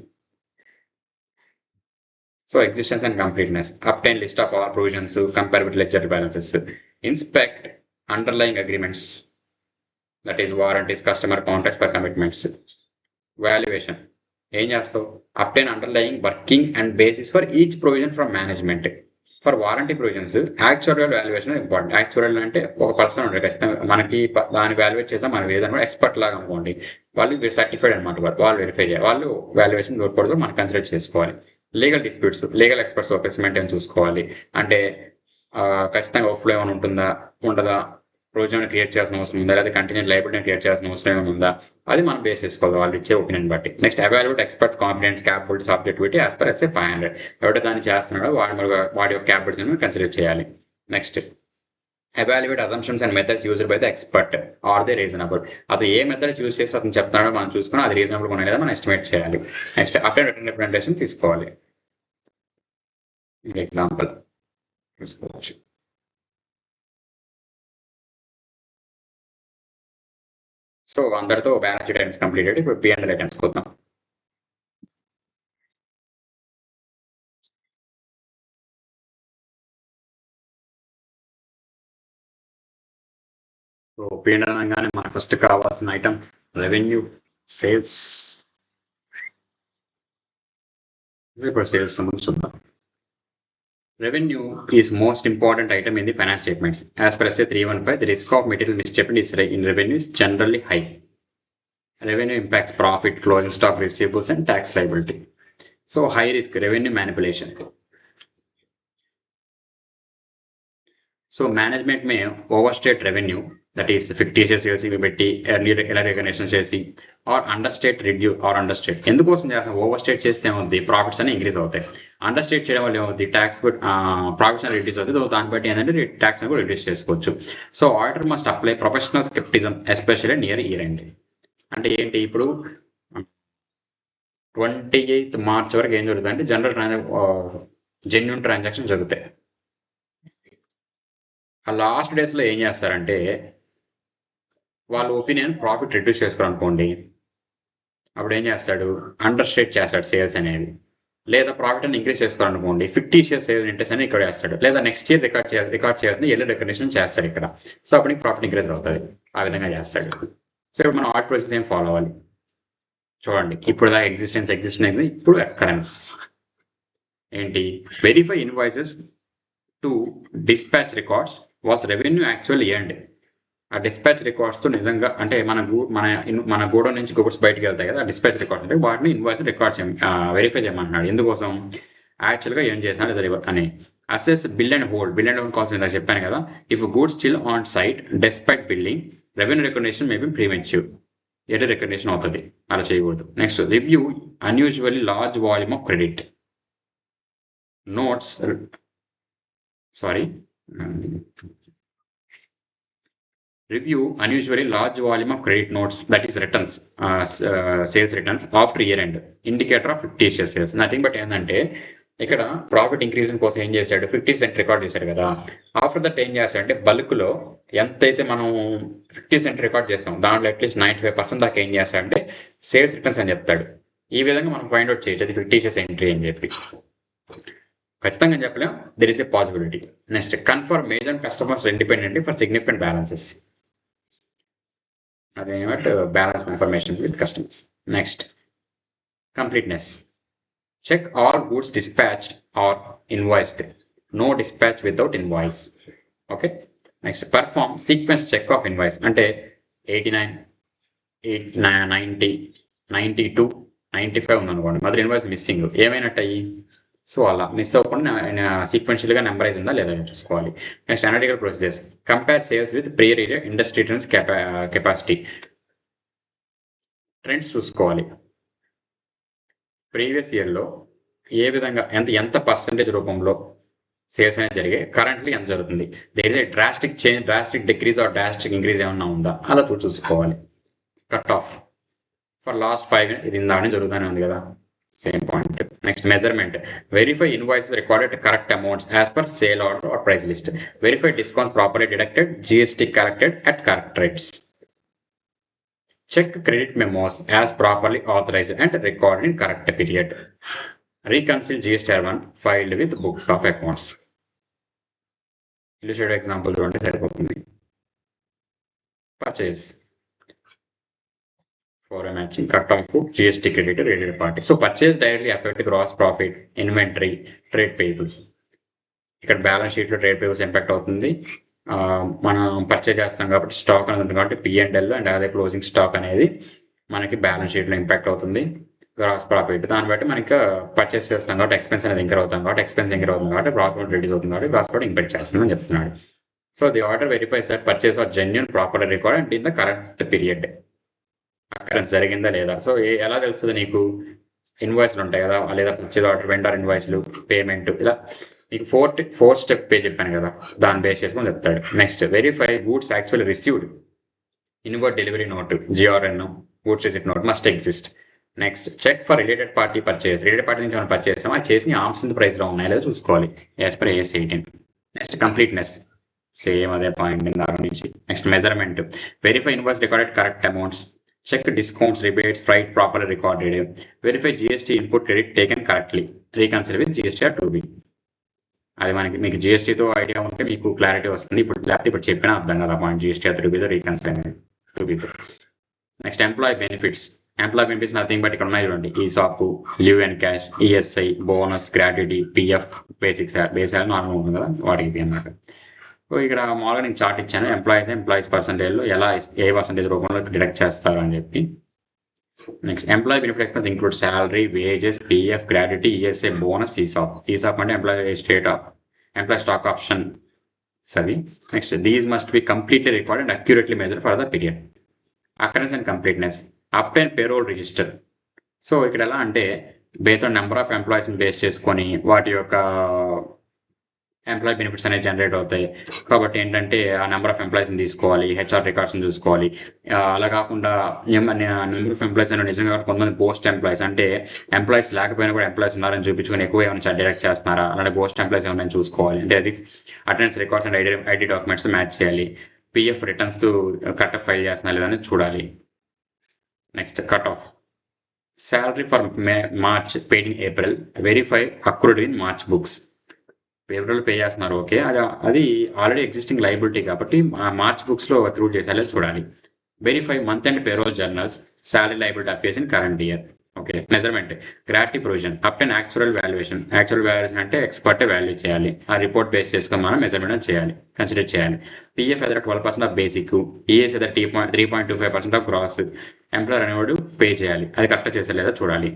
So existence and completeness, obtain list of all provisions, compare with ledger balances, inspect underlying agreements, that is warranties, customer contracts for commitments. Valuation ఏం చేస్తావు, obtain underlying working and basis for each provision from management. For warranty provisions actual valuation important. Actual అంటే ఒక పర్సన్ ఉంటారు ఖచ్చితంగా, మనకి దాన్ని వాల్యుయేట్ చేసాం, మనకి ఏదైనా కూడా ఎక్స్పర్ట్ లాగా అనుకోండి, వాళ్ళు సర్టిఫైడ్ అనమాట, వాళ్ళు వెరిఫై చేయాలి, వాళ్ళు వాల్యుయేషన్ దొరకకూడదు మనం కన్సిడర్ చేసుకోవాలి. Legal disputes, legal experts opinion అని చూసుకోవాలి. అంటే ఖచ్చితంగా అవుట్ఫ్లో ఏమైనా ఉంటుందా ఉండదా, ప్రొవిజన్ క్రియేట్ చేయాల్సిన అవసరం ఉందా, లేదా కంటిన్యూ లైబిలిటీ క్రియేట్ చేయాల్సిన అవసరం ఏమైనా ఉందా, అది మనం బేస్ చేసుకోవాలి వాళ్ళు ఇచ్చే ఒపీనియన్ బట్టి. Next evaluate expert confidence capability subjectivity as per SA 500. ఎవరైతే దాన్ని చేస్తున్నాడో వాడి యొక్క క్యాపబిలిటీని కన్సిడర్ చేయాలి. Next evaluate assumptions and methods used by the expert, or they reasonable. అది ఏ మెథడ్స్ యూజ్ చేసి అతను చెప్తున్నాడో మనం చూసుకుని అది రీజనబుల్ ఉన్నాయి లేదా మనం ఎస్టిమేట్ చేయాలి. నెక్స్ట్ అప్లై రిటర్న్ రిప్రజెంటేషన్ తీసుకోవాలి. ఎగ్జాంపుల్ చూసుకోవచ్చు. సో అందరితో బ్యాలెన్స్ షీట్ ఐటమ్స్ కంప్లీటెడ్. ఇప్పుడు P&L ఐటమ్స్ చూద్దాం. సో P&L అనగానే మనకు ఫస్ట్ కావాల్సిన ఐటమ్ రెవెన్యూ, సేల్స్. ఇప్పుడు సేల్స్ సంబంధించి చూద్దాం. Revenue is most important item in the finance statements. As per SA 315, the risk of material misstatement is in revenue is generally high. Revenue impacts profit, closing stock, receivables, and tax liability. So high risk revenue manipulation. So management may overstate revenue, that is fictitious sales పెట్టి ఎర్లీ రికగ్నిషన్ చేసి, ఆర్ అండర్స్టేట్ రిడ్యూ ఆర్ అండర్స్టేట్. ఎందుకోసం చేస్తాం, ఓవర్స్టేట్ చేస్తే ఏమవుతుంది, ప్రాఫిట్స్ అని ఇంక్రీజ్ అవుతాయి. అండర్స్టేట్ చేయడం వల్ల ఏమవుతుంది, ట్యాక్స్ ప్రాఫిట్స్ అని రిడ్యూస్ అవుతుంది. దాన్ని బట్టి ఏంటంటే ట్యాక్స్ అని కూడా రిడ్యూస్ చేసుకోవచ్చు. So auditor must apply professional scepticism especially near year end. అంటే ఏంటి, ఇప్పుడు 28th March వరకు ఏం జరుగుతుంది అంటే జెన్యున్ ట్రాన్సాక్షన్ జరుగుతాయి. ఆ లాస్ట్ డేస్లో ఏం చేస్తారంటే వాళ్ళ ఒపీనియన్ ప్రాఫిట్ రిడ్యూస్ చేసుకోవాలనుకోండి, అప్పుడు ఏం చేస్తాడు, అండర్స్టేట్ చేస్తాడు సేల్స్ అనేది. లేదా ప్రాఫిట్ అని ఇంక్రీజ్ చేసుకోవాలనుకోండి, ఫిక్టీషియస్ సేల్స్ ఇంట్రెస్ట్ అని ఇక్కడ వేస్తాడు. లేదా నెక్స్ట్ ఇయర్ రికార్డ్ చేయాల్సిన ఎర్లీ రికగ్నిషన్ చేస్తాడు ఇక్కడ. సో అప్పుడు ప్రాఫిట్ ఇంక్రీజ్ అవుతుంది, ఆ విధంగా చేస్తాడు. సో ఇప్పుడు మనం ఆడిట్ ప్రాసెస్ ఏం ఫాలో అవ్వాలి చూడండి. ఇప్పుడు దా ఎగ్జిస్టెన్స్ ఇప్పుడు అకరెన్స్ ఏంటి, verify invoices to dispatch records was revenue actual end. ఆ డిస్పాచ్ రికార్డ్స్తో నిజంగా అంటే మన గోడౌన్ నుంచి గూడ్స్ బయటకు వెళ్తాయి కదా, ఆ డిస్పాచ్ రికార్డ్స్ అంటే వాటిని ఇన్వాయిస్ రికార్డ్ వెరిఫై చేయమంటున్నాడు. ఎందుకోసం, యాక్చువల్గా ఏం చేశాను లేదా అని. Assess bill and hold. Bill and hold calls ఇందాక చెప్పాను కదా, if goods still on site despite building, revenue recognition maybe preventive, early recognition అవుతుంది, అలా చేయకూడదు. Next review unusually large volume of credit notes, review unusually large volume of credit notes, that is returns, sales returns after year end, indicator of fictitious sales. Nothing but ఏంటంటే ఇక్కడ ప్రాఫిట్ ఇంక్రీజింగ్ కోసం ఏం చేశాడు, 50% రికార్డ్ చేశాడు కదా. ఆఫ్టర్ దట్ ఏం చేస్తాడంటే బల్క్లో ఎంతైతే మనం 50% రికార్డ్ చేస్తాం దాంట్లో అట్లీస్ట్ 95% దాకా ఏం చేస్తాడంటే సేల్స్ రిటర్న్స్ అని చెప్తాడు. ఈ విధంగా మనం ఫైండ్ అవుట్ చేయొచ్చు అది fictitious ఎంట్రీ అని చెప్పి. ఖచ్చితంగా చెప్పలేం, there is a possibility. Next confirm major customers independently for significant balances. అదేమంటే balance information with customers. Next completeness. Check all goods dispatched or invoiced, no dispatch without invoice. Okay. Next perform sequence check of invoice. అంటే 89, 90, 92, 95 ఉందనుకోండి, మధ్య ఇన్వాయిస్ మిస్సింగ్, ఏమైనట్టు అయ్యి సో అలా మిస్ అవ్వకుండా సీక్వెన్షియల్గా నెంబరైజ్ ఉందా లేదా చూసుకోవాలి. Next analytical procedures, compare sales with prior year industry trends capacity. Trends చూసుకోవాలి. ప్రీవియస్ ఇయర్లో ఏ విధంగా ఎంత పర్సంటేజ్ రూపంలో సేల్స్ అనేది జరిగాయి, కరెంట్లీ ఎంత జరుగుతుంది, there is a drastic change, drastic decrease or drastic increase ఏమన్నా ఉందా అలా చూసుకోవాలి. Cut off for last 5 years ఇది ఇందానే జరుగుతూనే ఉంది కదా, same point. Next measurement, verify invoices recorded correct amounts as per sale order or price list, verify discounts properly deducted, GST corrected at correct rates, check credit memos as properly authorized and recorded in correct period, reconcile GST-R1 filed with books of accounts. Illustrative example చూడండి సరిపోతుంది. Purchase for a matching cut off to GST creditor related party. So purchase directly affect gross profit, inventory, trade payables. ఇక్కడ బ్యాలెన్స్ షీట్లో ట్రేడ్ పేబుల్స్ ఇంపాక్ట్ అవుతుంది. మనం పర్చేజ్ చేస్తాం కాబట్టి స్టాక్ అనేది ఉంటుంది కాబట్టి P&L అండ్ అదే క్లోజింగ్ స్టాక్ అనేది మనకి బ్యాలెన్స్ షీట్లో ఇంపాక్ట్ అవుతుంది. గ్రాస్ ప్రాఫిట్ దాన్ని బట్టి మనకి పర్చేస్ చేస్తాం కాబట్టి ఎక్స్పెన్స్ అనేది ఇంకర్ అవుతాం కాబట్టి ఎక్స్పెన్స్ ఇంకర్ అవుతుంది కాబట్టి ప్రాఫిట్ రిడ్యూస్ అవుతుంది కాబట్టి గ్రాస్ ప్రాఫిట్ ఇంపాక్ట్ చేస్తుందని చెప్తున్నాడు. So the order verifies that purchase are genuine, properly record and in the correct period. Occurrence జరిగిందా లేదా. సో ఎలా తెలుస్తుంది నీకు, ఇన్వాయిస్లు ఉంటాయి కదా, లేదా పర్చేజ్ ఆర్డర్, వెండర్ ఇన్వాయిస్లు, పేమెంట్, ఇలా నీకు ఫోర్ స్టెప్ పే చెప్పాను కదా, దాన్ని బేస్ చేసుకొని చెప్తాడు. Next verify goods actually received, inward delivery note, GRN, goods receipt note must exist. Next check for related party purchase, related party నుంచి మనం పర్చేస్ చేస్తాం, అది చేసి ఆర్మ్స్ ఇంత ప్రైస్లో ఉన్నాయో లేదో చూసుకోవాలి as per AS 18. Next completeness, same అదే పాయింట్ దాని నుంచి. Next measurement, verify invoice recorded correct amounts, check discounts, rebates, freight properly recorded, verify GST input credit taken correctly, reconcile with GST-R2B. అది మీకు GSTతో ఐడియా ఉంటే మీకు క్లారిటీ వస్తుంది. ఇప్పుడు చెప్పినా అర్థం కదా పాయింట్, GST-R2Bతో రీకన్సిల్ అనేది 2Bతో. Next employee benefits, nothing but ఇక్కడ ఉన్నాయి చూడండి, ESOP, leave and cash, ESI, bonus, gratuity, PF, basic normal ఉంటుంది కదా వాటికి అన్నమాట. సో ఇక్కడ మామూలుగా నేను చార్ట్ ఇచ్చాను, ఎంప్లాయీస్ పర్సంటేజ్లో ఎలా ఏ పర్సంటేజ్ రూపంలో డిడక్ట్ చేస్తారు అని చెప్పి. Next employee benefit expense include salary, wages, PF, gratuity, ESI, bonus, ESOP అంటే ఎంప్లాయీ స్టాక్ ఆప్షన్ సవి. Next these must be completely record and accurately measure for the period. Occurrence and completeness, obtain payroll register. So ఇక్కడ ఎలా అంటే బేస్డ్ ఆన్ నెంబర్ ఆఫ్ ఎంప్లాయీస్ని బేస్ చేసుకొని వాటి యొక్క ఎంప్లాయీ బెనిఫిట్స్ అనేవి జనరేట్ అవుతాయి. కాబట్టి ఏంటంటే ఆ నెంబర్ ఆఫ్ ఎంప్లాయీస్ని తీసుకోవాలి, HR రికార్డ్స్ని చూసుకోవాలి. అలా కాకుండా నెంబర్ ఆఫ్ ఎంప్లాయీస్ అని నిజంగా కొంతమంది పోస్ట్ ఎంప్లాయీస్ అంటే ఎంప్లాయీస్ లేకపోయినా కూడా ఎంప్లాయీస్ ఉన్నారని చూపించుకొని ఎక్కువ ఏమైనా డైరెక్ట్ చేస్తున్నారా, అలాంటి పోస్ట్ ఎంప్లాయీస్ ఏమైనా చూసుకోవాలి. అంటే attendance records and ID documents match చేయాలి. PF returns cut off file చేస్తున్నా లేదని చూడాలి. Next cut off, salary for March paid in April, verify accrued in March books. April pay చేస్తున్నారు ఓకే, అది ఆల్రెడీ ఎగ్జిస్టింగ్ లైబిలిటీ కాబట్టి మార్చ్ బుక్స్లో అక్రూడ్ చేసేలా చూడాలి. Verify month and payroll journals, salary liability affairs in current year. Okay. Measurement, gratuity provision, అప్టెన్ actual valuation అంటే ఎక్స్పర్టే వాల్యూ చేయాలి. ఆ రిపోర్ట్ బేస్ చేసుకొని మనం మెజర్మెంట్ చేయాలి, కన్సిడర్ చేయాలి. PF either 12% of basic, ES either 3.25% of gross, employer అనేవాడు పే చేయాలి, అది కరెక్ట్ చేసే లేదా చూడాలి.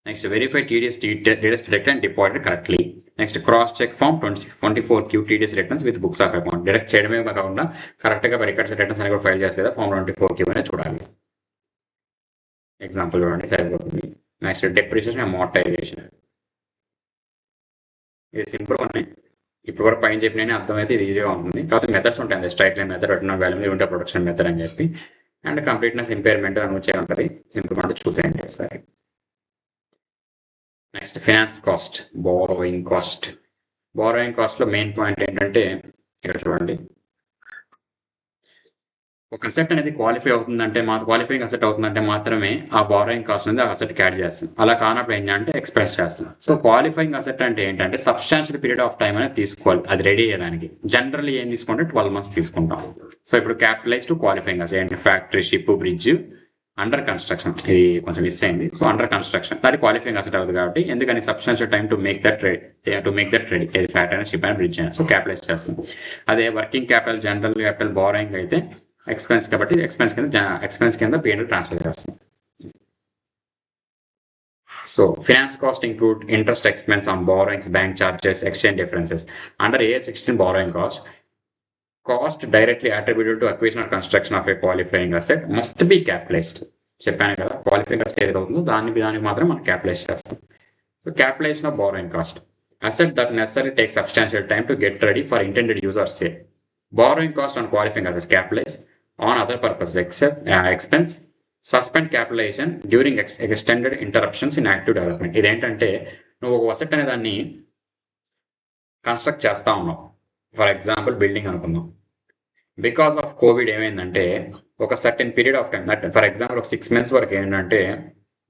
Next verify TDS deduct and deposit correctly. Next cross check form 24Q TDS returns with books of account. Deduct చేయడమే కాకుండా కరెక్ట్గా రికార్డ్స్ రిటర్న్స్ అని కూడా ఫైల్ చేసి లేదా ఫామ్ 24Q అనేది చూడాలి. ఎగ్జాంపుల్ చూడండి సరిపోతుంది. నెక్స్ట్ డెప్రిసియేషన్ అండ్ అమోర్టైజేషన్, ఇది సింపుల్ ఉన్నాయి. ఇప్పుడు కూడా పైన చెప్పిన అర్థమైతే ఇది ఈజీగా ఉంటుంది. కాకపోతే మెథడ్స్ ఉంటాయి, straight line method, return value, ఉంటే ప్రొడక్షన్ మెథడ్ అని చెప్పి, అండ్ కంప్లీట్నెస్, ఇంపైర్మెంట్ అని వచ్చే ఉంటుంది. సింపుల్ అంటే చూసేయండి సరే. నెక్స్ట్ ఫైనాన్స్ కాస్ట్, బారోయింగ్ కాస్ట్లో మెయిన్ పాయింట్ ఏంటంటే ఇక్కడ చూడండి, ఒక అసెట్ అనేది క్వాలిఫైయింగ్ అసెట్ అవుతుందంటే మాత్రమే ఆ బారోయింగ్ కాస్ట్ అనేది ఆ అసెట్కి యాడ్ చేస్తాం. అలా కానప్పుడు ఏంటంటే ఎక్స్ప్రెస్ చేస్తాం. సో క్వాలిఫైయింగ్ అసెట్ అంటే ఏంటంటే సబ్స్టాన్షియల్ పీరియడ్ ఆఫ్ టైం అనేది తీసుకోవాలి అది రెడీ అయ్యేదానికి. జనరల్లీ ఏం తీసుకుంటే 12 months తీసుకుంటాం. సో ఇప్పుడు క్యాపిటలైజ్డ్ క్వాలిఫైయింగ్ అసెట్ ఏంటి, factory, ship, bridge, under construction, ఇది కొంచెం మిస్ అయింది. సో అండర్ కన్స్ట్రక్షన్ అది క్వాలిఫైయింగ్ అసెట్ అవుతుంది కాబట్టి ఎందుకని substantial time to make that ready, ఇది ఫ్యాక్టరీ అయినా, షిప్ అయినా, బ్రిడ్జ్ అయినా. సో క్యాపిటలైజ్ చేస్తాం. అదే working capital, general capital, borrowing అయితే ఎక్స్పెన్స్ కాబట్టి ఎక్స్పెన్స్ కింద P&L ట్రాన్స్ఫర్ చేస్తాం. So finance cost include interest expense on borrowings, bank charges, exchange differences. Under AS16 borrowing cost directly attributable to acquisition or construction of a qualifying asset must be capitalized. చెప్పాను కదా, క్వాలిఫైయింగ్ అసెట్ ఏది అవుతుందో దానికి మాత్రం మనం క్యాపిటలైజ్ చేస్తాం. So capitalisation of borrowing cost, asset that necessarily takes substantial time to get ready for intended use or sale. Borrowing cost on qualifying assets capitalized on other purposes except expense. Suspend capitalization during extended interruptions in active development. ఇదేంటంటే నువ్వు ఒక అసెట్ అనే దాన్ని కన్స్ట్రక్ట్ చేస్తా ఉన్నావు, ఫర్ ఎగ్జాంపుల్ బిల్డింగ్ అనుకుందాం. బికాస్ ఆఫ్ కోవిడ్ ఏమైందంటే ఒక certain period of time, for example ఒక 6 months వరకు ఏంటంటే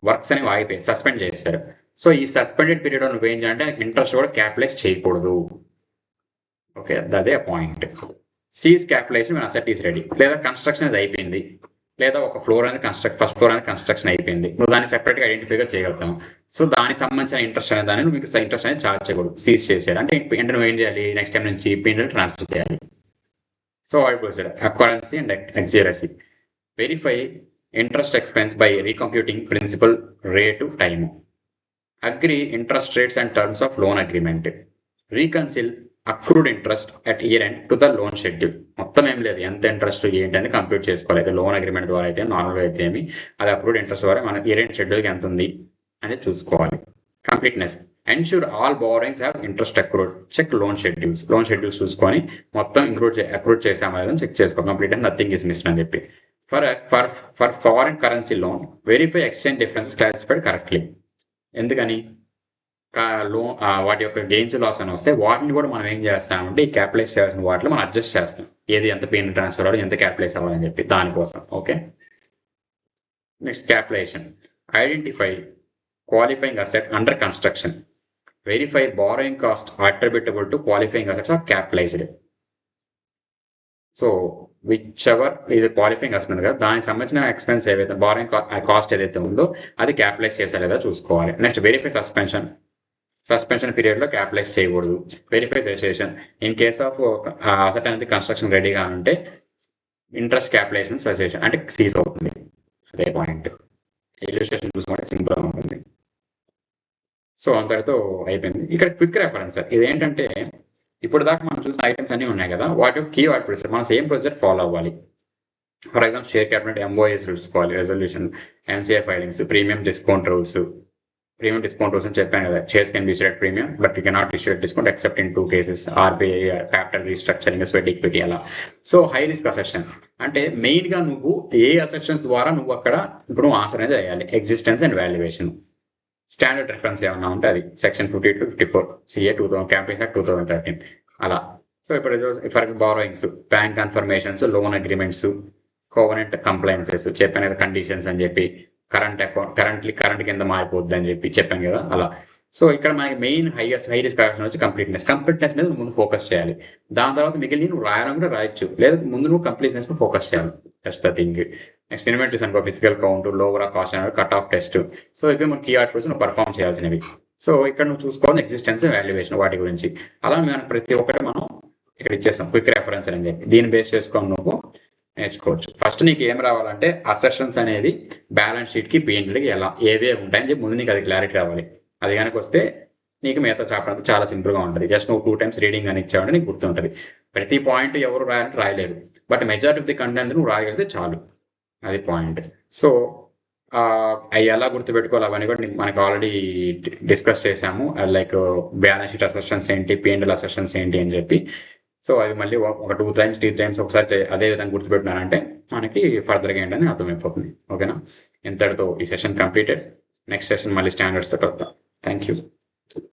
వర్క్స్ అనేవి ఆగిపోయి సస్పెండ్ చేశారు. సో ఈ సస్పెండెడ్ పీరియడ్ నువ్వు ఏం చేయాలంటే ఇంట్రెస్ట్ కూడా క్యాపిటలైజ్ చేయకూడదు. ఓకే, అదే point. Cease capitalisation when asset is ready. లేదా కన్స్ట్రక్షన్ అది అయిపోయింది, లేదా ఒక ఫ్లోర్ అనేది ఫస్ట్ ఫ్లోర్ అనేది కన్స్ట్రక్షన్ అయిపోయింది, నువ్వు దాన్ని సెపరేట్గా ఐడెంటిఫైగా చేయగలుగుతావు. సో దానికి సంబంధించిన ఇంట్రెస్ట్ అనే దాన్ని నువ్వు ఇంట్రెస్ట్ అనేది ఛార్జ్ చేయకూడదు, సీజ్ చేసేయాలి. అంటే నువ్వు ఏం చేయాలి, నెక్స్ట్ టైం నుంచి పీరియడ్ ట్రాన్స్ఫర్ చేయాలి. So what procedure, occurrence and accuracy. Verify interest expense by recomputing principal rate time. Agree interest rates and terms of loan agreement. Reconcile accrued interest at year end to the loan schedule. మొత్తం ఏం లేదు, ఎంత ఇంట్రెస్ట్ ఏంటి అని కంప్యూట్ చేసుకోవాలి. అయితే లోన్ అగ్రిమెంట్ ద్వారా అయితే నార్మల్గా అయితే ఏమి, అది అక్రూడ్ ఇంట్రెస్ట్ ద్వారా మన ఇయర్ ఎండ్ షెడ్యూల్కి ఎంత ఉంది అనేది చూసుకోవాలి. Completeness, ensure all borrowings have interest accrued. Check loan schedules చూసుకొని మొత్తం అక్రూడ్ చేసామా లేదని చెక్ చేసుకో. Complete and nothing is missed అని చెప్పి. For foreign currency loan verify exchange difference classified correctly. ఎందుకని, వాటి యొక్క గెయిన్స్ లాస్ అని వస్తే వాటిని కూడా మనం ఏం చేస్తామంటే ఈ క్యాపిటలైజ్ చేయాల్సిన వాటిలో మనం అడ్జస్ట్ చేస్తాం, ఏది ఎంత పేమెంట్ ట్రాన్స్ఫర్ అవ్వాలి, ఎంత క్యాపిటలైజ్ అవ్వాలని చెప్పి దానికోసం. Okay, next capitalisation. Identify qualifying asset under construction. Verify borrowing cost attributable to qualifying assets are capitalised. So whichever ఇది క్వాలిఫైయింగ్ అసెట్ ఉంది కదా, దానికి సంబంధించిన ఎక్స్పెన్స్ ఏవైతే బారోయింగ్ కాస్ట్ ఏదైతే ఉందో అది క్యాపిటలైజ్ చేసా లేదా చూసుకోవాలి. నెక్స్ట్ వెరిఫై సస్పెన్షన్ పీరియడ్లో క్యాపిటలైజ్ చేయకూడదు. Verify cessation. In case of asset అనేది కన్స్ట్రక్షన్ రెడీగా ఉంటే ఇంట్రెస్ట్ క్యాపిటలైజేషన్ సెసేషన్ అంటే సీజ్ అవుతుంది. అదే పాయింట్. ఇల్యూస్ట్రేషన్ చూసుకుంటే సింపుల్గా ఉంటుంది. సో అంతటితో అయిపోయింది. ఇక్కడ క్విక్ రెఫరెన్స్. ఇదేంటంటే ఇప్పుడు దాకా మనం చూసిన ఐటమ్స్ అన్నీ ఉన్నాయి కదా, వాటి కీవర్డ్ ప్రొసీజర్ మనం సేమ్ ప్రొసీజర్ ఫాలో అవ్వాలి. For example share capital MOS చూసుకోవాలి, resolution, MCI filings, premium discount rules అని చెప్పాను కదా. Shares can be issued at premium but you cannot issue at discount except in 2 cases, RBI capital restructuring, sweat equity అలా. సో హై రిస్క్ అసెషన్ అంటే మెయిన్గా నువ్వు ఏ అసెషన్స్ ద్వారా నువ్వు అక్కడ ఇప్పుడు ఆన్సర్ అనేది చేయాలి. Existence and valuation. Standard reference ఏమన్నా ఉంటే అది సెక్షన్ 52-54 CA 2000 క్యాపిటల్ యాక్ట్ 2013 అలా. సో ఇప్పుడు for example borrowings, bank confirmations, loan agreements, covenant compliances చెప్పాను కదా, కండిషన్స్ అని చెప్పి, కరెంట్ కింద మారిపోద్ది అని చెప్పి చెప్పాను కదా అలా. సో ఇక్కడ మనకి మెయిన్ హై రిస్క్ కరెక్షన్ వచ్చి కంప్లీట్నెస్ మీద ముందు ఫోకస్ చేయాలి. దాని తర్వాత మిగిలిన నువ్వు రాయడం కూడా రాయొచ్చు, లేదా ముందు నువ్వు కంప్లీట్నెస్ మీద ఫోకస్ చేయాలి. That's the thing. Next inventories అనుకో, ఫిజికల్ కౌంట్, లోవర్ కాస్ట్ అనేది కట్ ఆఫ్ టెస్ట్. సో ఇవి మన కీ ఆర్ట్స్ నువ్వు పర్ఫామ్ చేయాల్సినవి. సో ఇక్కడ నువ్వు చూసుకోవాలి ఎగ్జిస్టెన్స్, వాల్యుయేషన్ వాటి గురించి. అలా మనం ప్రతి ఒక్కటి మనం ఇక్కడ ఇచ్చేస్తాం క్విక్ రెఫరెన్స్ అని చెప్పి. దీన్ని బేస్ చేసుకొని నువ్వు నేర్చుకోవచ్చు. ఫస్ట్ నీకు ఏం రావాలంటే అసెషన్స్ అనేది బ్యాలెన్స్ షీట్కి పిఎన్ఎల్కి ఎలా ఏవే ఉంటాయని చెప్పి ముందు నీకు అది క్లారిటీ రావాలి. అది కనుక వస్తే నీకు మిగతా చాప్టర్ అంతా చాలా సింపుల్గా ఉంటుంది. జస్ట్ నువ్వు 2 times రీడింగ్ అని ఇచ్చావంటే నీకు గుర్తుంటుంది. ప్రతి పాయింట్ ఎవరు రాయాలంటే రాయలేరు, but majority of the content నువ్వు రాయగలిగితే చాలు. అది పాయింట్. సో అవి ఎలా గుర్తుపెట్టుకోవాలి అవన్నీ కూడా మనకి ఆల్రెడీ డిస్కస్ చేసాము. లైక్ బ్యాలెన్స్ షీట్ అసెషన్స్ ఏంటి, పిఎన్ఎల్ అసెషన్స్ ఏంటి అని చెప్పి. సో అవి మళ్ళీ ఒక 2 times 3 times ఒకసారి అదే విధంగా గుర్తుపెట్టినారంటే మనకి ఫర్దర్గా ఏంటని అర్థమైపోతుంది. ఓకేనా, ఇంతటితో ఈ సెషన్ కంప్లీటెడ్. నెక్స్ట్ సెషన్ మళ్ళీ స్టాండర్డ్స్తో కలుద్దాం. Thank you.